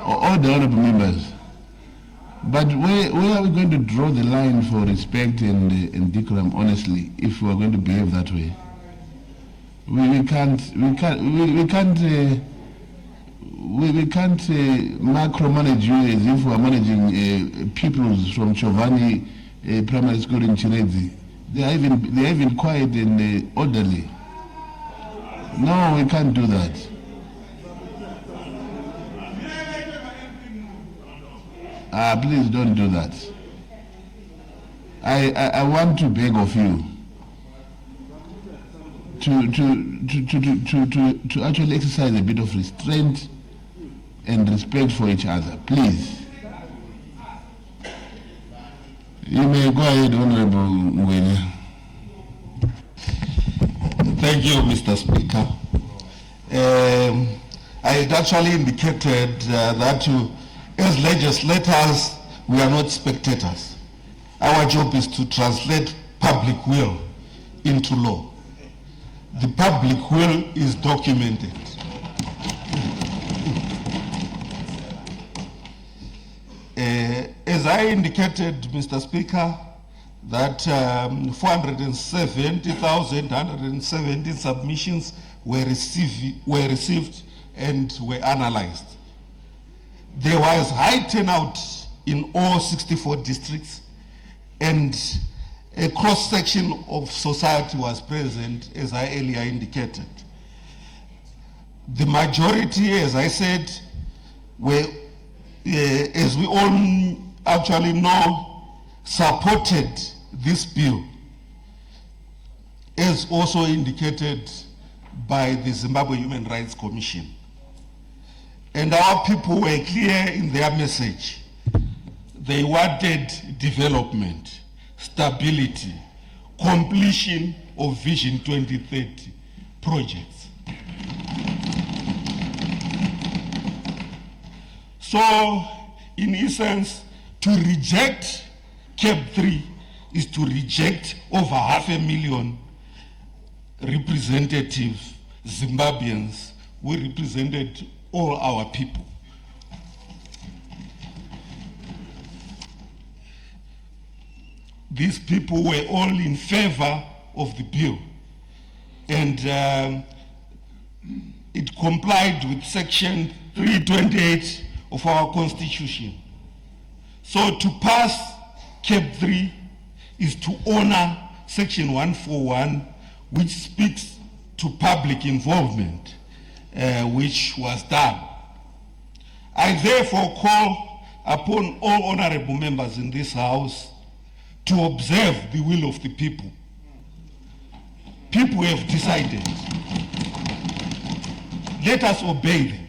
All the honorable members. But where are we going to draw the line for respect and decorum, honestly, if we are going to behave that way? We can't micromanage you as if we are managing pupils from Chovani Primary School in Chinezi. They are even quiet and orderly. No, we can't do that. Please don't do that. I want to beg of you to actually exercise a bit of restraint and respect for each other, please. You may go ahead, Honorable Ngwenya. Thank you, Mr. Speaker. I had actually indicated that as legislators, we are not spectators. Our job is to translate public will into law. The public will is documented. As I indicated, Mr. Speaker, that 470,170 submissions were received and were analyzed. There was high turnout in all 64 districts, and a cross-section of society was present, as I earlier indicated. The majority, as I said, were, as we all actually know, supported this bill, as also indicated by the Zimbabwe Human Rights Commission. And our people were clear in their message. They wanted development, stability, completion of Vision 2030 projects. So, in essence, to reject CAP 3 is to reject over 500,000 representative Zimbabweans who represented all our people. These people were all in favor of the bill, and it complied with Section 328 of our Constitution. So to pass CAP 3 is to honor Section 141, which speaks to public involvement, which was done. I therefore call upon all honorable members in this House to observe the will of the people. People have decided. Let us obey them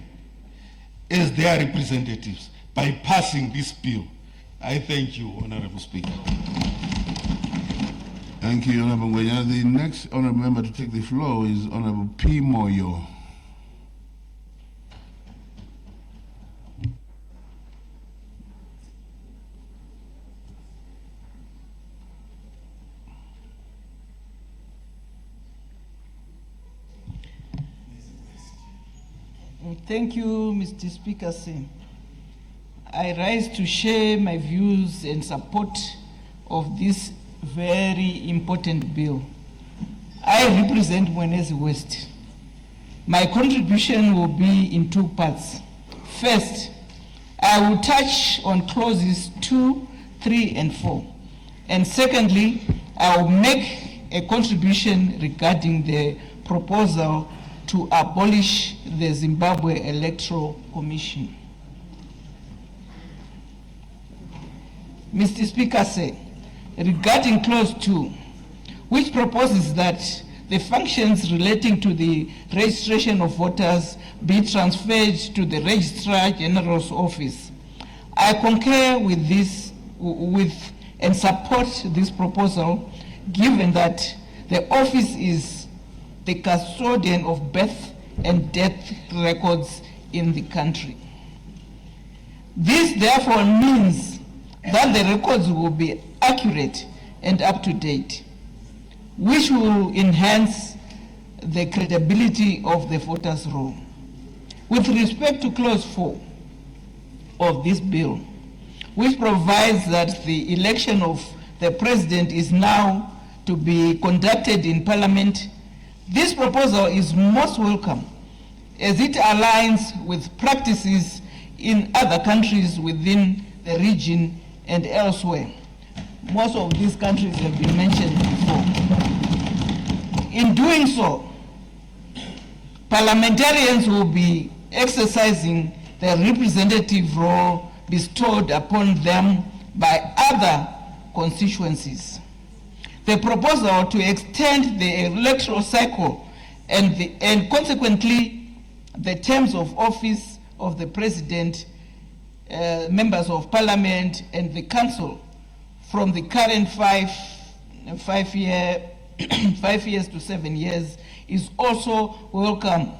as their representatives by passing this bill. I thank you, Honorable Speaker. Thank you, Honorable Ngwenya. The next honorable member to take the floor is Honorable P. Moyo. Thank you, Mr. Speaker. I rise to share my views and support of this very important bill. I represent Mwenezi West. My contribution will be in two parts. First, I will touch on clauses 2, 3, and 4. And secondly, I will make a contribution regarding the proposal to abolish the Zimbabwe Electoral Commission. Mr. Speaker, regarding clause 2, which proposes that the functions relating to the registration of voters be transferred to the Registrar General's office, I concur with this and support this proposal, given that the office is the custodian of birth and death records in the country. This therefore means that the records will be accurate and up to date, which will enhance the credibility of the voters' roll. With respect to clause 4 of this bill, which provides that the election of the president is now to be conducted in parliament, this proposal is most welcome as it aligns with practices in other countries within the region and elsewhere. Most of these countries have been mentioned before. In doing so, parliamentarians will be exercising the representative role bestowed upon them by other constituencies. The proposal to extend the electoral cycle and consequently the terms of office of the president, members of parliament and the council from the current 5 years to 7 years is also welcome.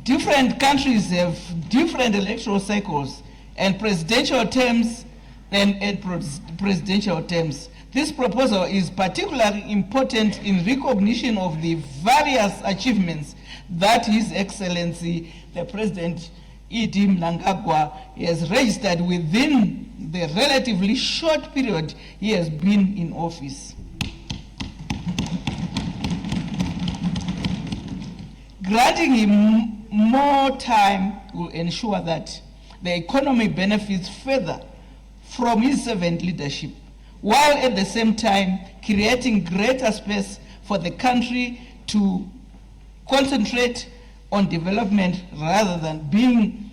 Different countries have different electoral cycles and presidential terms and presidential terms. This proposal is particularly important in recognition of the various achievements that His Excellency the President E.D. Mnangagwa has registered within the relatively short period he has been in office. Granting him more time will ensure that the economy benefits further from his servant leadership, while at the same time creating greater space for the country to concentrate on development rather than being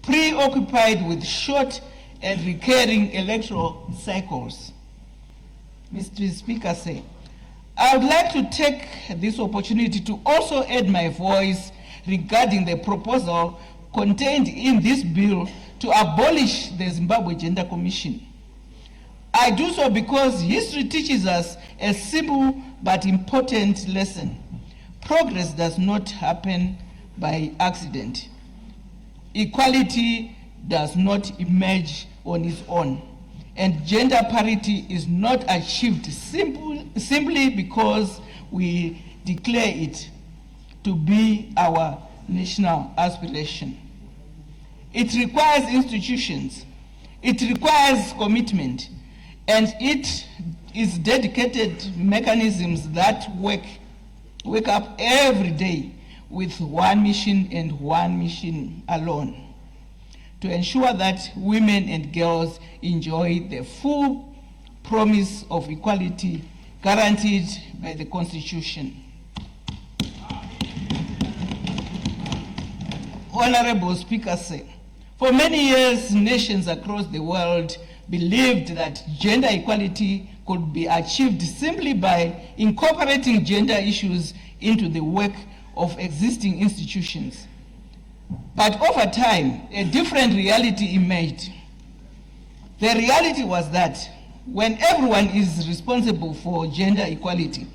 preoccupied with short and recurring electoral cycles. Mr. Speaker, I would like to take this opportunity to also add my voice regarding the proposal contained in this bill to abolish the Zimbabwe Gender Commission. I do so because history teaches us a simple but important lesson. Progress does not happen by accident. Equality does not emerge on its own, and gender parity is not achieved simply because we declare it to be our national aspiration. It requires institutions, it requires commitment, and it is dedicated mechanisms that wake up every day with one mission and one mission alone: to ensure that women and girls enjoy the full promise of equality guaranteed by the Constitution. Honorable Speaker, for many years, nations across the world believed that gender equality could be achieved simply by incorporating gender issues into the work of existing institutions. But over time, a different reality emerged. The reality was that when everyone is responsible for gender equality,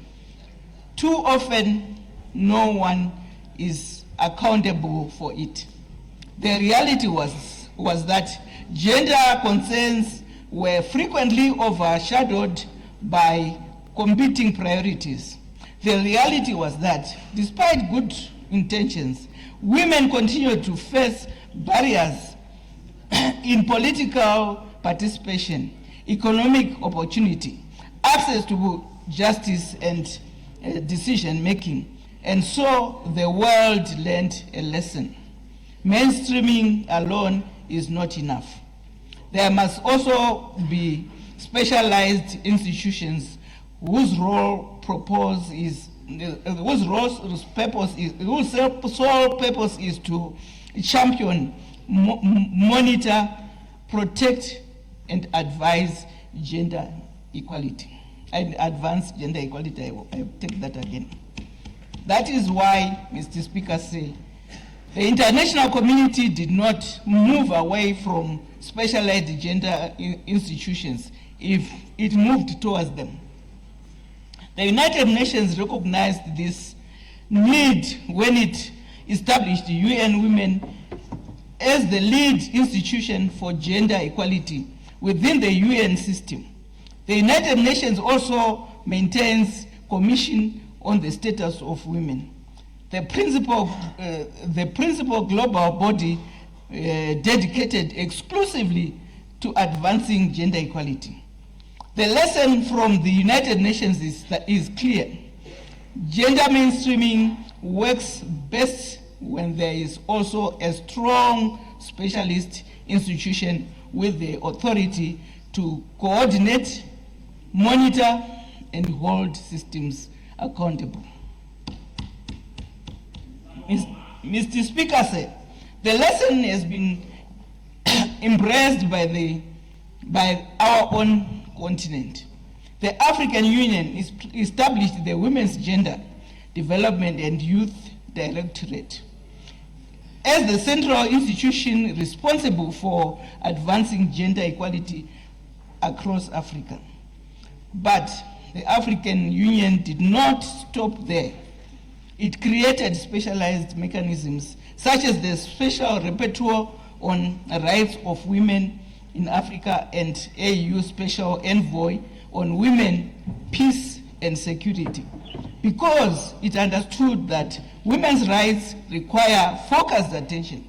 too often no one is accountable for it. The reality was that gender concerns were frequently overshadowed by competing priorities. The reality was that, despite good intentions, women continued to face barriers in political participation, economic opportunity, access to justice and decision-making. And so the world learned a lesson. Mainstreaming alone is not enough. There must also be specialized institutions whose sole purpose is to champion, monitor, protect, and advise gender equality. And advance gender equality, I will take that again. That is why, Mr. Speaker, say, the international community did not move away from specialized gender institutions if it moved towards them. The United Nations recognized this need when it established the UN Women as the lead institution for gender equality within the UN system. The United Nations also maintains Commission on the Status of Women, the principal global body dedicated exclusively to advancing gender equality. The lesson from the United Nations is clear. Gender mainstreaming works best when there is also a strong specialist institution with the authority to coordinate, monitor, and hold systems accountable. Mr. Speaker said, the lesson has been embraced by our own continent. The African Union established the Women's Gender Development and Youth Directorate as the central institution responsible for advancing gender equality across Africa. But the African Union did not stop there. It created specialized mechanisms such as the Special Rapporteur on Rights of Women in Africa and AU Special Envoy on Women, Peace and Security, because it understood that women's rights require focused attention,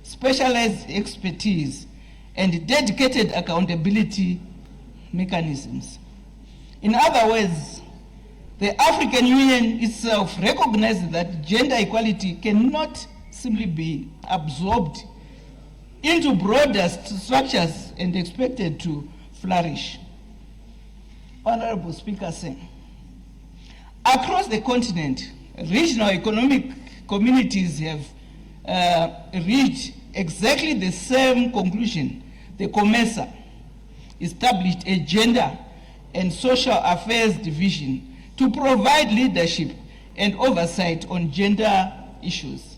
specialized expertise, and dedicated accountability mechanisms. In other words, the African Union itself recognizes that gender equality cannot simply be absorbed into broader structures and expected to flourish. Honorable Speaker Singh, across the continent, regional economic communities have reached exactly the same conclusion. The COMESA established a Gender and Social Affairs Division to provide leadership and oversight on gender issues.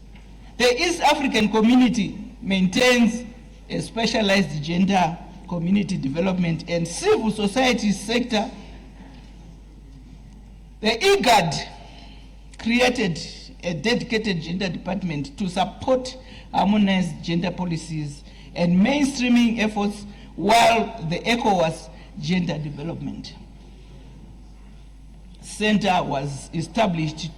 The East African Community maintains a specialized gender community development and civil society sector. The IGAD created a dedicated gender department to support harmonized gender policies and mainstreaming efforts, while the ECOWAS Gender Development Center was established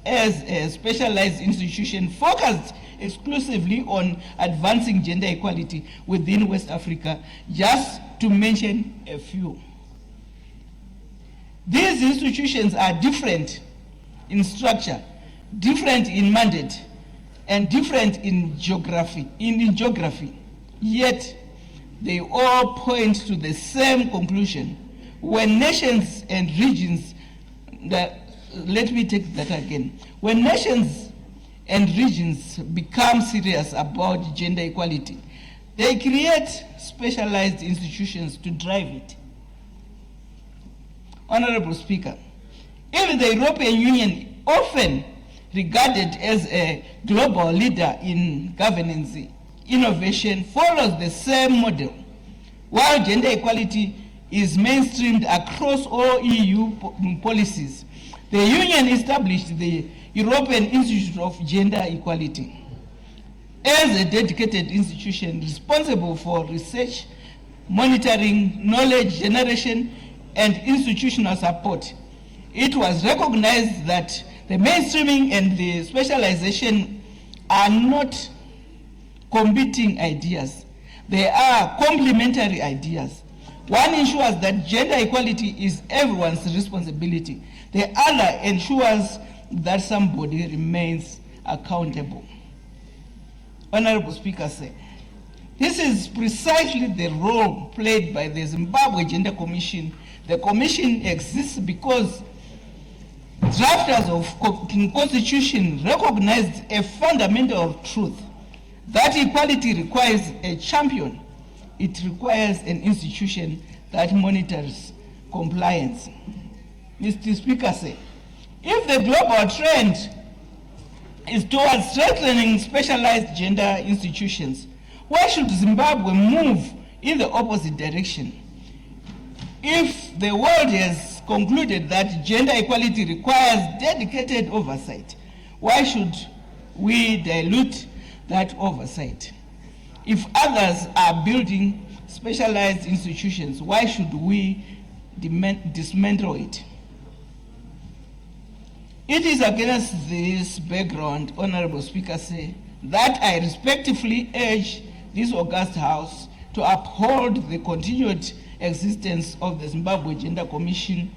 as a specialized institution focused exclusively on advancing gender equality within West Africa, just to mention a few. These institutions are different in structure, different in mandate, and different in geography, yet they all point to the same conclusion. When nations and regions, let me take that again. When nations and regions become serious about gender equality, they create specialized institutions to drive it. Honorable Speaker, even the European Union, often regarded as a global leader in governance, innovation, follows the same model. While gender equality is mainstreamed across all EU policies, the Union established the European Institute of Gender Equality as a dedicated institution responsible for research, monitoring, knowledge generation, and institutional support. It was recognized that the mainstreaming and the specialization are not competing ideas. They are complementary ideas. One ensures that gender equality is everyone's responsibility. The other ensures that somebody remains accountable. Honorable Speaker said, This is precisely the role played by the Zimbabwe Gender Commission. The commission exists because drafters of constitution recognized a fundamental truth that equality requires a champion. It requires an institution that monitors compliance. Mr. Speaker, if the global trend is towards strengthening specialized gender institutions, why should Zimbabwe move in the opposite direction? If the world has concluded that gender equality requires dedicated oversight, why should we dilute that oversight? If others are building specialized institutions, why should we dismantle it? It is against this background, Honorable Speaker, that I respectfully urge this august House to uphold the continued existence of the Zimbabwe Gender Commission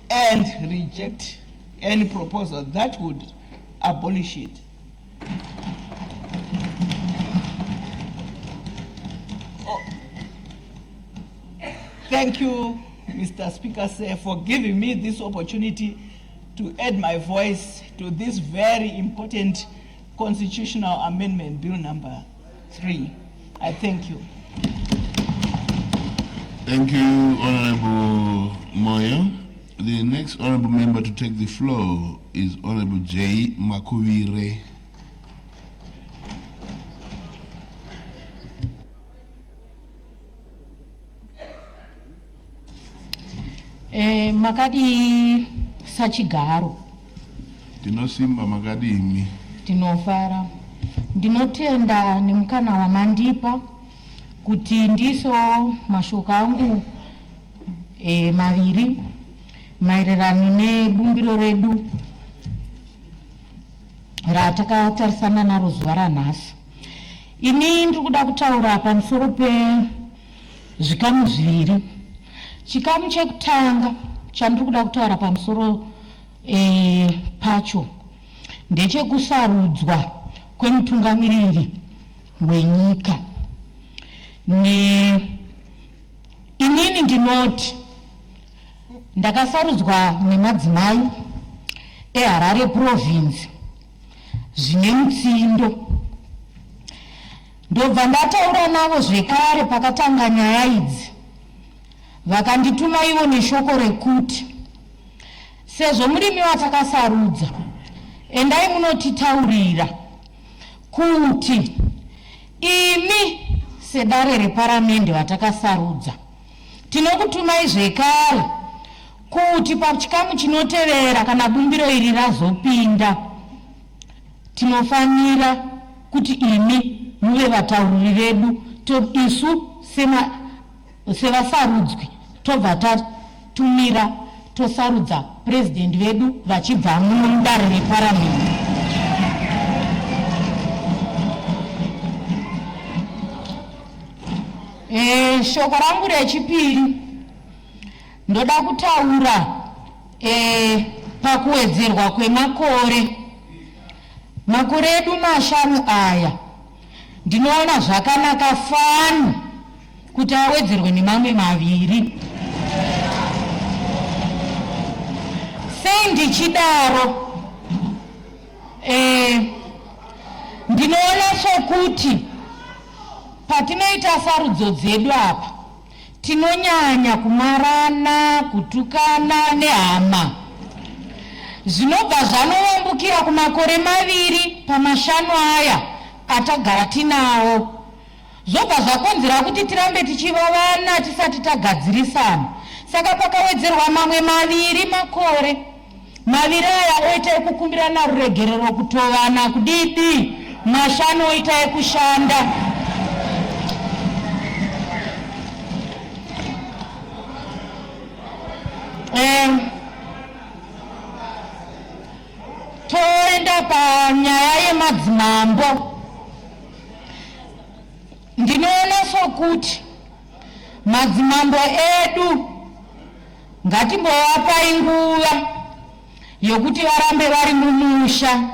and reject any proposal that would abolish it. Thank you, Mr. Speaker, for giving me this opportunity to add my voice to this very important constitutional amendment, Bill No. 3. I thank you. Thank you, Honorable Moyo. The next honorable member to take the floor is Honorable J. Makuwire. Makadi sachigaro. Tinosimba makadi imi. Tinofara. Ndinotenda nimukana wamandipa kuti ndiso mashoko angu maviri maererano nebumbiro redu ratakatarisana naro zuva ranhasi. Ini ndiri kuda kutaura pamusoro pezvikamu zviviri. Chikamu chekutanga chandiri kuda kutaura pamusoro pacho ndechekusarudzwa kwemutungamiriri wenyika. Inini ndinoti ndakasarudzwa nemadzimai eHarare province zvine mutsindo. Ndobva ndataura navo zvekare pakatanga nyaya idzi, vakandituma ivo neshoko rekuti sezvo murimi watakasarudza, endai munotitaurira kuti imi sedare reparamende vatakasarudza tinokutumai zvekare kuti pachikamu chinotevera kana bumbiro iri razopinda tinofanira kuti imi muve vatauriri vedu, isu sevasarudzwi tobva tatumira tosarudza president vedu vachibva mudare reparamende. Shoko rangu rechipiri ndoda kutaura pakuwedzerwa kwemakore. Makore edu 5 aya ndinoona zvakanaka fani kuti awedzerwe nemamwe 2. Sei ndichidaro? Ndinoona sokuti patinoita sarudzo dzedu apa tinonyanya kumarana, kutukana nehama. Zvinobva zvanovambukira kumakore 2 pa5 aya atagara tinawo. Zvobva zvakonzera kuti tirambe tichivavana tisati tagadzirisana. Saka pakawedzerwa mamwe 2 makore. 2 aya oita ekukumbirana ruregerero kutovana kudidi, 5 oita ekushanda. Toenda panyaya yemadzimambo. Ndinoona sokuti madzimambo edu ngatimbovapai nguva yokuti varambe vari mumusha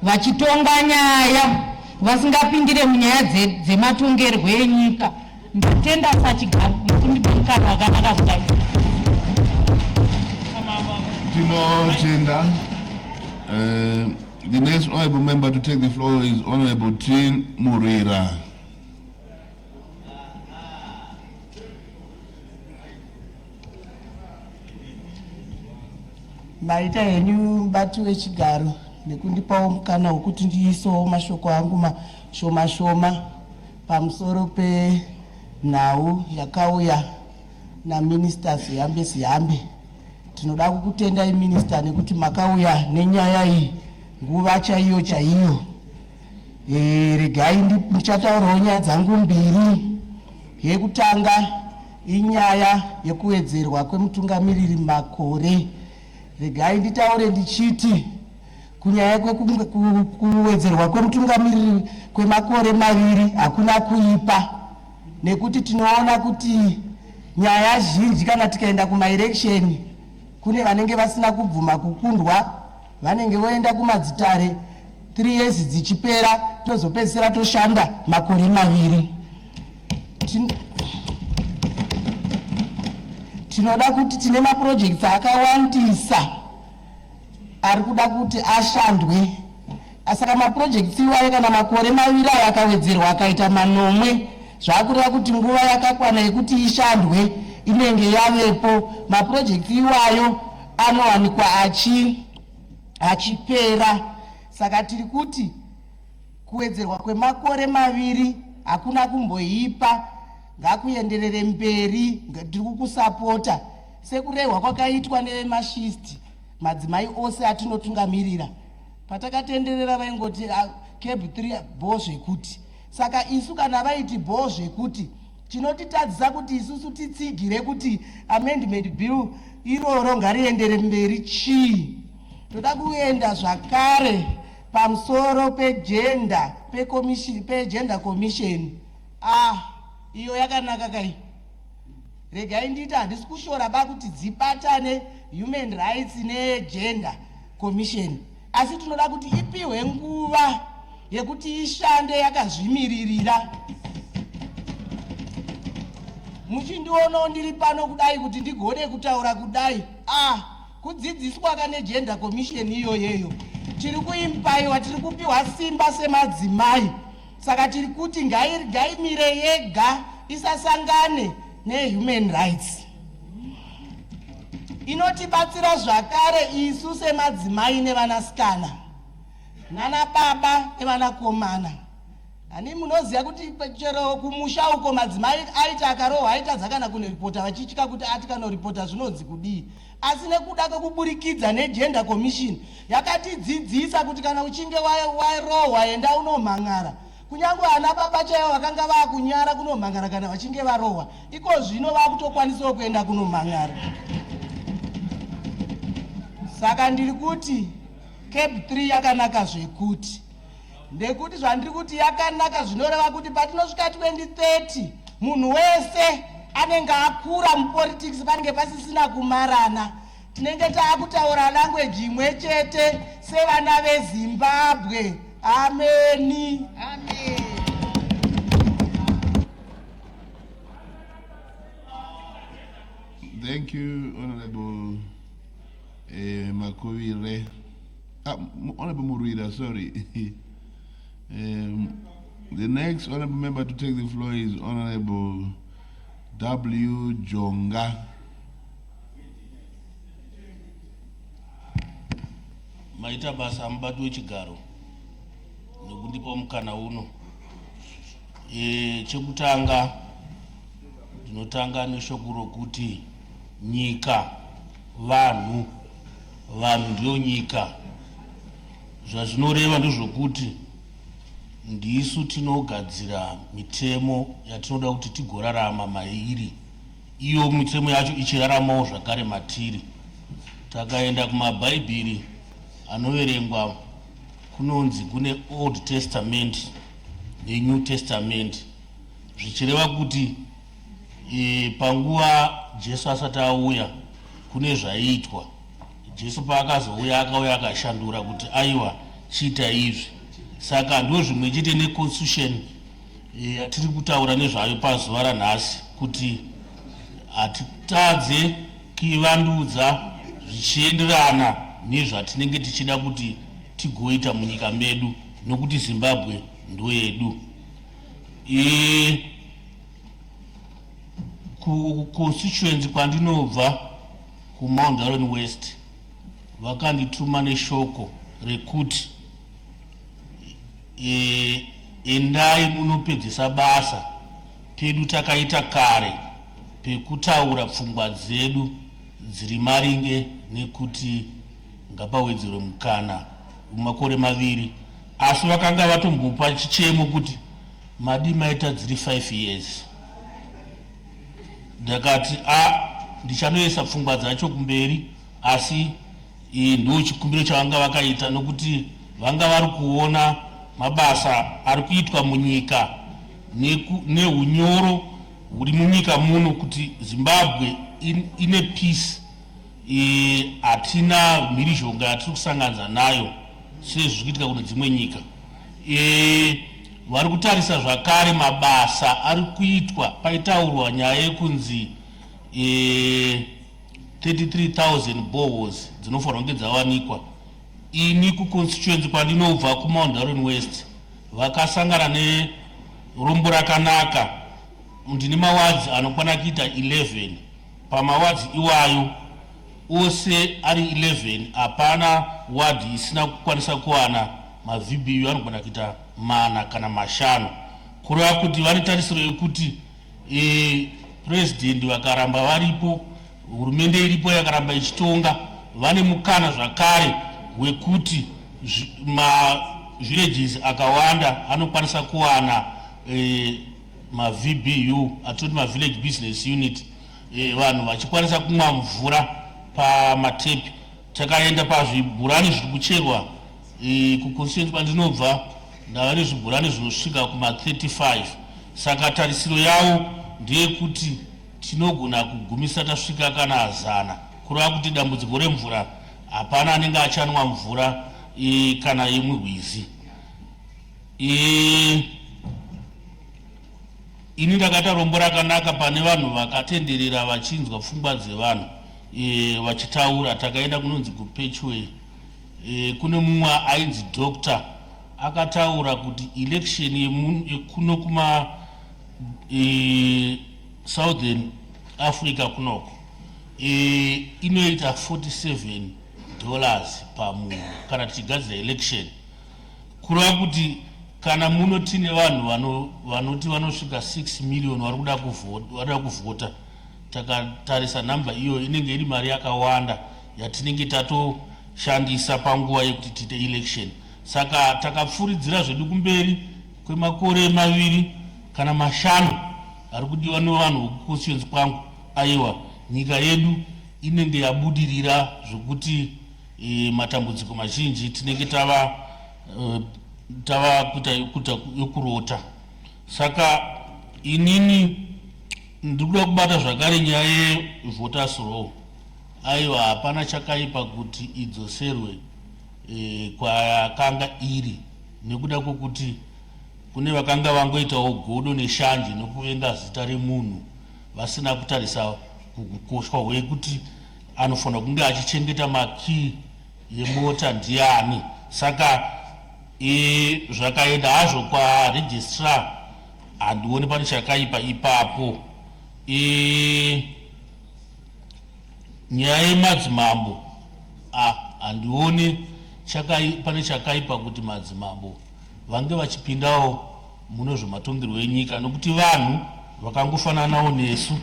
vachitonga nyaya, vasingapindire munyaya dzematongerwo enyika. Nditenda sachigaro nekundipa mukana wakanaka kudai. Tinotenda. The next honorable member to take the floor is Honorable Tin Murira. Maita henyu batu wechigaro nekundipawo mukana wokuti ndiisewo mashoko angu mashoma pamusoro penhau yakauya naministers ziyambe. Tinoda kukutendai minister nekuti makauya nenyaya iyi nguva chaiyo. Regai ndichataurawo nyaya dzangu mbiri. Yekutanga inyaya yekuwedzerwa kwemutungamiriri makore. Regai nditaure ndichiti kunyaya kuwedzerwa kwemutungamiriri kwemakore maviri hakuna kuipa, nekuti tinoona kuti nyaya zhinji kana tikaenda kumaelection kune vanenge vasina kubvuma kukundwa, vanenge voenda kumadzitare 3 years dzichipera tozopedzisira toshanda makore maviri. Tinoda kuti tine maprojects akawandisa ari kuda kuti ashandwe. Asaka maprojects iwayo kana makore maviri aya akawedzerwa akaita manomwe, zvakureva kuti nguva yakakwana yekuti ishandwe inenge yavepo. Maprojects iwayo anowanikwa achipera. Saka tiri kuti kuwedzerwa kwemakore maviri hakuna kumboipa, ngakuenderere mberi. Tiri kukusapota sekurehwa kwakaitwa nevemashist, madzimai ose atinotungamirira. Patakatenderera vaingoti cab 3 bho zvekuti. Saka isu kana vaiti bho zvekuti tinotitadzisa kuti isusu titsigire kuti Amendment Bill iroro ngariendere mberi chii. Toda kuenda zvakare pamusoro pegender commission. Iyo yakanaka kai. Regai nditi handisi kushora kuti dzibatane human rights negender commission, asi tinoda kuti ipiwe nguva yekuti ishande yakazvimiririra. Muchindionawo ndiri pano kudai kuti ndigone kutaura kudai, kudzidziswa kane gender commission iyoyeyo tiri kuimbaiwa, tiri kupiwa simba semadzimai. Saka tiri kuti ngaimire yega, isasangane nehuman rights. Inotibatsira zvakare isu semadzimai nevanasikana nana baba nevanakomana. Ani munoziva kuti chero kumusha uko madzimai aita akarohwa aitadza kana kunoripota vachitya kuti ati kanoripota zvinonzi kudii. Asi nekuda kwekuburikidza negender commission yakatidzidzisa kuti kana uchinge warohwa enda unomhangara. Kunyange ana baba chaivo vakanga vakunyara kunomhangara kana vachinge varohwa, iko zvino vakutokwanisawo kuenda kunomhangara. Saka ndiri kuti cab 3 yakanaka zvekuti. Ndekuti zvandiri kuti yakanaka zvinoreva kuti patinosvika 2030 munhu wese anenge akura mupolitics panenge pasisina kumarana. Tinenge taakutaura language imwe chete sevana veZimbabwe. Amen. Amen. Thank you, Honorable Makovire. Honorable Murida, sorry. The next honorable member to take the floor is Honorable W. Jonga. Maita basa mbatu wechigaro nekundipa mukana uno. Chekutanga tinotanga neshoko rokuti nyika vanhu ndiyo nyika. Zvazvinoreva ndezvokuti ndisu tinogadzira mitemo yatinoda kuti tigorarama mairi, iyo mitemo yacho ichiraramawo zvakare matiri. Takaenda kumabhaibheri anoverengwa kunonzi kune Old Testament neNew Testament, zvichireva kuti panguva Jesu asati auya kune zvaiitwa. Jesu paakazouya akauya akashandura kuti aiwa chiita izvi. saka ndo zvimwe chete neconstitution atiri kutaura nezvayo pazuva ranhasi kuti hatitadze kuivandudza zvichienderana nezvatinenge tichida kuti tigoita munyika medu nokuti Zimbabwe ndo yedu. Constituency kwandinobva kuMount Arun West vakandituma neshoko rekuti endai munopedzisa basa pedu takaita kare pekutaura pfungwa dzedu dziri maringe nekuti ngapawedzerwe mukana mumakore 2 asi vakanga vatombopa chichemo kuti madi maita dziri 5 years. Ndakati ndichanoisa pfungwa dzacho kumberi, asi ndo chikumbiro chavanga vakaita nokuti vanga vari kuona mabasa ari kuitwa munyika neunyoro huri munyika muno kuti Zimbabwe ine peace, hatina mhirizhonga yatiri kusanganza nayo sezviri kuitika kune dzimwe nyika. Vari kutarisa zvakare mabasa ari kuitwa, paitaurwa nyaya yekunzi 33,000 boreholes dzinofanirwa kunge dzawanikwa. Ini kuconstituency kwandinobva kuMount Arun West vakasangana nerombo rakanaka. Ndine mawadzi anokwana kuita 11. Pamawadzi iwayo ose ari 11 hapana wadhi isina kukwanisa kuwana maVBU anogona kuita 4 kana 5. Kureva kuti vane tarisiro yekuti president vakaramba varipo, hurumende iripo yakaramba ichitonga, vane mukana zvakare wekuti villages akawanda anokwanisa kuwana maVBU, atoti village business unit, vanhu vachikwanisa kumwa mvura pamatepi. Takaenda pazvibhurani zviri kucherwa kuconstituency kwandinobva ndava nezvibhurani zvinosvika kuma35. Saka tarisiro yavo ndeyekuti tinogona kugumisa tasvika kana 100, kureva kuti dambudziko remvura hapana anenge achanwa mvura kana yemurwizi. Ini ndakata rombo rakanaka pane vanhu vakatenderera vachinzwa pfungwa dzevanhu vachitaura. Takaenda kunonzi kuPetchway, kune mumwe ainzi doctor akataura kuti election yekuno kuma Southern Africa kunoko inoita $47 pamunhu kana tichigadzira election. Kureva kuti kana muno tine vanhu vanoti vanosvika 6 million vari kuda kuvhota, takatarisa namba iyo inenge iri mari yakawanda yatinenge tatoshandisa panguva yekuti tiite election. Saka takapfuridzira zvedu kumberi kwemakore 2 kana 5 ari kudiwa nevanhu vekuconstituency kwangu. Aiwa, nyika yedu inenge yabudirira zvokuti matambudziko mazhinji tinenge tava kuita yokurota. Saka inini ndikuda kubata zvakare nyaya yevoters roll. Aiwa, hapana chakaipa kuti idzoserwe kwayakanga iri, nekuda kwokuti kune vakanga vangoitawo godo neshanje nokuvenga zita remunhu vasina kutarisa kukoshwa hwekuti anofanira kunge achichengeta makii yemota ndiani. Saka zvakaenda hazvo kwaregistrar, handioni pane chakaipa ipapo. Nyaya yemadzimambo, handioni pane chakaipa kuti madzimambo vange vachipindawo muno zvematongerwo enyika, nokuti vanhu vakangofananawo nesu.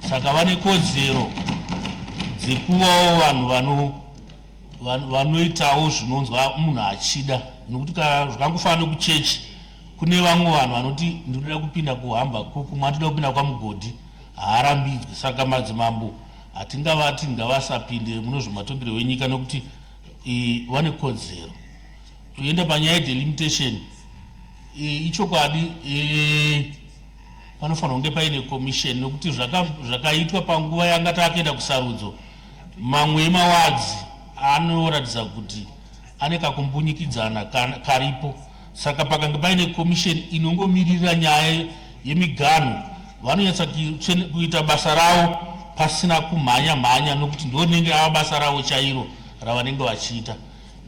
Saka vane kodzero dzekuvawo vanhu vanoitawo zvinonzwa munhu achida, nokuti zvakangofanana kuchechi kune vamwe vanhu vanoti ndinoda kupinda kuhamba kumwe ndinoda kupinda kwamugodhi, haarambidzwi. Saka madzimambo hatingavati ngavasapinde muno zvematongerwo enyika nokuti vane kodzero. Toenda panyaya yedelimitation, ichokwadi panofanira kunge paine commission, nokuti zvakaitwa panguva yanga takaenda kusarudzo, mamwe emawadzi anoratidza kuti ane kakumbunyikidzana karipo. saka pakange paine commission inongomirira nyaya yemiganhu vanonyatsa kuita basa ravo pasina kumhanya nokuti ndonenge ava basa ravo chairo ravanenge vachiita.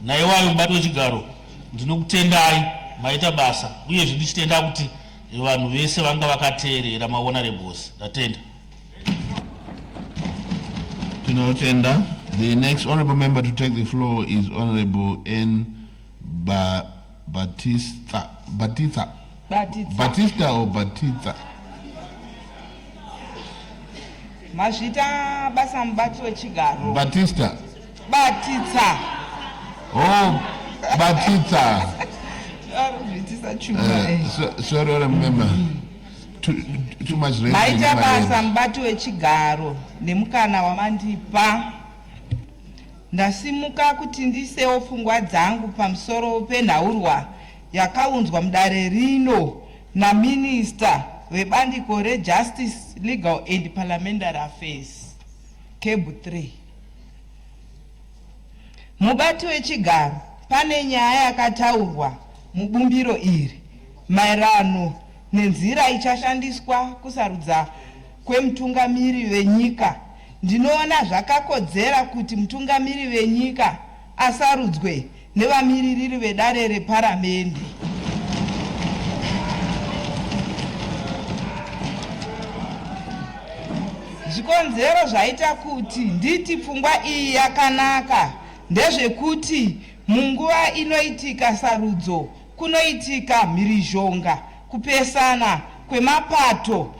Naiwayo mubati wechigaro ndinokutendai maita basa uyezve ndichitenda kuti vanhu vese vanga vakateerera mahonorables. Ndatenda. Tinotenda. The next honorable member to take the floor is Honorable N. Batista or Batista? Mazvita basa mubati wechigaro. Batista. Batista. Oh, Batista. Sorry, remember. Too much rain. Maita basa mubati wechigaro nemukana wamandipa. Ndasimuka kuti ndisewo pfungwa dzangu pamusoro penhaurwa yakaunzwa mudare rino naminista webandiko reJustice, Legal and Parliamentary Affairs, Cable 3. Mubati wechigaro pane nyaya yakataurwa mubumbiro iri maererano nenzira ichashandiswa kusarudza kwemutungamiri wenyika. Ndinoona zvakakodzera kuti mutungamiri wenyika asarudzwe nevamiririri vedare reparamende. Zvikonzero zvaita kuti nditi pfungwa iyi yakanaka ndezvekuti munguva inoitika sarudzo kunoitika mhirizhonga kupesana kwemapato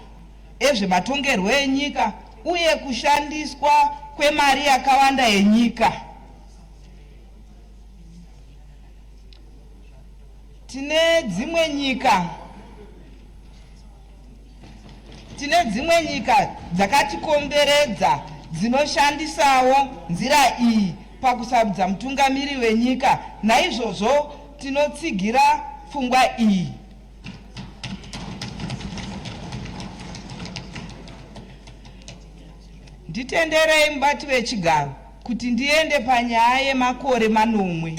ezvematongerwo enyika uye kushandiswa kwemari yakawanda yenyika. Tine dzimwe nyika dzakatikomberedza dzinoshandisawo nzira iyi pakusarudza mutungamiri wenyika. Naizvozvo tinotsigira pfungwa iyi. Nditenderei mubati wechigaro kuti ndiende panyaya yemakore manomwe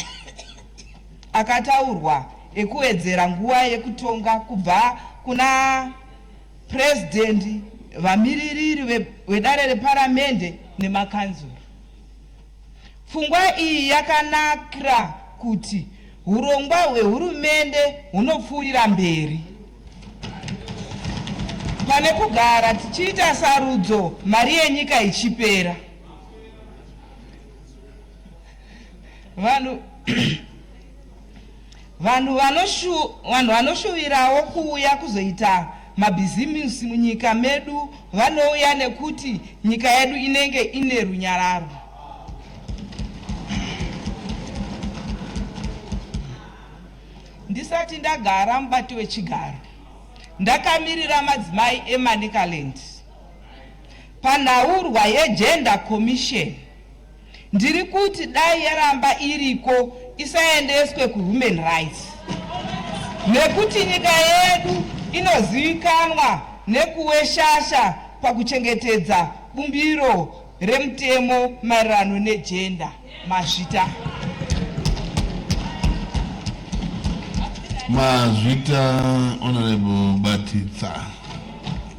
akataurwa ekuwedzera nguva yekutonga kubva kuna president, vamiririri vedare reparamende nemakanzuro. Pfungwa iyi yakanakira kuti urongwa hwehurumende hunopfuurira mberi. Pane kugara tichiita sarudzo mari yenyika ichipera. Vanhu vanoshuvirawo kuuya kuzoita mabhizimusi munyika medu vanouya nekuti nyika yedu inenge ine runyararo. Ndisati ndagara mubati wechigaro ndakamirira madzimai eManicaland panhaurwa yeGender Commission. Ndiri kuti dai yaramba iriko isaendeswe kuHuman Rights, nekuti nyika yedu inozivikanwa nekuweshasha pakuchengetedza bumbiro remutemo maererano negender. Mazvita. Honorable Batista.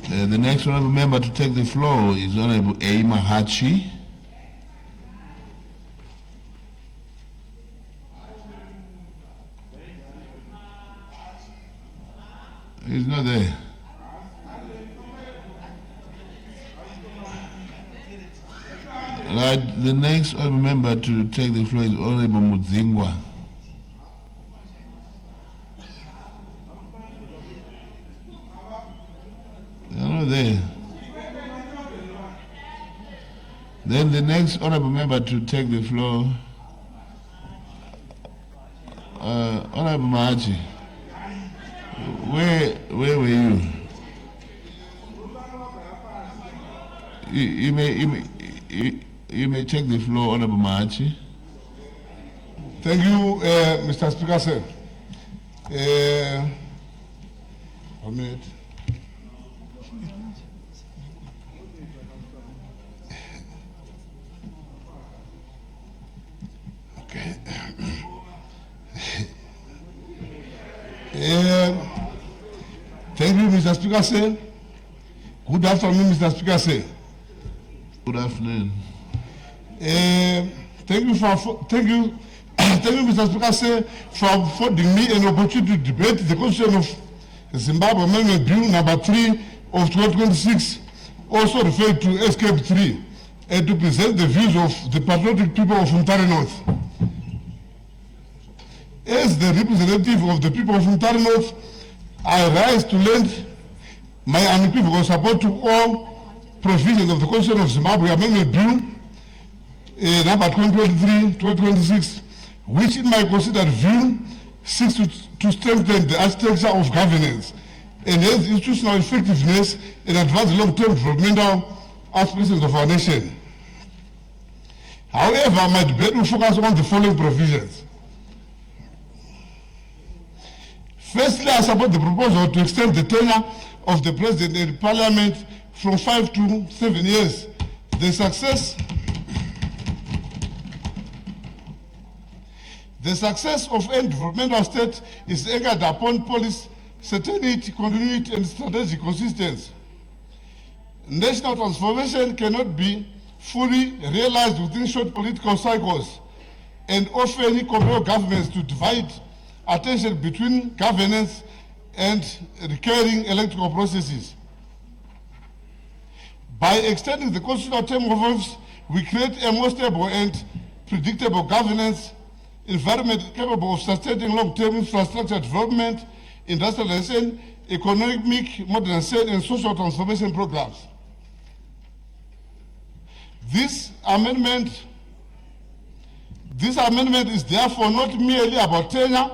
The next honorable member to take the floor is Honorable A. Mahachi. He's not there. Right, the next honorable member to take the floor is Honorable Mudzingwa. They're not there. Then the next honorable member to take the floor, Honorable Mahachi. Where were you? You may take the floor, Honorable Mahachi. Thank you, Mr. Speaker, sir. A minute. Okay. Thank you, Mr. Speaker, sir. Good afternoon, Mr. Speaker, sir. Good afternoon. Thank you, Mr. Speaker, sir, for affording me an opportunity to debate the constitution of Zimbabwe Amendment Bill No.3 of 2026, also referred to Escape 3, and to present the views of the patriotic people of Mutare North. As the representative of the people of Mutare North, I rise to lend my unequivocal support to all provisions of the Constitution of Zimbabwe Amendment Bill number 2023-2026, which in my considered view seeks to strengthen the architecture of governance, enhance institutional effectiveness, and advance long-term developmental aspirations of our nation. However, my debate will focus on the following provisions. Firstly, I support the proposal to extend the tenure of the President and Parliament from 5 to 7 years. The success of any developmental state is anchored upon policy certainty, continuity, and strategic consistency. National transformation cannot be fully realized within short political cycles, and often compel governments to divide attention between governance and recurring electoral processes. By extending the constitutional term of office, we create a more stable and predictable governance environment capable of sustaining long-term infrastructure development, industrialization, economic modernization, and social transformation programs. This amendment is therefore not merely about tenure.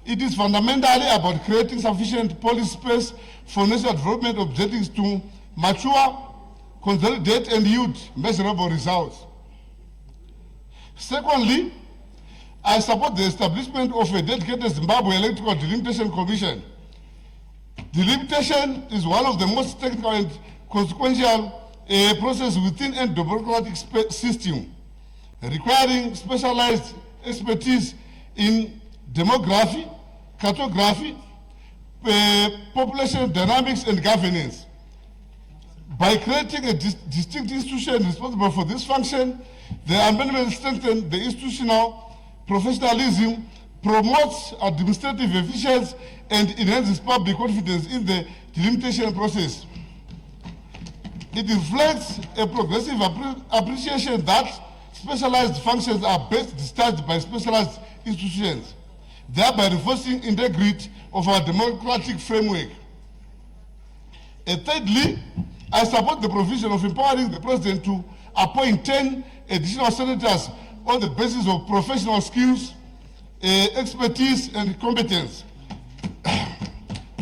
It is fundamentally about creating sufficient policy space for national development objectives to mature, consolidate, and yield measurable results. Secondly, I support the establishment of a dedicated Zimbabwe Electoral Delimitation Commission. Delimitation is one of the most technical and consequential processes within a democratic system, requiring specialized expertise in demography, cartography, population dynamics, and governance. By creating a distinct institution responsible for this function, the amendment strengthens the institutional professionalism, promotes administrative efficiency, and enhances public confidence in the delimitation process. It reflects a progressive appreciation that specialized functions are best discharged by specialized institutions, thereby reinforcing integrity of our democratic framework. And thirdly, I support the provision of empowering the President to appoint 10 additional senators on the basis of professional skills, expertise, and competence.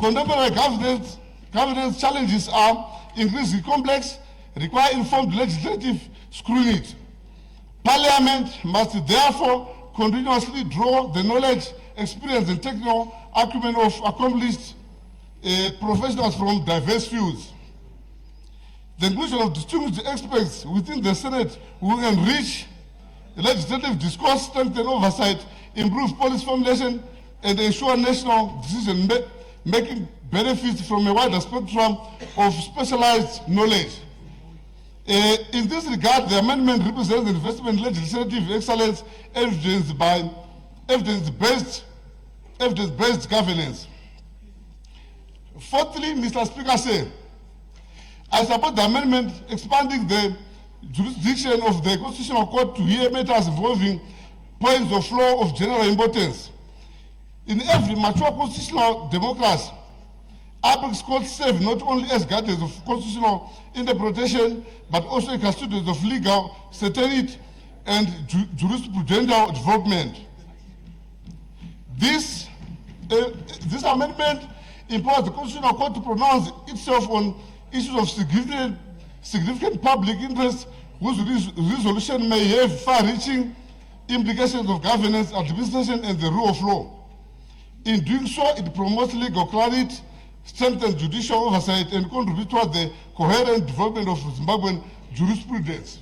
Contemporary governance challenges are increasingly complex, require informed legislative scrutiny. Parliament must therefore continuously draw the knowledge, experience, and technical acumen of accomplished professionals from diverse fields. The inclusion of distinguished experts within the Senate will enrich legislative discourse, strengthen oversight, improve policy formulation, and ensure national decision-making benefits from a wider spectrum of specialized knowledge. In this regard, the amendment represents an investment in legislative excellence evidenced by evidence-based governance. Fourthly, Mr. Speaker, I support the amendment expanding the jurisdiction of the Constitutional Court to hear matters involving points of law of general importance. In every mature constitutional democracy, apex courts serve not only as guardians of constitutional interpretation, but also as custodians of legal certainty and jurisprudential development. This amendment empowers the Constitutional Court to pronounce itself on issues of significant public interest whose resolution may have far-reaching implications of governance, administration, and the rule of law. In doing so, it promotes legal clarity, strengthens judicial oversight, and contributes toward the coherent development of Zimbabwean jurisprudence.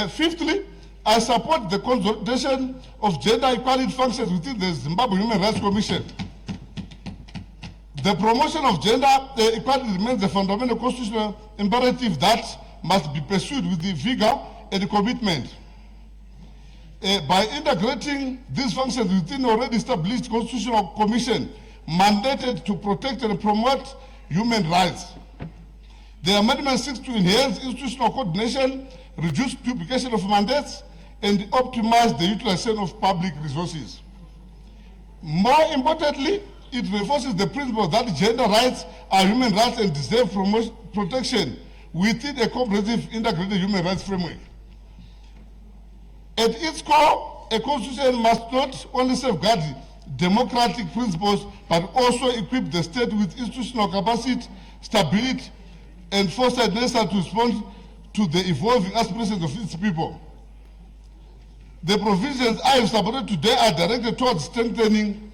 Fifthly, I support the consolidation of gender equality functions within the Zimbabwe Human Rights Commission. The promotion of gender equality remains a fundamental constitutional imperative that must be pursued with the vigor and commitment. By integrating these functions within already established constitutional commission mandated to protect and promote human rights. The amendment seeks to enhance institutional coordination, reduce duplication of mandates, and optimize the utilization of public resources. More importantly, it reinforces the principle that gender rights are human rights and deserve protection within a comprehensive integrated human rights framework. At its core, a constitution must not only safeguard democratic principles, but also equip the state with institutional capacity, stability, and foresight necessary to respond to the evolving aspirations of its people. The provisions I have supported today are directed towards strengthening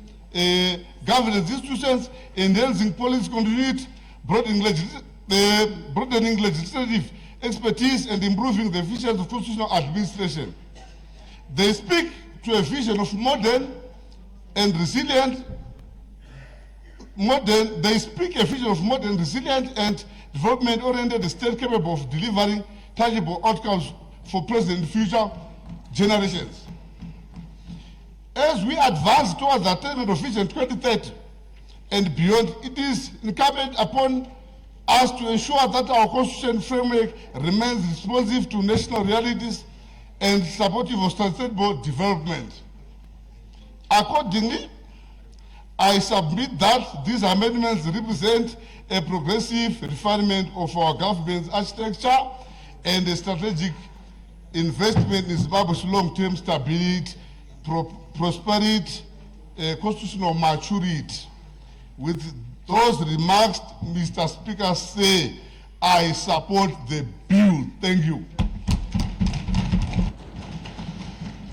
governance institutions, enhancing policy continuity, broadening legislative expertise, and improving the efficiency of constitutional administration. They speak to a vision of modern and resilient, and development-oriented state capable of delivering tangible outcomes for present and future generations. As we advance towards the attainment of Vision 2030 and beyond, it is incumbent upon us to ensure that our constitutional framework remains responsive to national realities and supportive of sustainable development. Accordingly, I submit that these amendments represent a progressive refinement of our government's architecture and a strategic investment in Zimbabwe's long-term stability, prosperity, constitutional maturity. With those remarks, Mr. Speaker, say, I support the bill. Thank you.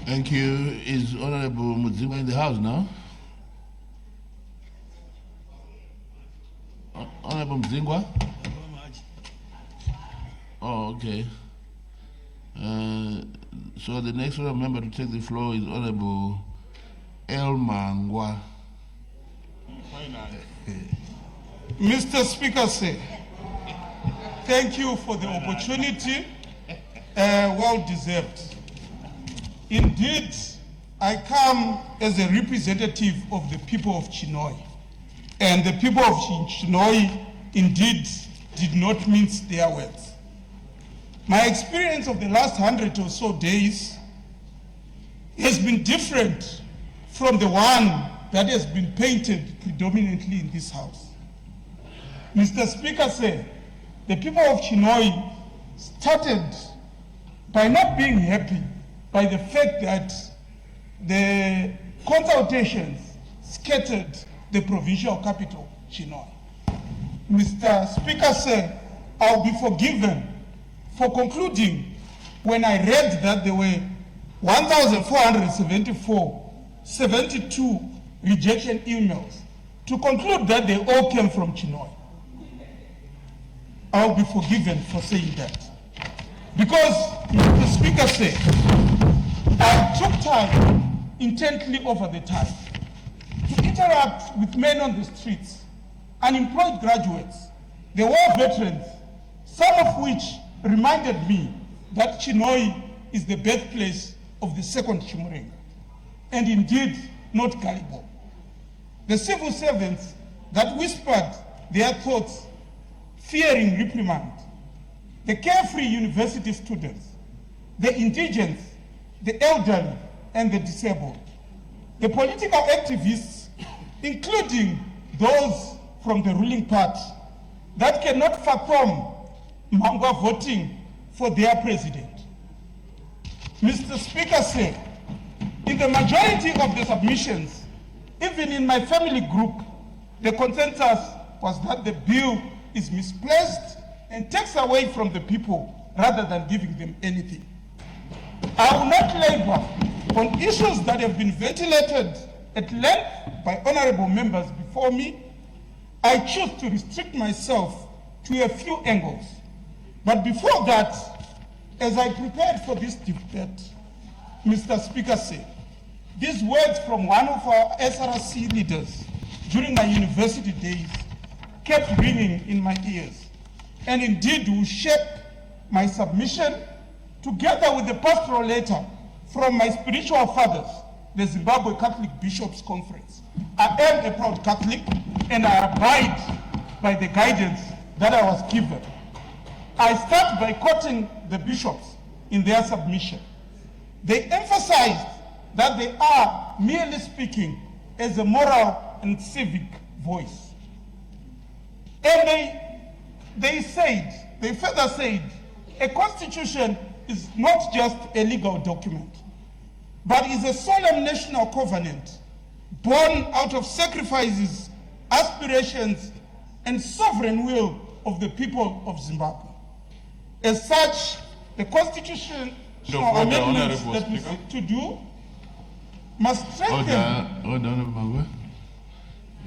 Thank you. Is Honorable Mudzingwa in the house now? Honorable Mudzingwa? Oh, okay. So the next honorable member to take the floor is Honorable Elmangwa. Mr. Speaker, sir, thank you for the opportunity, well deserved. Indeed, I come as a representative of the people of Chinhoyi, and the people of Chinhoyi indeed did not mince their words. My experience of the last 100 or so days has been different from the one that has been painted predominantly in this House. Mr. Speaker said, the people of Chinhoyi started by not being happy by the fact that the consultations scattered the provincial capital, Chinhoyi. Mr. Speaker said, I'll be forgiven for concluding when I read that there were 1,472 rejection emails to conclude that they all came from Chinhoyi. I'll be forgiven for saying that. Because, Mr. Speaker said, I took time intently over the time to interact with men on the streets, unemployed graduates, the war veterans, some of which reminded me that Chinhoyi is the birthplace of the second Chimurenga, and indeed not Galibo. The civil servants that whispered their thoughts, fearing reprimand, the carefree university students, the indigents, the elderly, and the disabled, the political activists, including those from the ruling party that cannot fathom Mangwa voting for their president. Mr. Speaker said, in the majority of the submissions, even in my family group, the consensus was that the bill is misplaced and takes away from the people rather than giving them anything. I will not labor on issues that have been ventilated at length by honorable members before me. I choose to restrict myself to a few angles. But before that, as I prepared for this debate, Mr. Speaker, say, these words from one of our SRC leaders during my university days kept ringing in my ears, and indeed will shape my submission together with the pastoral letter from my spiritual fathers, the Zimbabwe Catholic Bishops' Conference. I am a proud Catholic, and I abide by the guidance that I was given. I start by quoting the bishops in their submission. They emphasized that they are merely speaking as a moral and civic voice. And they further said, a constitution is not just a legal document, but is a solemn national covenant born out of sacrifices, aspirations, and sovereign will of the people of Zimbabwe. As such, the constitutional amendments that we seek to do must strengthen. Order, Mangwa.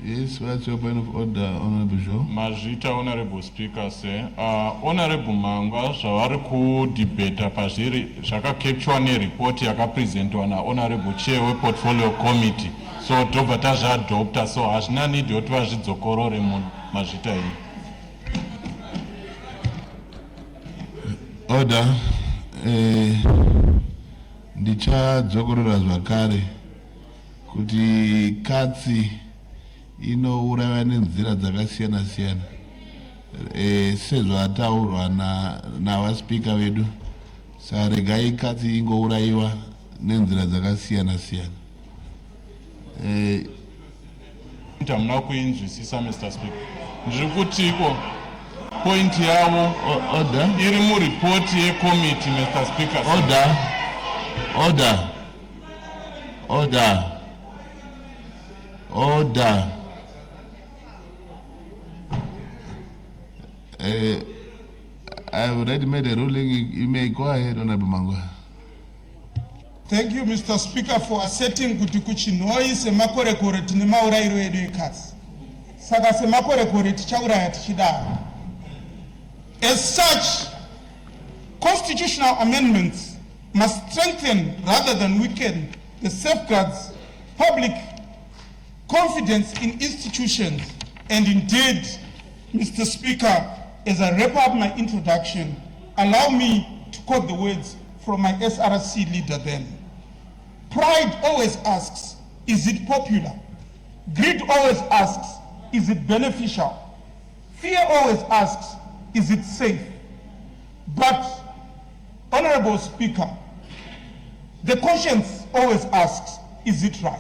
Yes, what's your point of order, Honorable Joe? Mazvita, Honorable Speaker, say, Honorable Mangwa, zvavari kudhibheta pazviri zvakakepchwa neripoti yakaprezentwa naHonorable Chair wePortfolio Committee. So tobva tazviadopta, so hazvina need yoti vazvidzokorore mazvita iyi. Order. Ndichadzokorora zvakare kuti katsi inouraya nenzira dzakasiyana siyana sezvataurwa navaspika vedu. Saregai katsi ingourayiwa nenzira dzakasiyana siyana. Hamuna kuinzwisisa, Mr. Speaker. Ndiri kutiko point yavo iri muripoti yekomiti, Mr. Speaker. Order. I've already made a ruling. You may go ahead, Honorable Mangwa. Thank you, Mr. Speaker, for asserting kuti kuchinhoi semakorekore tine maurayiro edu ekatsi. Saka semakorekore tichauraya tichidaro. As such, constitutional amendments must strengthen rather than weaken the safeguards public confidence in institutions. And indeed, Mr. Speaker, as I wrap up my introduction, allow me to quote the words from my SRC leader then. Pride always asks, is it popular? Greed always asks, is it beneficial? Fear always asks, is it safe? But, Honorable Speaker, the conscience always asks, is it right?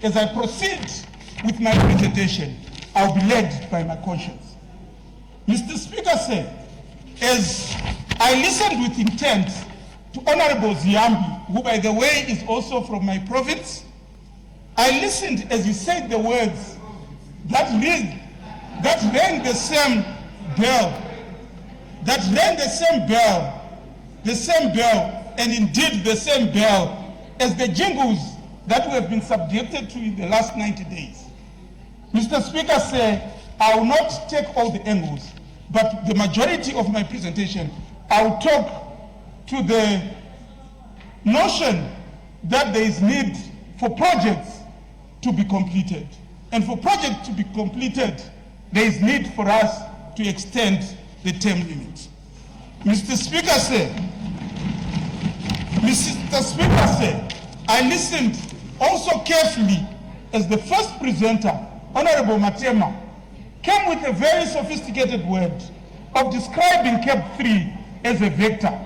As I proceed with my presentation, I'll be led by my conscience. Mr. Speaker said, as I listened with intent to Honorable Ziambi, who by the way is also from my province, I listened as he said the words that rang the same bell, and indeed the same bell as the jingles that we have been subjected to in the last 90 days. Mr. Speaker said, I will not take all the angles, but the majority of my presentation, I will talk to the notion that there is need for projects to be completed. And for projects to be completed, there is need for us to extend the term limit. Mr. Speaker said, I listened also carefully as the first presenter, Honorable Matema, came with a very sophisticated word of describing CAP 3 as a vector.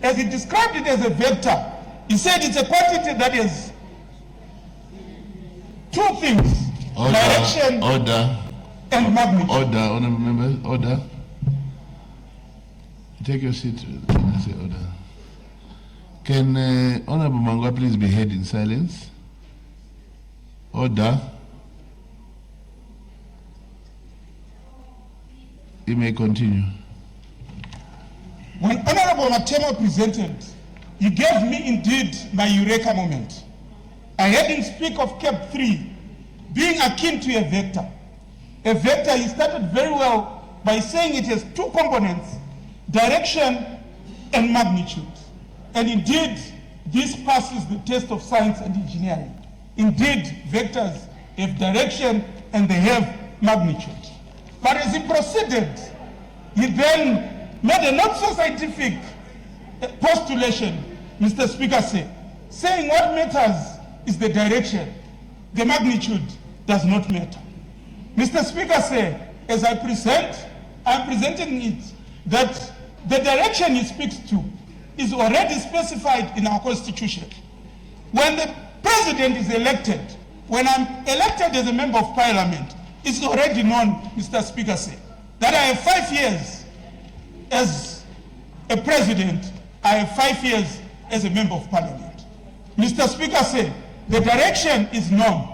As he described it as a vector, he said it's a quantity that is two things, direction and magnitude. Order, honorable members, order. Take your seat. I say order. Can Honorable Mangwa please be heard in silence? Order. You may continue. When Honorable Matema presented, he gave me indeed my eureka moment. I heard him speak of CAP 3 being akin to a vector. A vector, he started very well by saying it has two components, direction and magnitude. And indeed, this passes the test of science and engineering. Indeed, vectors have direction and they have magnitude. But as he proceeded, he then made a not so scientific postulation, Mr. Speaker, saying what matters is the direction. The magnitude does not matter. Mr. Speaker, as I present, I'm presenting it that the direction he speaks to is already specified in our Constitution. When the President is elected, when I'm elected as a member of Parliament, it's already known, Mr. Speaker, that I have 5 years as a President, I have 5 years as a member of Parliament. Mr. Speaker, the direction is known.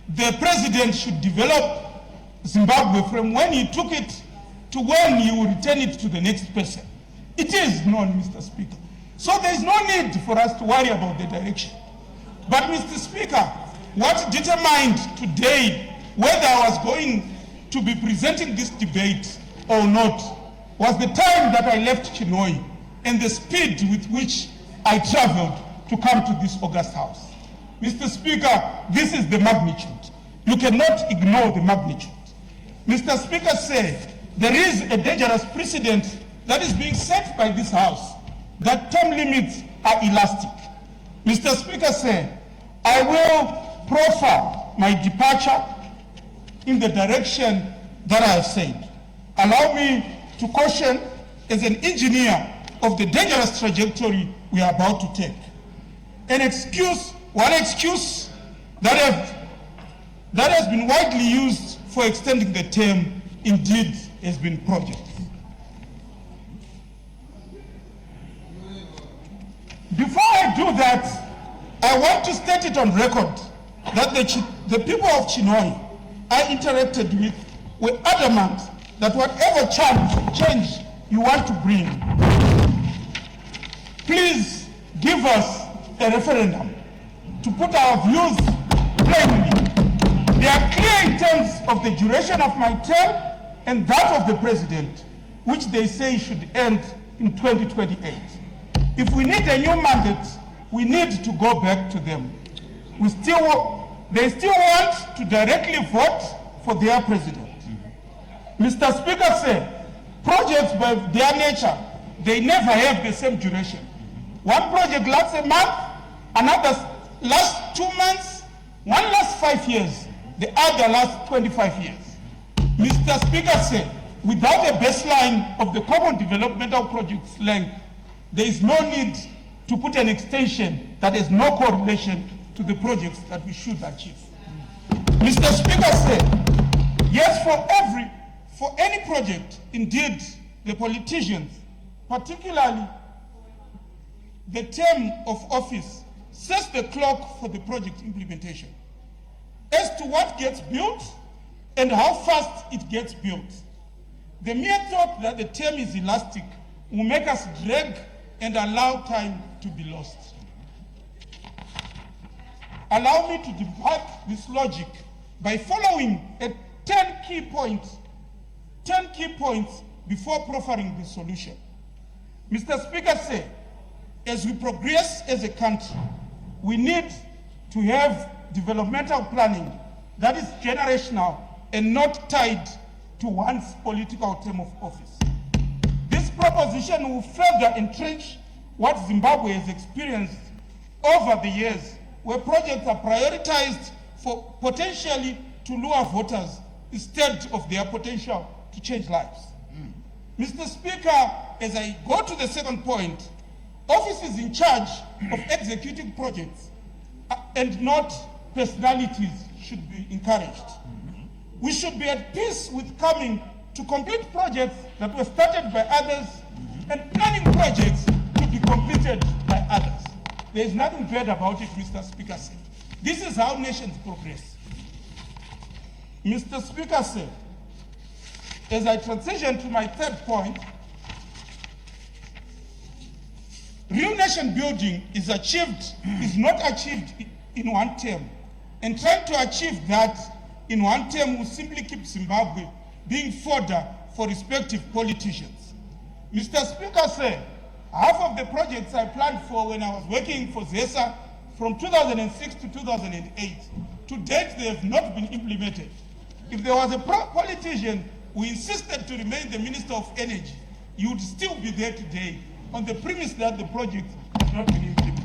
The President should develop Zimbabwe from when he took it to when he will return it to the next person. It is known, Mr. Speaker. So there is no need for us to worry about the direction. But, Mr. Speaker, what determined today whether I was going to be presenting this debate or not was the time that I left Chinhoyi and the speed with which I traveled to come to this august house. Mr. Speaker, this is the magnitude. You cannot ignore the magnitude. Mr. Speaker, there is a dangerous precedent that is being set by this house that term limits are elastic. Mr. Speaker, I will proffer my departure in the direction that I have said. Allow me to caution as an engineer of the dangerous trajectory we are about to take. One excuse that has been widely used for extending the term indeed has been projects. Before I do that, I want to state it on record that the people of Chinhoyi I interacted with were adamant that whatever change you want to bring, please give us a referendum to put our views plainly. They are clear in terms of the duration of my term and that of the President, which they say should end in 2028. If we need a new mandate, we need to go back to them. They still want to directly vote for their President. Mr. Speaker, projects by their nature, they never have the same duration. One project lasts a month, another lasts 2 months, one lasts 5 years, the other lasts 25 years. Mr. Speaker, without a baseline of the common developmental project's length, there is no need to put an extension that has no correlation to the projects that we should achieve. Mr. Speaker, yes, for any project, indeed, the politicians, particularly the term of office, sets the clock for the project implementation. As to what gets built and how fast it gets built, the mere thought that the term is elastic will make us drag and allow time to be lost. Allow me to debunk this logic by following 10 key points before proffering the solution. Mr. Speaker, as we progress as a country, we need to have developmental planning that is generational and not tied to one's political term of office. This proposition will further entrench what Zimbabwe has experienced over the years, where projects are prioritized for potentially to lure voters instead of their potential to change lives. Mr. Speaker, as I go to the second point, offices in charge of executing projects and not personalities should be encouraged. We should be at peace with coming to complete projects that were started by others and planning projects to be completed by others. There is nothing bad about it, Mr. Speaker. This is how nations progress. Mr. Speaker, as I transition to my third point, real nation building is not achieved in one term. And trying to achieve that in one term will simply keep Zimbabwe being fodder for respective politicians. Mr. Speaker, half of the projects I planned for when I was working for ZESA from 2006 to 2008, to date they have not been implemented. If there was a politician who insisted to remain the Minister of Energy, you would still be there today on the premise that the project has not been implemented.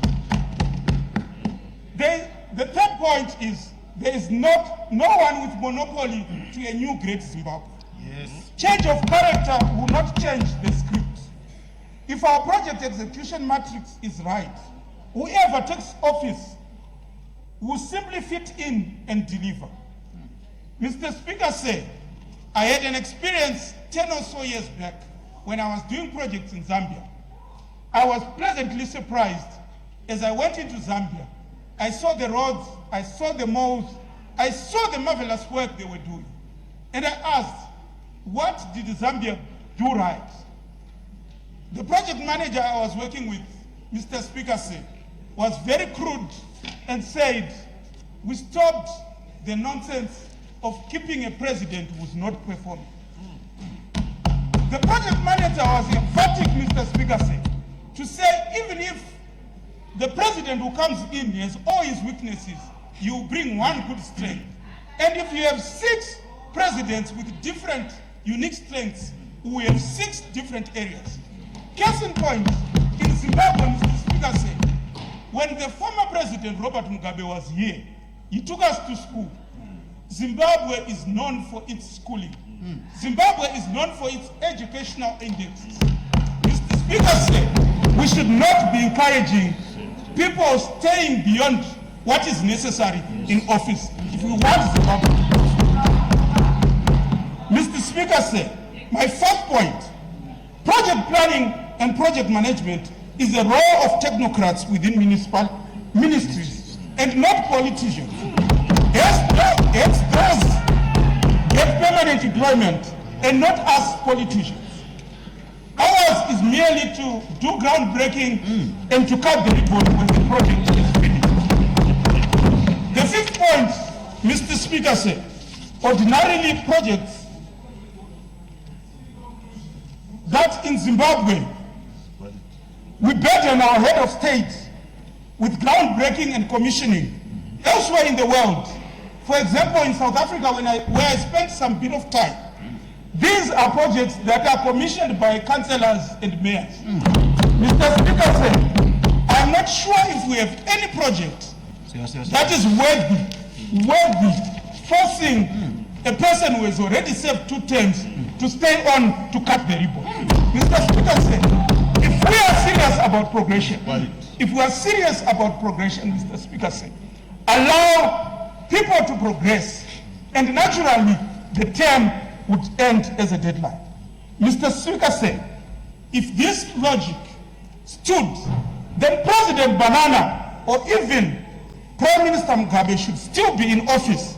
The third point is there is no one with monopoly to a new great Zimbabwe. Yes. Change of character will not change the script. If our project execution matrix is right, whoever takes office will simply fit in and deliver. Mr. Speaker said, I had an experience 10 or so years back when I was doing projects in Zambia. I was pleasantly surprised as I went into Zambia. I saw the roads, I saw the malls, I saw the marvelous work they were doing. And I asked, what did Zambia do right? The project manager I was working with, Mr. Speaker said, was very crude and said, we stopped the nonsense of keeping a president who's not performing. The project manager was emphatic, Mr. Speaker said, to say even if the president who comes in has all his weaknesses, you bring one good strength. And if you have 6 presidents with different unique strengths, we have 6 different areas. Case in point, in Zimbabwe, Mr. Speaker said, when the former president, Robert Mugabe, was here, he took us to school. Zimbabwe is known for its schooling. Zimbabwe is known for its educational indexes. Mr. Speaker said, we should not be encouraging people staying beyond what is necessary in office if we want Zimbabwe. Mr. Speaker said, my first point, project planning and project management is the role of technocrats within municipal ministries and not politicians. It's those get permanent employment and not us politicians. Ours is merely to do groundbreaking and to cut the ribbon when the project is finished. The fifth point, Mr. Speaker said, ordinarily projects that in Zimbabwe we burden our head of state with groundbreaking and commissioning. Elsewhere in the world, for example in South Africa where I spent some bit of time, these are projects that are commissioned by councillors and mayors. Mr. Speaker said, I'm not sure if we have any project that is worthy forcing a person who has already served 2 terms to stay on to cut the ribbon. Mr. Speaker said, if we are serious about progression, Mr. Speaker said, allow people to progress, and naturally the term would end as a deadline. Mr. Speaker said, if this logic stood, then President Banana or even Prime Minister Mugabe should still be in office,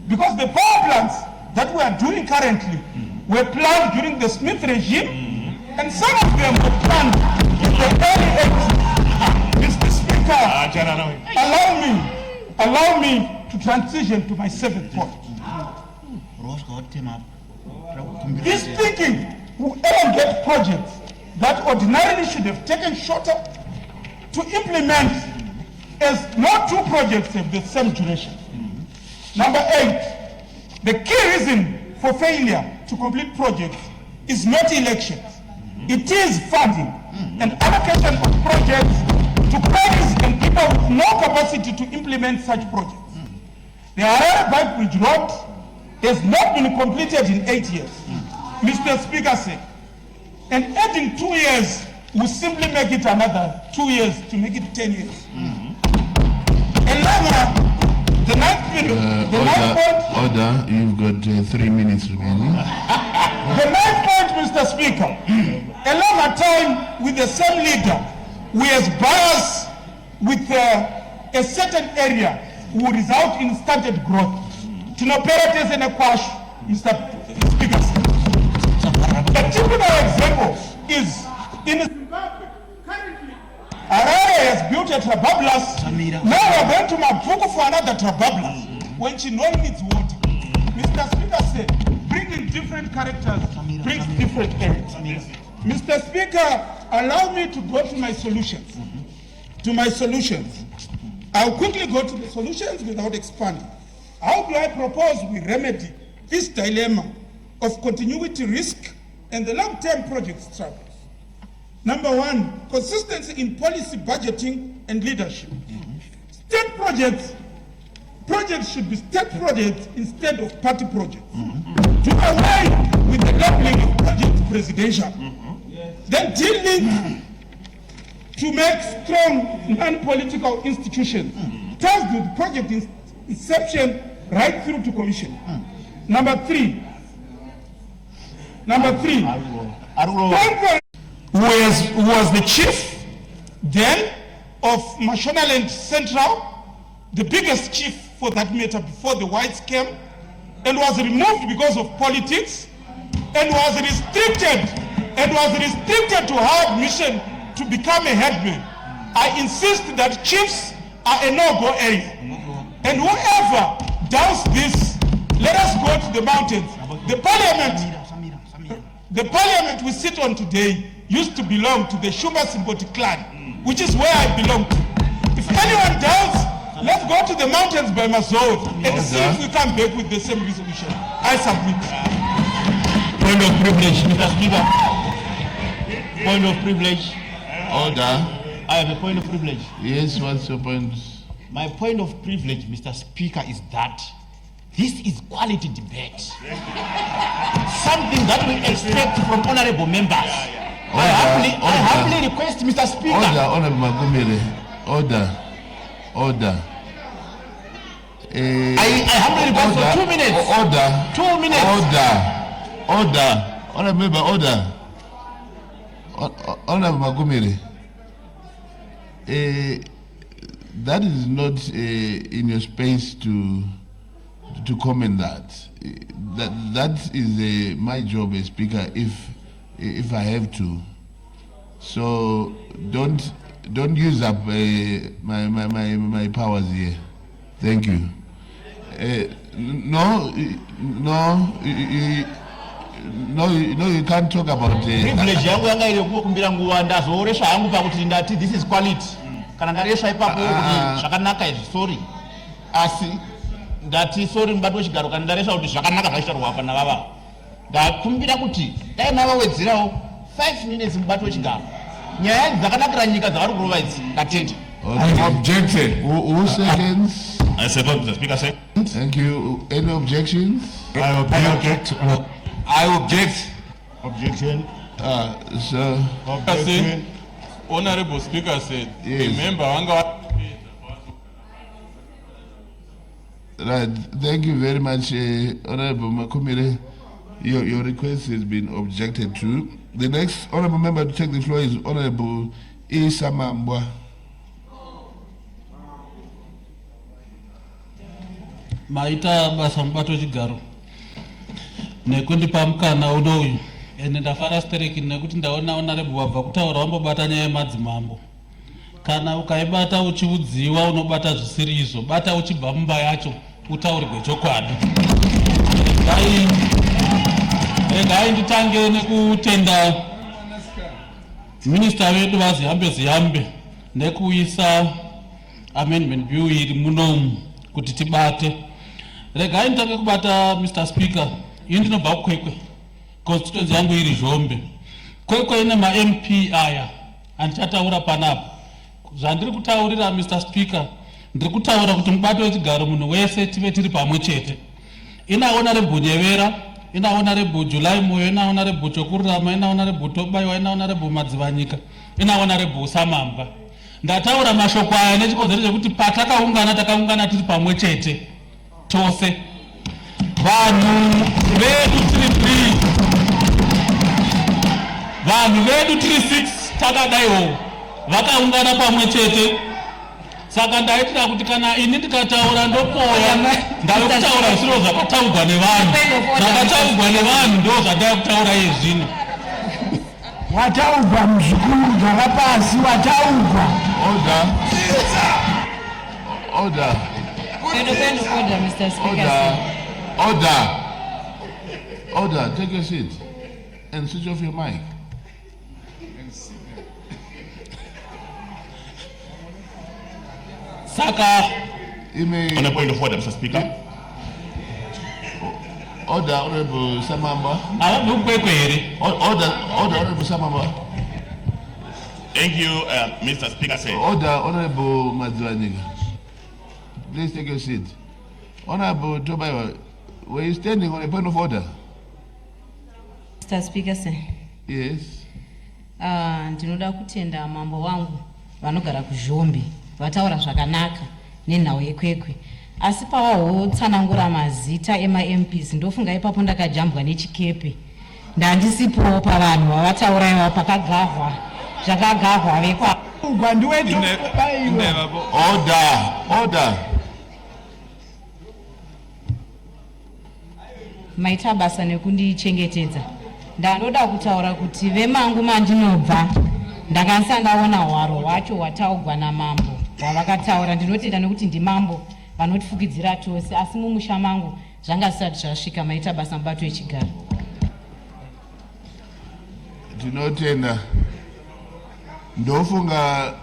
because the power plants that we are doing currently were planned during the Smith regime, and some of them were planned in the early 80s. Mr. Speaker, allow me to transition to my 7th point. He's thinking whoever get projects that ordinarily should have taken shorter to implement, as no 2 projects have the same duration. Number 8, the key reason for failure to complete projects is not elections. It is funding and allocation of projects to parties and people with no capacity to implement such projects. The Harare Bike Bridge Road has not been completed in 8 years, Mr. Speaker said. And adding 2 years will simply make it another 2 years to make it 10 years. And now, the ninth period, Order, you've got 3 minutes remaining. The ninth point, Mr. Speaker, a longer time with the same leader who has bias with a certain area will result in stunted growth. Tinoperators and a quash, Mr. Speaker. A typical example is in Zimbabwe. Currently, Harare has built a trabablas. Now we're going to Mapuku for another trabablas when Chinoi needs water. Mr. Speaker said, bringing different characters brings different areas. Mr. Speaker, allow me to go to my solutions. To my solutions. I'll quickly go to the solutions without expanding. How do I propose we remedy this dilemma of continuity risk and the long-term project struggles? Number one, consistency in policy budgeting and leadership. State projects should be state projects instead of party projects. To away with the labeling of projects presidential. Then dealing to make strong non-political institutions, tasked with project inception right through to commission. Number three, who was the chief then of Mashonaland Central, the biggest chief for that matter before the whites came, and was removed because of politics, and was restricted to have mission to become a headman. I insist that chiefs are a no-go area. And whoever does this, let us go to the mountains. The parliament we sit on today used to belong to the Shuma Simboti clan, which is where I belong to. If anyone doubts, let's go to the mountains by Mazod and see if we come back with the same resolution. I submit. Point of privilege, Mr. Speaker. Point of privilege. Order. I have a point of privilege. Yes, what's your point? My point of privilege, Mr. Speaker, is that this is quality debate. Something that we expect from honorable members. I humbly request, Mr. Speaker. Order, Honorable Magumere. Order. I humbly request for 2 minutes. Order. 2 minutes. Order. Honorable Member, order. Honorable Magumere. That is not in your space to comment that. That is my job as Speaker if I have to. So don't use up my powers here. Thank you. No, you can't talk about privilege yangu yanga ile kukumbira nguwa ndazoresha yangu pakuti ndati this is quality. Kana ndaresha ipapo zvakanaka izvi sorry. Asi ndati sorry mubati wechigaro kana ndaresha kuti zvakanaka zvaitarwa apa navava. Ndakumbira kuti dai mavawedzerawo 5 minutes mubati wechigaro. Nyaya dzakanakira nyika dzavari kurova idzi ndatenda. Objected. Who seconds? I second the Speaker second. Thank you. Any objections? I object. I object. Objection. Sir. Objection. Honorable Speaker said, yes. Remember, right. Thank you very much, Honorable Makumire. Your request has been objected to. The next honorable member to take the floor is Honorable Isama Mbwa. Maita basa mubato chigaro nekundipa mukana uno uyu ende ndafara stereki nekuti ndaona honorable wabva kutaura wambobata nyaya yemadzimambo. Kana ukaibata uchiudziwa unobata zvisiri izvo, bata uchibva mumba yacho utaurirwe chokwadi. Regai nditange nekutenda minista wedu vaziyambe nekuisa amendment bill iri munomu kuti tibate. Regai nditange kubata Mr. Speaker, ini ndinobva kukwekwe, constituency yangu iri Zhombe. Kwekwe ine ma MP aya andichataura panapa. Zvandiri kutaurira Mr. Speaker, ndiri kutaura kuti mubati wechigaro munhu wese tive tiri pamwe chete. Ina honorable Nyevera, ina honorable July Moyo, ina honorable Chokurama, ina honorable Tobayiwa, ina honorable Madzivanyika, ina honorable Samamba. Ndataura mashoko aya nechikonzero chekuti patakaungana takaungana tiri pamwe chete tose. Vanhu vedu 36 takadaiwo vakaungana pamwe chete. Saka ndaitira kuti kana ini ndikataura ndopoya ndakutaura zviro zvakataurwa nevanhu. Zvakataurwa nevanhu ndo zvandakutaura iye zvino. Wataurwa muzvikuru zvakapasi wataurwa. Order. Order, Mr. Speaker. Order. Take your seat and switch off your mic. Saka. On a point of order, Mr. Speaker. Order, Honorable Samamba. Order, Honorable Samamba. Thank you, Mr. Speaker. Order, Honorable Madzwaniga. Please take your seat. Honorable Tobayo, were you standing on a point of order? Mr. Speaker, sir. Yes. Ndinoda kutenda mambo wangu vanogara kuzhombe vataura zvakanaka nenhau yekwekwe, asi pavahotsanangura mazita ema-MPs ndofunga ipapo ndakajambwa nechikepe ndandisipowo pavanhu vavatauraiwa pakagavhwa zvakagavhwa vekwa Order. maita basa nekundichengetedza. Ndanoda kutaura kuti vemangu mandinobva ndakasandaona hwaro hwacho hwataugwa namambo hwavakataura. Ndinotenda nekuti ndimambo vanotifukidzira tose, asi mumusha mangu zvanga zvisati zvasvika. Maita basa mubato wechigaro. Ndinotenda. Ndofunga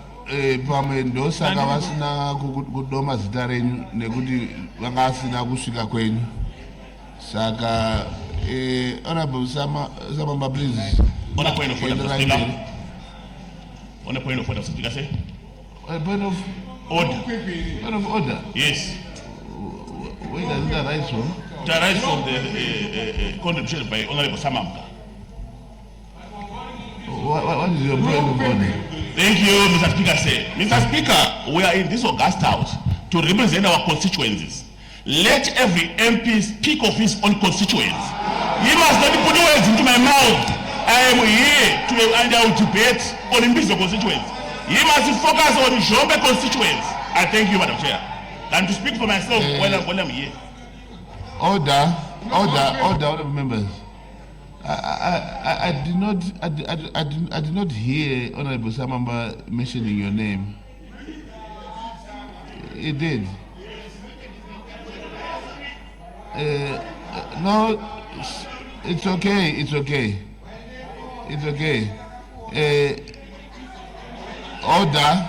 pamwe ndosaka vasina kudoma zita renyu nekuti vanga vasina kusvika kwenyu. Saka Honorable Samamba, please. On a point of order, Mr. Speaker. On a point of order, Mr. Speaker, say. A point of order. Point of order? Yes. Where does it arise from? It arises from the contribution by Honorable Samamba. What is your point of order? Thank you, Mr. Speaker. Say, Mr. Speaker, we are in this august house to represent our constituencies. Let every MP speak of his own constituents. He must not put words into my mouth. I am here and I will debate on individual constituents. He must focus on Jombe constituents. I thank you, Madam Chair. And to speak for myself when I'm here. Order, members. I did not hear Honorable Samamba mentioning your name. He did. No, it's okay. Order.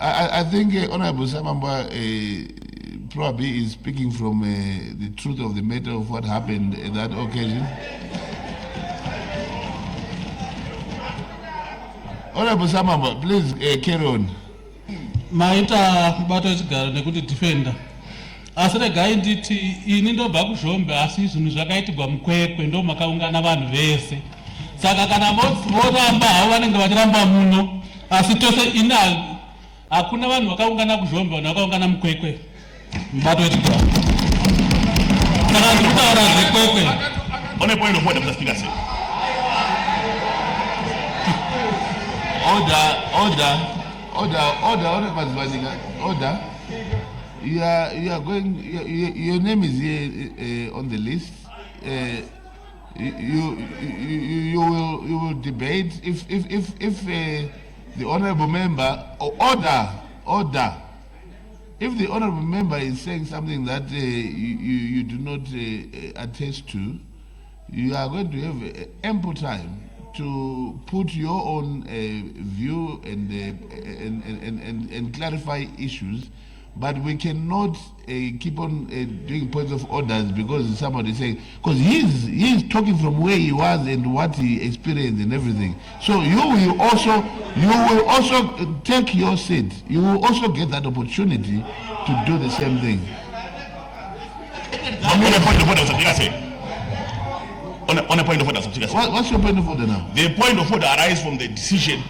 I think Honorable Samamba probably is speaking from the truth of the matter of what happened at that occasion. Honorable Samamba, please carry on. Maita mubato wechigaro nekuti defender. Asi regai nditi ini ndobva kuzhombe asi zvinhu zvakaitirwa mukwekwe ndo makaungana vanhu vese. Saka kana voramba havo vanenge vachiramba muno, asi tose ina hakuna vanhu vakaungana kuzhombe, vanhu vakaungana mukwekwe. Mubato wechigaro. Saka ndikutaura zvekwekwe. On a point of order, Mr. Speaker. Order. You are going. Your name is here on the list. You will debate if the honourable member order. If the honourable member is saying something that you do not attest to, you are going to have ample time to put your own view and clarify issues. But we cannot keep on doing points of orders because somebody is saying, because he's talking from where he was and what he experienced and everything. So you will also take your seat. You will also get that opportunity to do the same thing. On a point of order, Mr. Speaker. On a point of order, Mr. Speaker. What's your point of order now? The point of order arises from the decision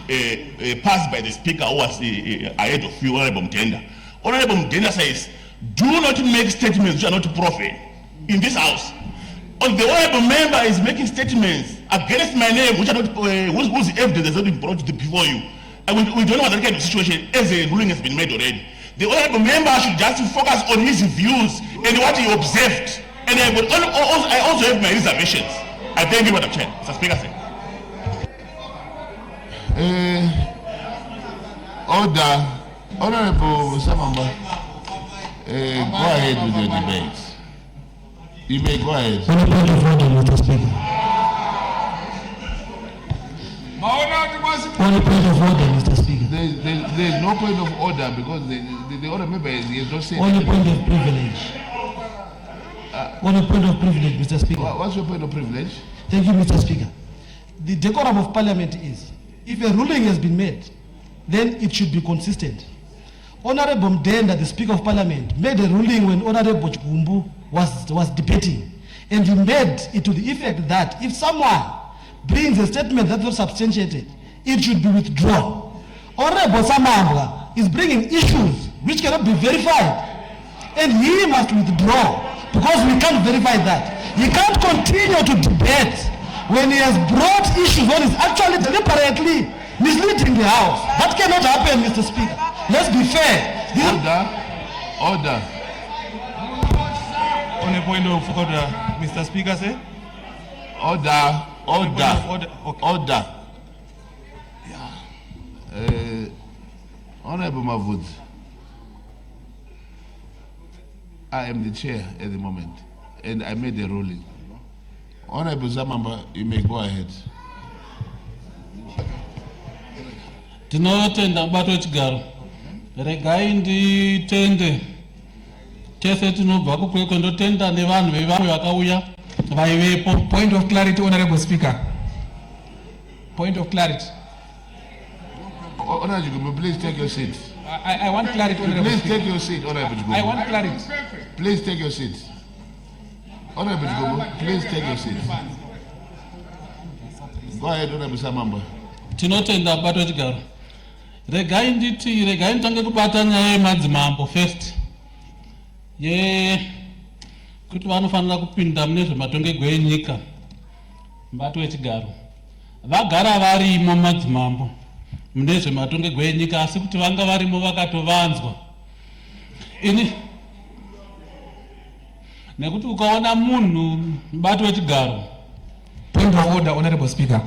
passed by the Speaker who was ahead of you, Honorable Mtenda. Honorable Mtenda says, do not make statements which are not profane in this house. And the honorable member is making statements against my name which are not whose evidence has not been brought before you. And we don't know that kind of situation as a ruling has been made already. The honorable member should just focus on his views and what he observed. And I also have my reservations. I thank you, Madam Chair. Mr. Speaker, sir. Order. Honorable Samamba, go ahead with your debate. You may go ahead. On a point of order, Mr. Speaker. On a point of order, Mr. Speaker. There's no point of order because the other member is not saying. On a point of privilege. On a point of privilege, Mr. Speaker. What's your point of privilege? Thank you, Mr. Speaker. The decorum of Parliament is, if a ruling has been made, then it should be consistent. Honorable Mdenda, the Speaker of Parliament, made a ruling when Honorable Chigumbu was debating, and he made it to the effect that if someone brings a statement that's not substantiated, it should be withdrawn. Honorable Samambwa is bringing issues which cannot be verified, and he must withdraw because we can't verify that. He can't continue to debate when he has brought issues when he's actually deliberately misleading the House. That cannot happen, Mr. Speaker. Let's be fair. Order. On a point of order, Mr. Speaker, sir. Order. Honorable Mavud, I am the chair at the moment, and I made a ruling. Honorable Zamamba, you may go ahead. Tinotenda bato wechigaro. Regai nditende. Tese tinobva kukwekwe ndotenda nevanhu vevamwe vakauya vaivepo. Point of clarity, Honorable Speaker. Point of clarity. Honorable Jigumbu, please take your seat. I want clarity, Honorable Please Speaker. take your seat, Honorable Jigumbu. I want clarity. Please take your seat. Honorable Jigumbu, please take your seat. Go ahead, Honorable Samamba. Tinotenda bato wechigaro. Regai nditange kubata nyaya yemadzimambo first. Kuti vanofanira kupinda mune zvematongegwe enyika. Bato wechigaro. Vagara varimo madzimambo mune zvematongegwe enyika, asi kuti vanga varimo vakatovanzwa. Ini nekuti ukaona munhu mubato wechigaro. Point of order, Honorable Speaker.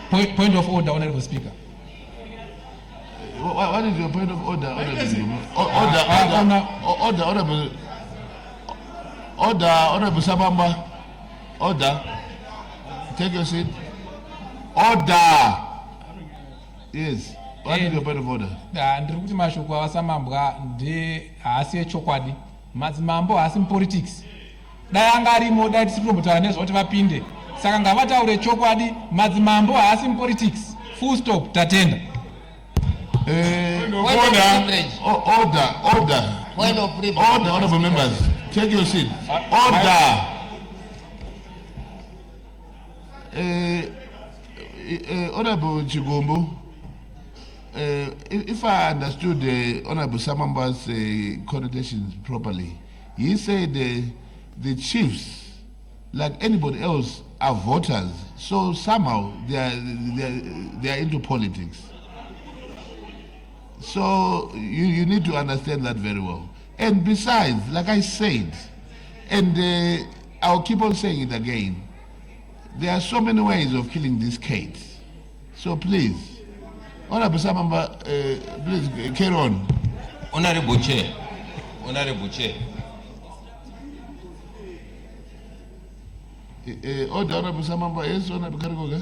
Point of order, Honorable Speaker. What is your point of order, Honorable Jigumbu? Order, Honorable Samamba. Order. Take your seat. Order. Yes. What is your point of order? Ndiri kuti mashoko avasamambwa haasi echokwadi. Madzimambo haasi mupolitics. Dai anga arimo, dai tisiri kumbotaura nezvekuti vapinde. Saka ngavataure chokwadi, madzimambo haasi mupolitics. Full stop, tatenda. Order. Order, honorable members. Take your seat. Order. Honorable Chigumbu, if I understood Honorable Samamba's connotations properly, he said the chiefs, like anybody else, are voters. So somehow they are into politics. So you need to understand that very well. And besides, like I said, and I'll keep on saying it again, there are so many ways of killing these cats. So please, Honorable Samamba, please carry on. Honorable Chair. Honorable Samamba, yes, Honorable Karigoga.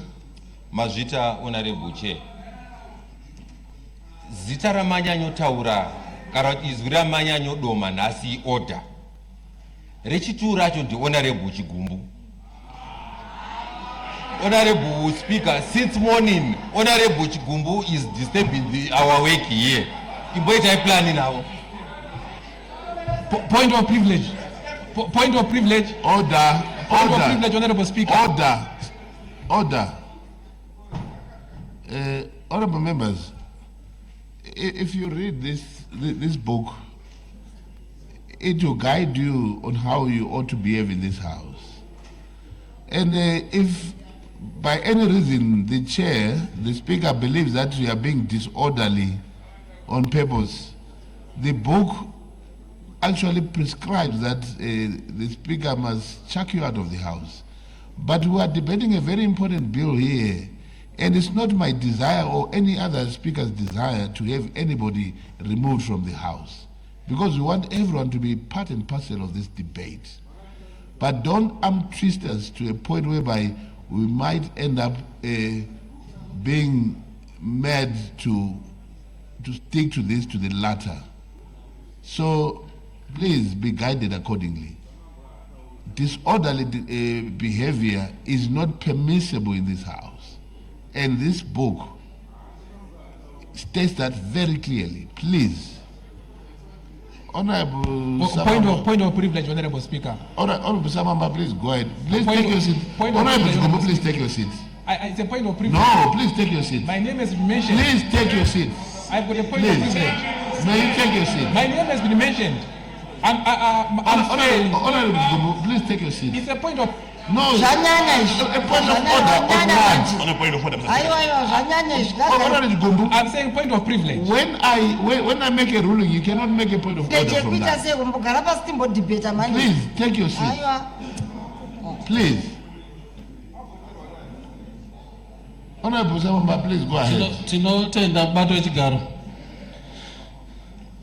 Mazvita, Honorable Chair. Zita ramanyanyotaura kana kuti izwi ramanyanyodoma nhasi order. Rechituru racho ndi Honorable Chigumbu. Honorable Speaker, since morning, Honorable Chigumbu is disturbing our work here. Imboita plan now. Point of privilege. Point of privilege. Order. Point of privilege, Honorable Speaker. Order. Honorable members, if you read this book, it will guide you on how you ought to behave in this house. And if by any reason the chair, the speaker, believes that we are being disorderly on purpose, the book actually prescribes that the speaker must chuck you out of the house. But we are debating a very important bill here, and it's not my desire or any other speaker's desire to have anybody removed from the house, because we want everyone to be part and parcel of this debate. But don't twist us to a point whereby we might end up being mad to to stick to this, to the latter. So please be guided accordingly. Disorderly behavior is not permissible in this house. And this book states that very clearly. Please. Honorable Point of privilege, Honorable Speaker. Honorable Samamba, please go ahead. Please take your seat. Honorable Gombo, please take your seat. It's a point of privilege. No, please take your seat. My name has been mentioned. Please take your seat. I've got a point of privilege. May you take your seat? My name has been mentioned. I'm saying. Honorable Gombo, please take your seat. It's a point of. No, a point of order of what? On a point of order, Honorable Gombo, I'm saying point of privilege. when I make a ruling, you cannot make a point of order from that. Please take your seat. Please. Honorable Samamba, please go ahead. Tinotenda mubato wechigaro.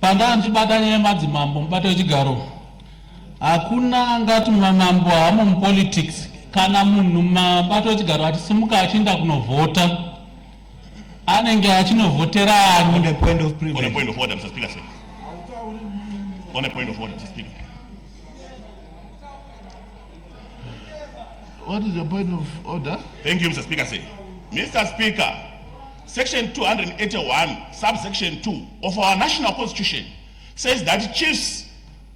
Panga ndibatanye madzimambo mubato wechigaro. Hakuna ngati mamambo hamo mupolitics kana munhu mubato wechigaro achisimuka achienda kunovhota anenge achinovhotera ani. On a point of privilege. On a point of order, Mr. Speaker, sir. On a point of order, Mr. Speaker. What is your point of order? Thank you, Mr. Speaker, sir. Mr. Speaker, Section 281, subsection 2 of our national constitution says that chiefs,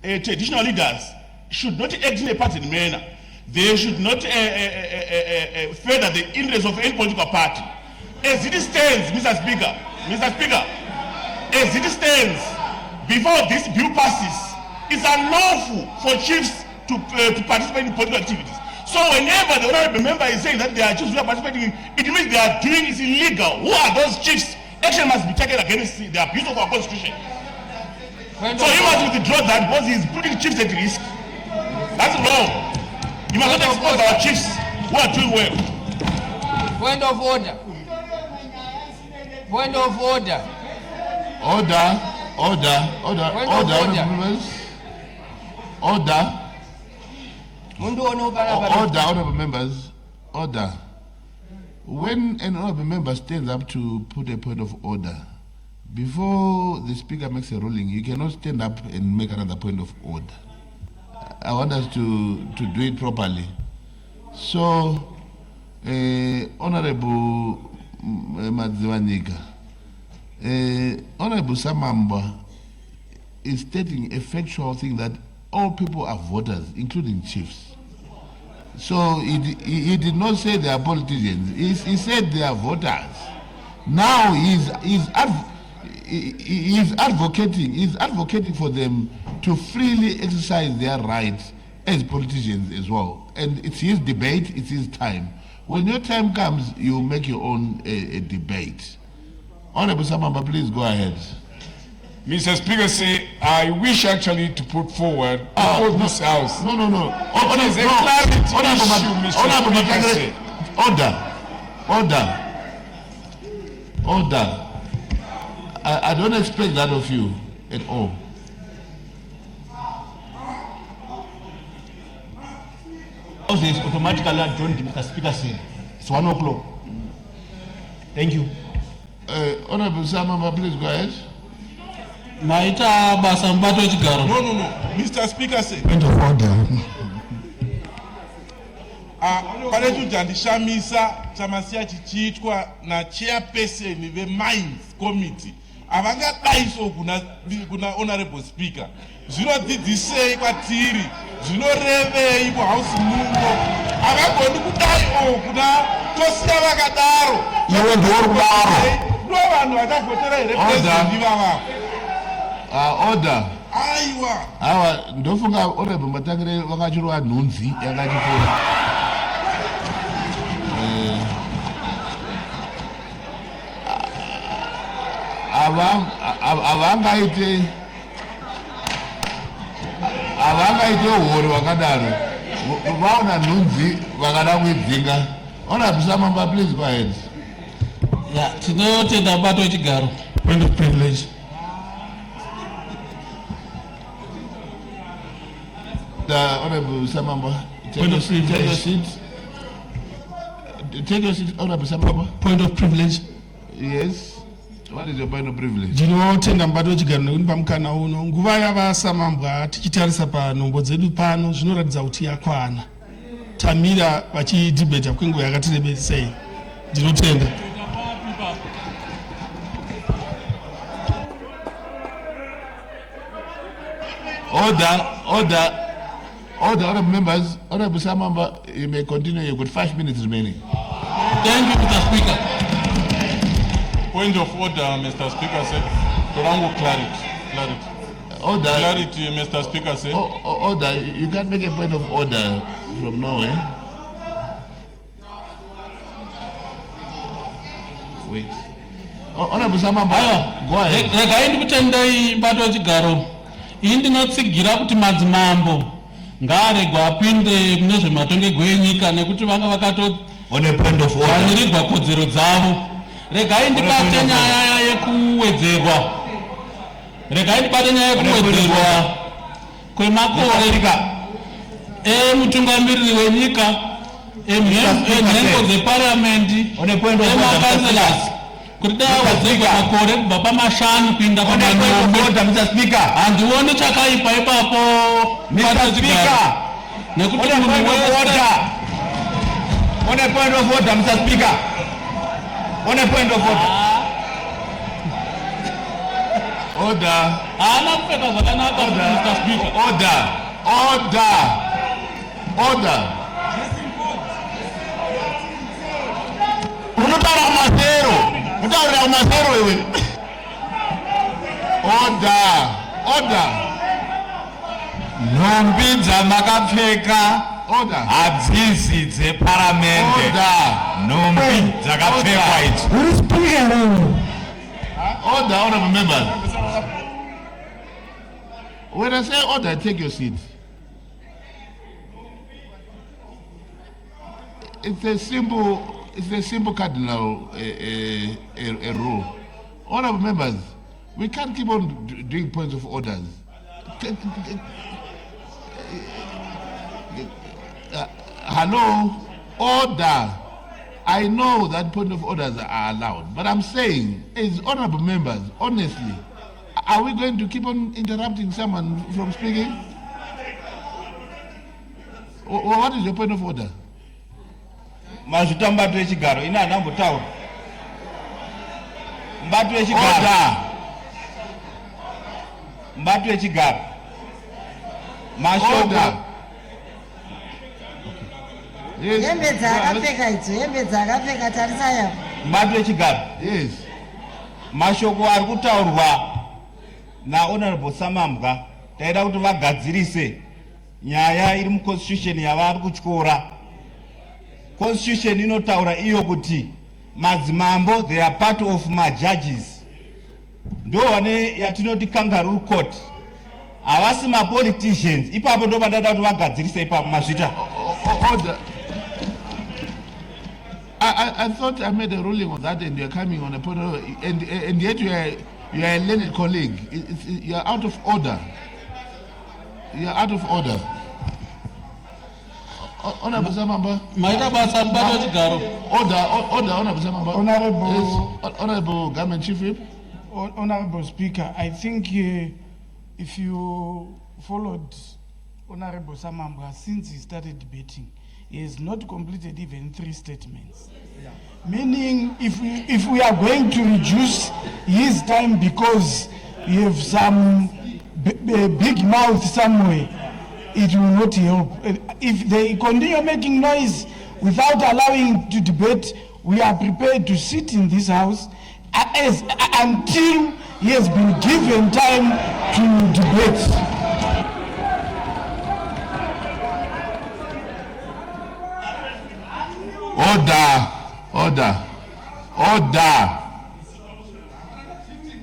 traditional leaders, should not act in a partisan manner. They should not further the interests of any political party. As it stands, Mr. Speaker, as it stands, before this bill passes, it's unlawful for chiefs to participate in political activities. So whenever the honorable member is saying that they are chiefs who are participating, it means they are doing is illegal. Who are those chiefs? Action must be taken against the abuse of our constitution. So he must withdraw that because he is putting chiefs at risk. That's wrong. You must not expose our chiefs who are doing well. Point of order. Point of order. Order. Honorable members, order. When an honorable member stands up to put a point of order, before the speaker makes a ruling, you cannot stand up and make another point of order. I want us to do it properly. So, Honorable Madziwanika, Honorable Samamba is stating a factual thing that all people are voters, including chiefs. So he did not say they are politicians. He said they are voters. Now he's advocating for them to freely exercise their rights as politicians as well. And it's his debate, it's his time. When your time comes, you make your own debate. Honorable Samamba, please go ahead. Mr. Speaker, I wish actually to put forward before this House. No. It is a clarity issue, Mr. Speaker. Order. I don't expect that of you at all. House is automatically adjourned, Mr. Speaker. It's 1 o'clock. Thank you. Honorable Samamba, please go ahead. Maita basa mubato wechigaro. No. Mr. Speaker, Point of order. pane chindishamisa chamasiya chichiitwa na chairperson veMines Committee avangadaiso kuna honorable speaker. Zvinodzidzisei kwatiri, zvinorevei muhouse muno, havagoni kudai kuna tosiya vakadaro. Iwe ndiuri kudaro. Ndo vanhu vakavhotera here president ivava. Order. Aiwa. Awa ndofunga honorable Matangire vakachirwa nhunzi yakachifura. avangaite hori vakadaro vaona nhunzi vakada kuidzinga. Honorable Samamba, please go ahead. Tinotenda mubato wechigaro. Point of privilege. Honorable Samamba, take your seat. Take your seat, Honorable Samamba. Point of privilege. Yes. What is your point of privilege? Ndinotenda mubato wechigaro nekunipa mukana uno. Nguva yavasamambwa tichitarisa panhombo dzedu pano zvinoratidza kuti yakwana. Tamira vachidhibheta kwenguva yakatirebesei. Ndinotenda. Order, members. Honorable Samamba, you may continue. You've got 5 minutes remaining. Thank you, Mr. Speaker. Point of order, Mr. Speaker said. Torango clarity. Order. Clarity, Mr. Speaker said. Order. You can't make a point of order from nowhere. Wait. Honorable Samamba, go ahead. Regai ndikutendai mubato wechigaro. Ini ndinotsigira kuti madzimambo ngaaregwe apinde mune zvematongego enyika nekuti vanga vakatovanirigwa kodzero dzavo. Regai ndibate nyaya yekuwedzerwa. Regai ndibate nyaya yekuwedzerwa kwemakore emutungamiriri wenyika, enhengo dzeparamendi, emakanselas. Kuti dawadzegwa makore kubva pamashanu kuinda pamanombe. Handioni chakaipa ipapo. Mr. Speaker, nekuti on a point of order, Mr. Speaker. On a point of order. Order. Mr. Speaker. Order. Order. Nhumbi dzamakapfeka hadzizi dzeparamende. Nhumbi dzakapfekwa idzi. Order, honorable members. When I say order, take your seat. It's a simple cardinal a rule. Honorable members, we can't keep on doing points of orders. Hello, order. I know that point of orders are allowed, but I'm saying, as honorable members, honestly, are we going to keep on interrupting someone from speaking? What is your point of order? Mazvita mubato wechigaro ina anambotaura. Mubato wechigaro. Mubato wechigaro. Mashoko. Hembe dzakapfeka idzo, hembe dzakapfeka tarisaya. Mubato wechigaro. Yes. Mashoko ari kutaurwa na Honorable Samambwa taida kuti vagadzirise nyaya iri muconstitution yavari kutyora. Constitution inotaura iyo kuti madzimambo they are part of my judges. Ndo wane yatinoti kangaroo court. Havasi ma politicians. Ipapo ndo padada kuti vagadzirise ipapo mazvita. Order. I thought I made a ruling on that and you're coming on a point of, and yet you are a learned colleague. You are out of order. You are out of order. Honorable Samamba. Order, Honorable Samamba. Honorable Government Chief Whip. Honorable Speaker, I think if you followed Honorable Samambwa since he started debating, he has not completed even 3 statements. Yeah. Meaning, if we are going to reduce his time because you have some big mouth somewhere, it will not help. If they continue making noise without allowing to debate, we are prepared to sit in this house until he has been given time to debate. Order.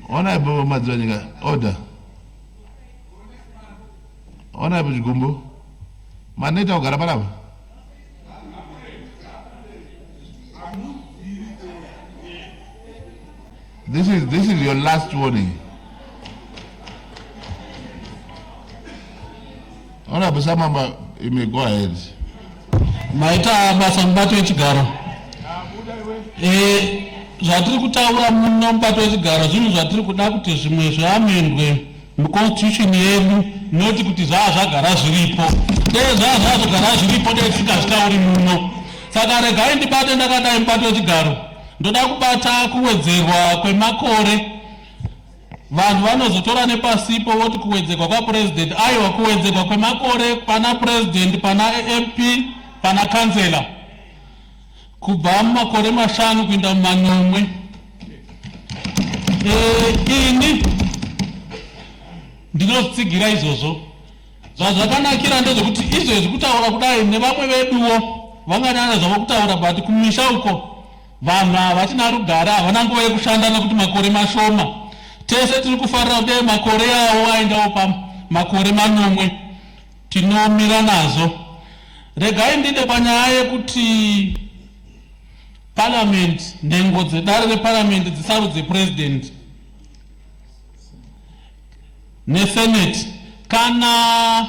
Honorable Madzwanika, order. Honorable Jigumbo, Maneta Ugarabaraba. This is your last warning. Honorable Samamba, you may go ahead. Maita basa mubato wechigaro. zvatiri kutaura muno mubato wechigaro zvinhu zvatiri kuda kuti zvimwe zviamendwe muconstitution yedu noti kuti zvagara zviripo dei zvagara zviripo dei tisingazvitauri muno. Saka regai ndibate ndakadai mubato wechigaro ndoda kubata kuwedzerwa kwemakore. Vanhu vanozotora nepasipo voti kuwedzerwa kwapresident aiwa kuwedzerwa kwemakore pana president pana MP pana kansela kubva mumakore 5 kuenda mumanomwe. Ini ndinotsigira izvozvo. Zvazvakanakira ndezvekuti izvezvi kutaura kudai nevamwe veduwo vanganana zvavo kutaura but kumisha uko vanhu havachina rugare havana nguva yekushanda nekuti makore mashoma. Tese tiri kufarira kuti makore avo aendawo pamakore 9 tinomira nazo. Regai ndide panyaya yekuti parliament nhengo dzedare reparliament dzisarudze president nesenate. Kana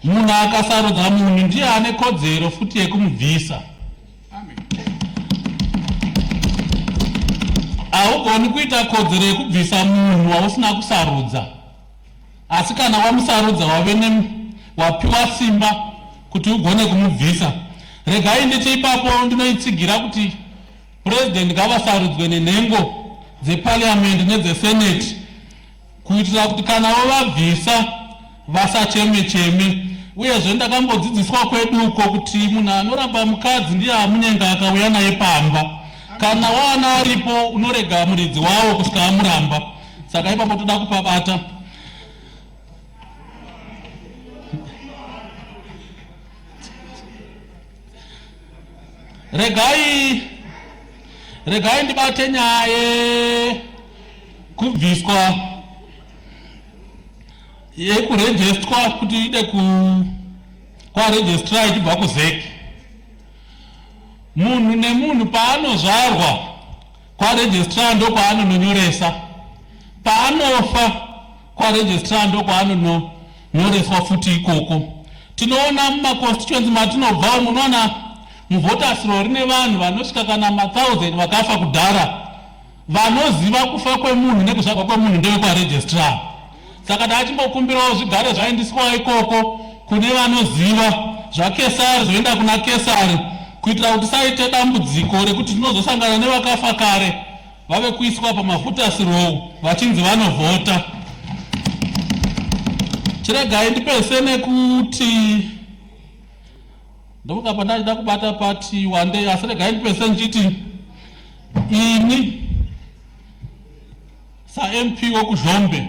munhu akasarudza munhu ndiye ane kodzero futi yekumubvisa. Haugoni kuita kodzero yekubvisa munhu wausina kusarudza, asi kana wamusarudza wapiwa simba kuti ugone kumubvisa. Regai nditi ipapo ndinoitsigira kuti president ngavasarudzwe nenhengo dzeparliament nedzesenate kuitira kuti kana vavabvisa vasacheme-cheme. Uyezve ndakambodzidziswa kweduko kuti munhu anoramba mukadzi ndiye amunyenga akauya naye pamba. Kana wana aripo unorega muridzi wawo kusvika amuramba. Saka ipapo toda kupabata. Regai ndibate nyaya kubviswa yekurejistwa kuti ide kwaregistrar ichibva kuzeki. Munhu nemunhu paanozvarwa kwaregistrar ndokwaanononyoresa, paanofa kwaregistrar ndokwaanonyoreswa futi ikoko. Tinoona mumaconstituency matinobva munoona muvoters roll rine vanhu vanosvika kana 1000 vakafa kudhara. Vanoziva kufa kwemunhu nekuzvarwa kwemunhu ndevekwaregistrar. Saka tachimbokumbirawo zvigare zvaendiswa ikoko kune vanoziva zvakesari zvoenda kuna kesari kuitira kuti saite dambudziko rekuti tinozosangana nevakafa kare vave kuiswa pamavoters roll vachinzi vanovhota. Chiregai ndipese nekuti ndokapa ndachida kubata pati wande, asi regai ndipese nchiti ini sa-MP wokuzhombe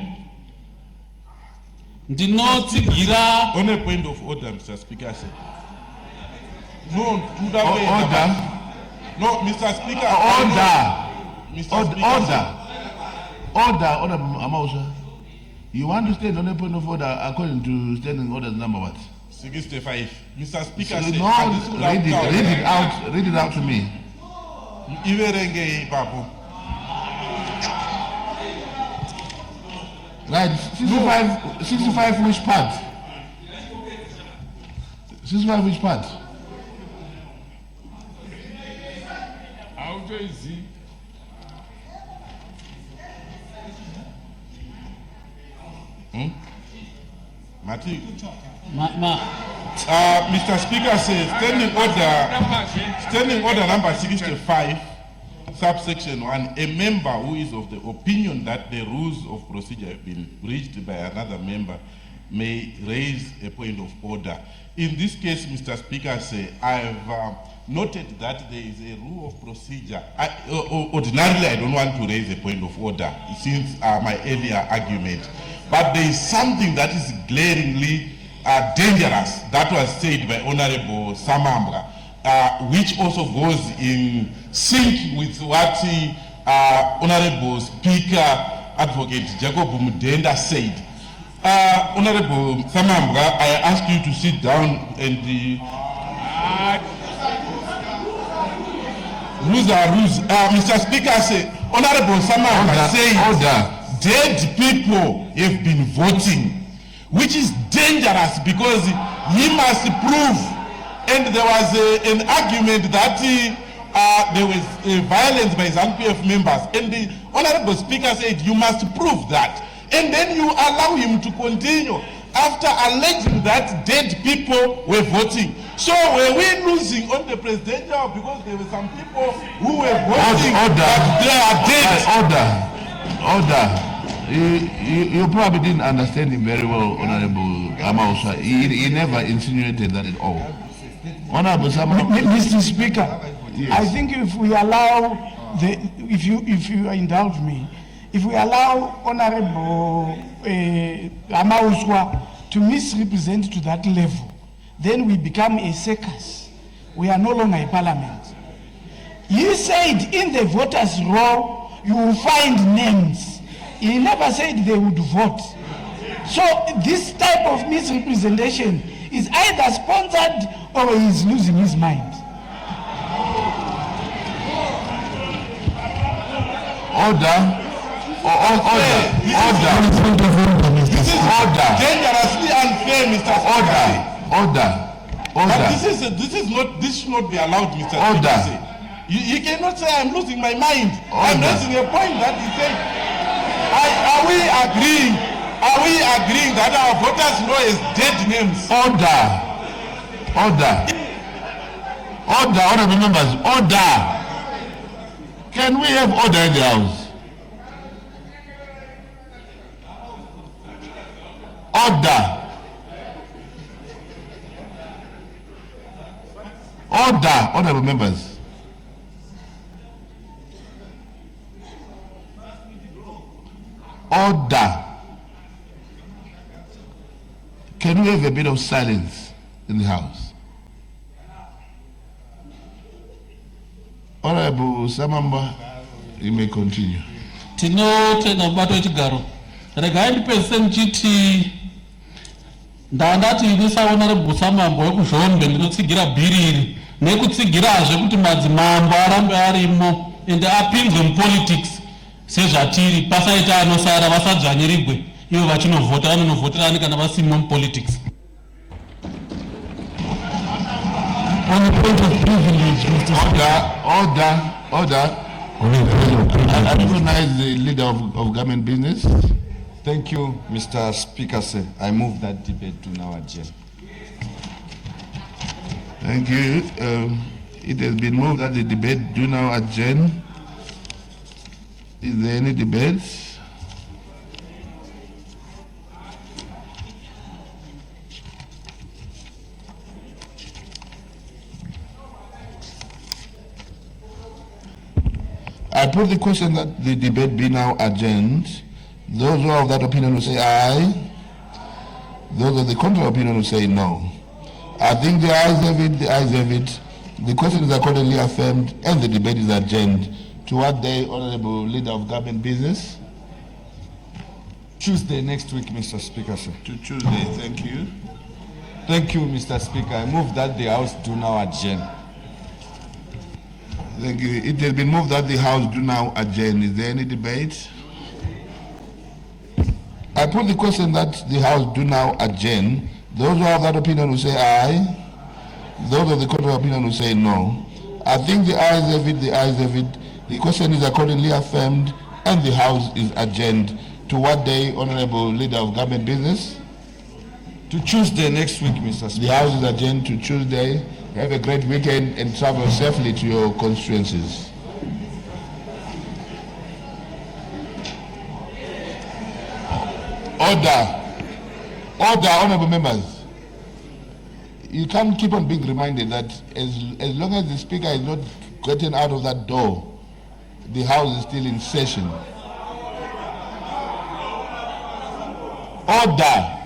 ndinotsigira. On a point of order, Mr. Speaker. No, order. No, Mr. Speaker. Order, Amausa. You want to stand on a point of order according to standing orders number what? 65. Mr. Speaker. So no, read it out to me. Iverenge papo. Right, 65 which part? 65 which part? How is it? Mati. Ma. Mr. Speaker says standing order number 65, subsection 1, a member who is of the opinion that the rules of procedure have been breached by another member may raise a point of order. In this case, Mr. Speaker, I have noted that there is a rule of procedure. Ordinarily, I don't want to raise a point of order since my earlier argument. But there is something that is glaringly dangerous that was said by Honorable Samambra, which also goes in sync with what Honorable Speaker Advocate Jacob Mudenda said. Honorable Samambra, I ask you to sit down and rules are rules. Mr. Speaker, Honorable Samambra says dead people have been voting, which is dangerous because he must prove, and there was an argument that there was violence by ZANU-PF members, and the Honorable Speaker said you must prove that, and then you allow him to continue after alleging that dead people were voting. So were we losing on the presidential because there were some people who were voting that they are dead? Order. You probably didn't understand him very well, Honorable Amausa. He never insinuated that at all. Honorable Mr. Speaker, yes. I think if we allow if you indulge me, if we allow Honorable Amauswa to misrepresent to that level, then we become a circus. We are no longer a parliament. He said in the voters' roll you will find names. He never said they would vote. So this type of misrepresentation is either sponsored or he is losing his mind. Order. Dangerously unfair, Mr. Speaker. Order. But this should not be allowed, Mr. Speaker. You cannot say I'm losing my mind. I'm raising a point that he said. Are we agreeing that our voters' law is dead names? Order, honorable members, order. Can we have order in the house? Order, honorable members. Order. Can we have a bit of silence in the house? Honorable Samamba, you may continue. Tinotenda mubato wechigaro. Regai ndipese ndichiti ndandati ndisaona rebhusamambo wekuzvombe ndinotsigira bhiriri nekutsigirazve kuti madzimambo arambe arimo ende apinzwe mupolitics sezvatiri pasaita anosara vasadzvanyirigwe ivo vachinovhota vanonovoterani kana vasimo mupolitics. On the point of privilege, Mr. Order. I recognize the leader of government business. Thank you, Mr. Speaker, sir. I move that debate to now adjourn. Thank you. It has been moved that the debate do now adjourn. Is there any debates? I put the question that the debate be now adjourned. Those who are of that opinion will say aye. Those of the contrary opinion will say no. I think the ayes have it, the ayes have it. The question is accordingly affirmed and the debate is adjourned. To what day, Honorable Leader of Government Business? Tuesday next week, Mr. Speaker, sir. To Tuesday, thank you. Thank you, Mr. Speaker. I move that the House do now adjourn. Thank you. It has been moved that the House do now adjourn. Is there any debate? I put the question that the House do now adjourn. Those who have that opinion will say aye. Those of the contrary opinion will say no. I think the ayes have it, the ayes have it. The question is accordingly affirmed and the House is adjourned. To what day, Honorable Leader of Government Business? To Tuesday next week, Mr. Speaker. The House is adjourned to Tuesday. Have a great weekend and travel safely to your constituencies. Order, honorable members. You can't keep on being reminded that as long as the Speaker is not getting out of that door, the House is still in session. Order.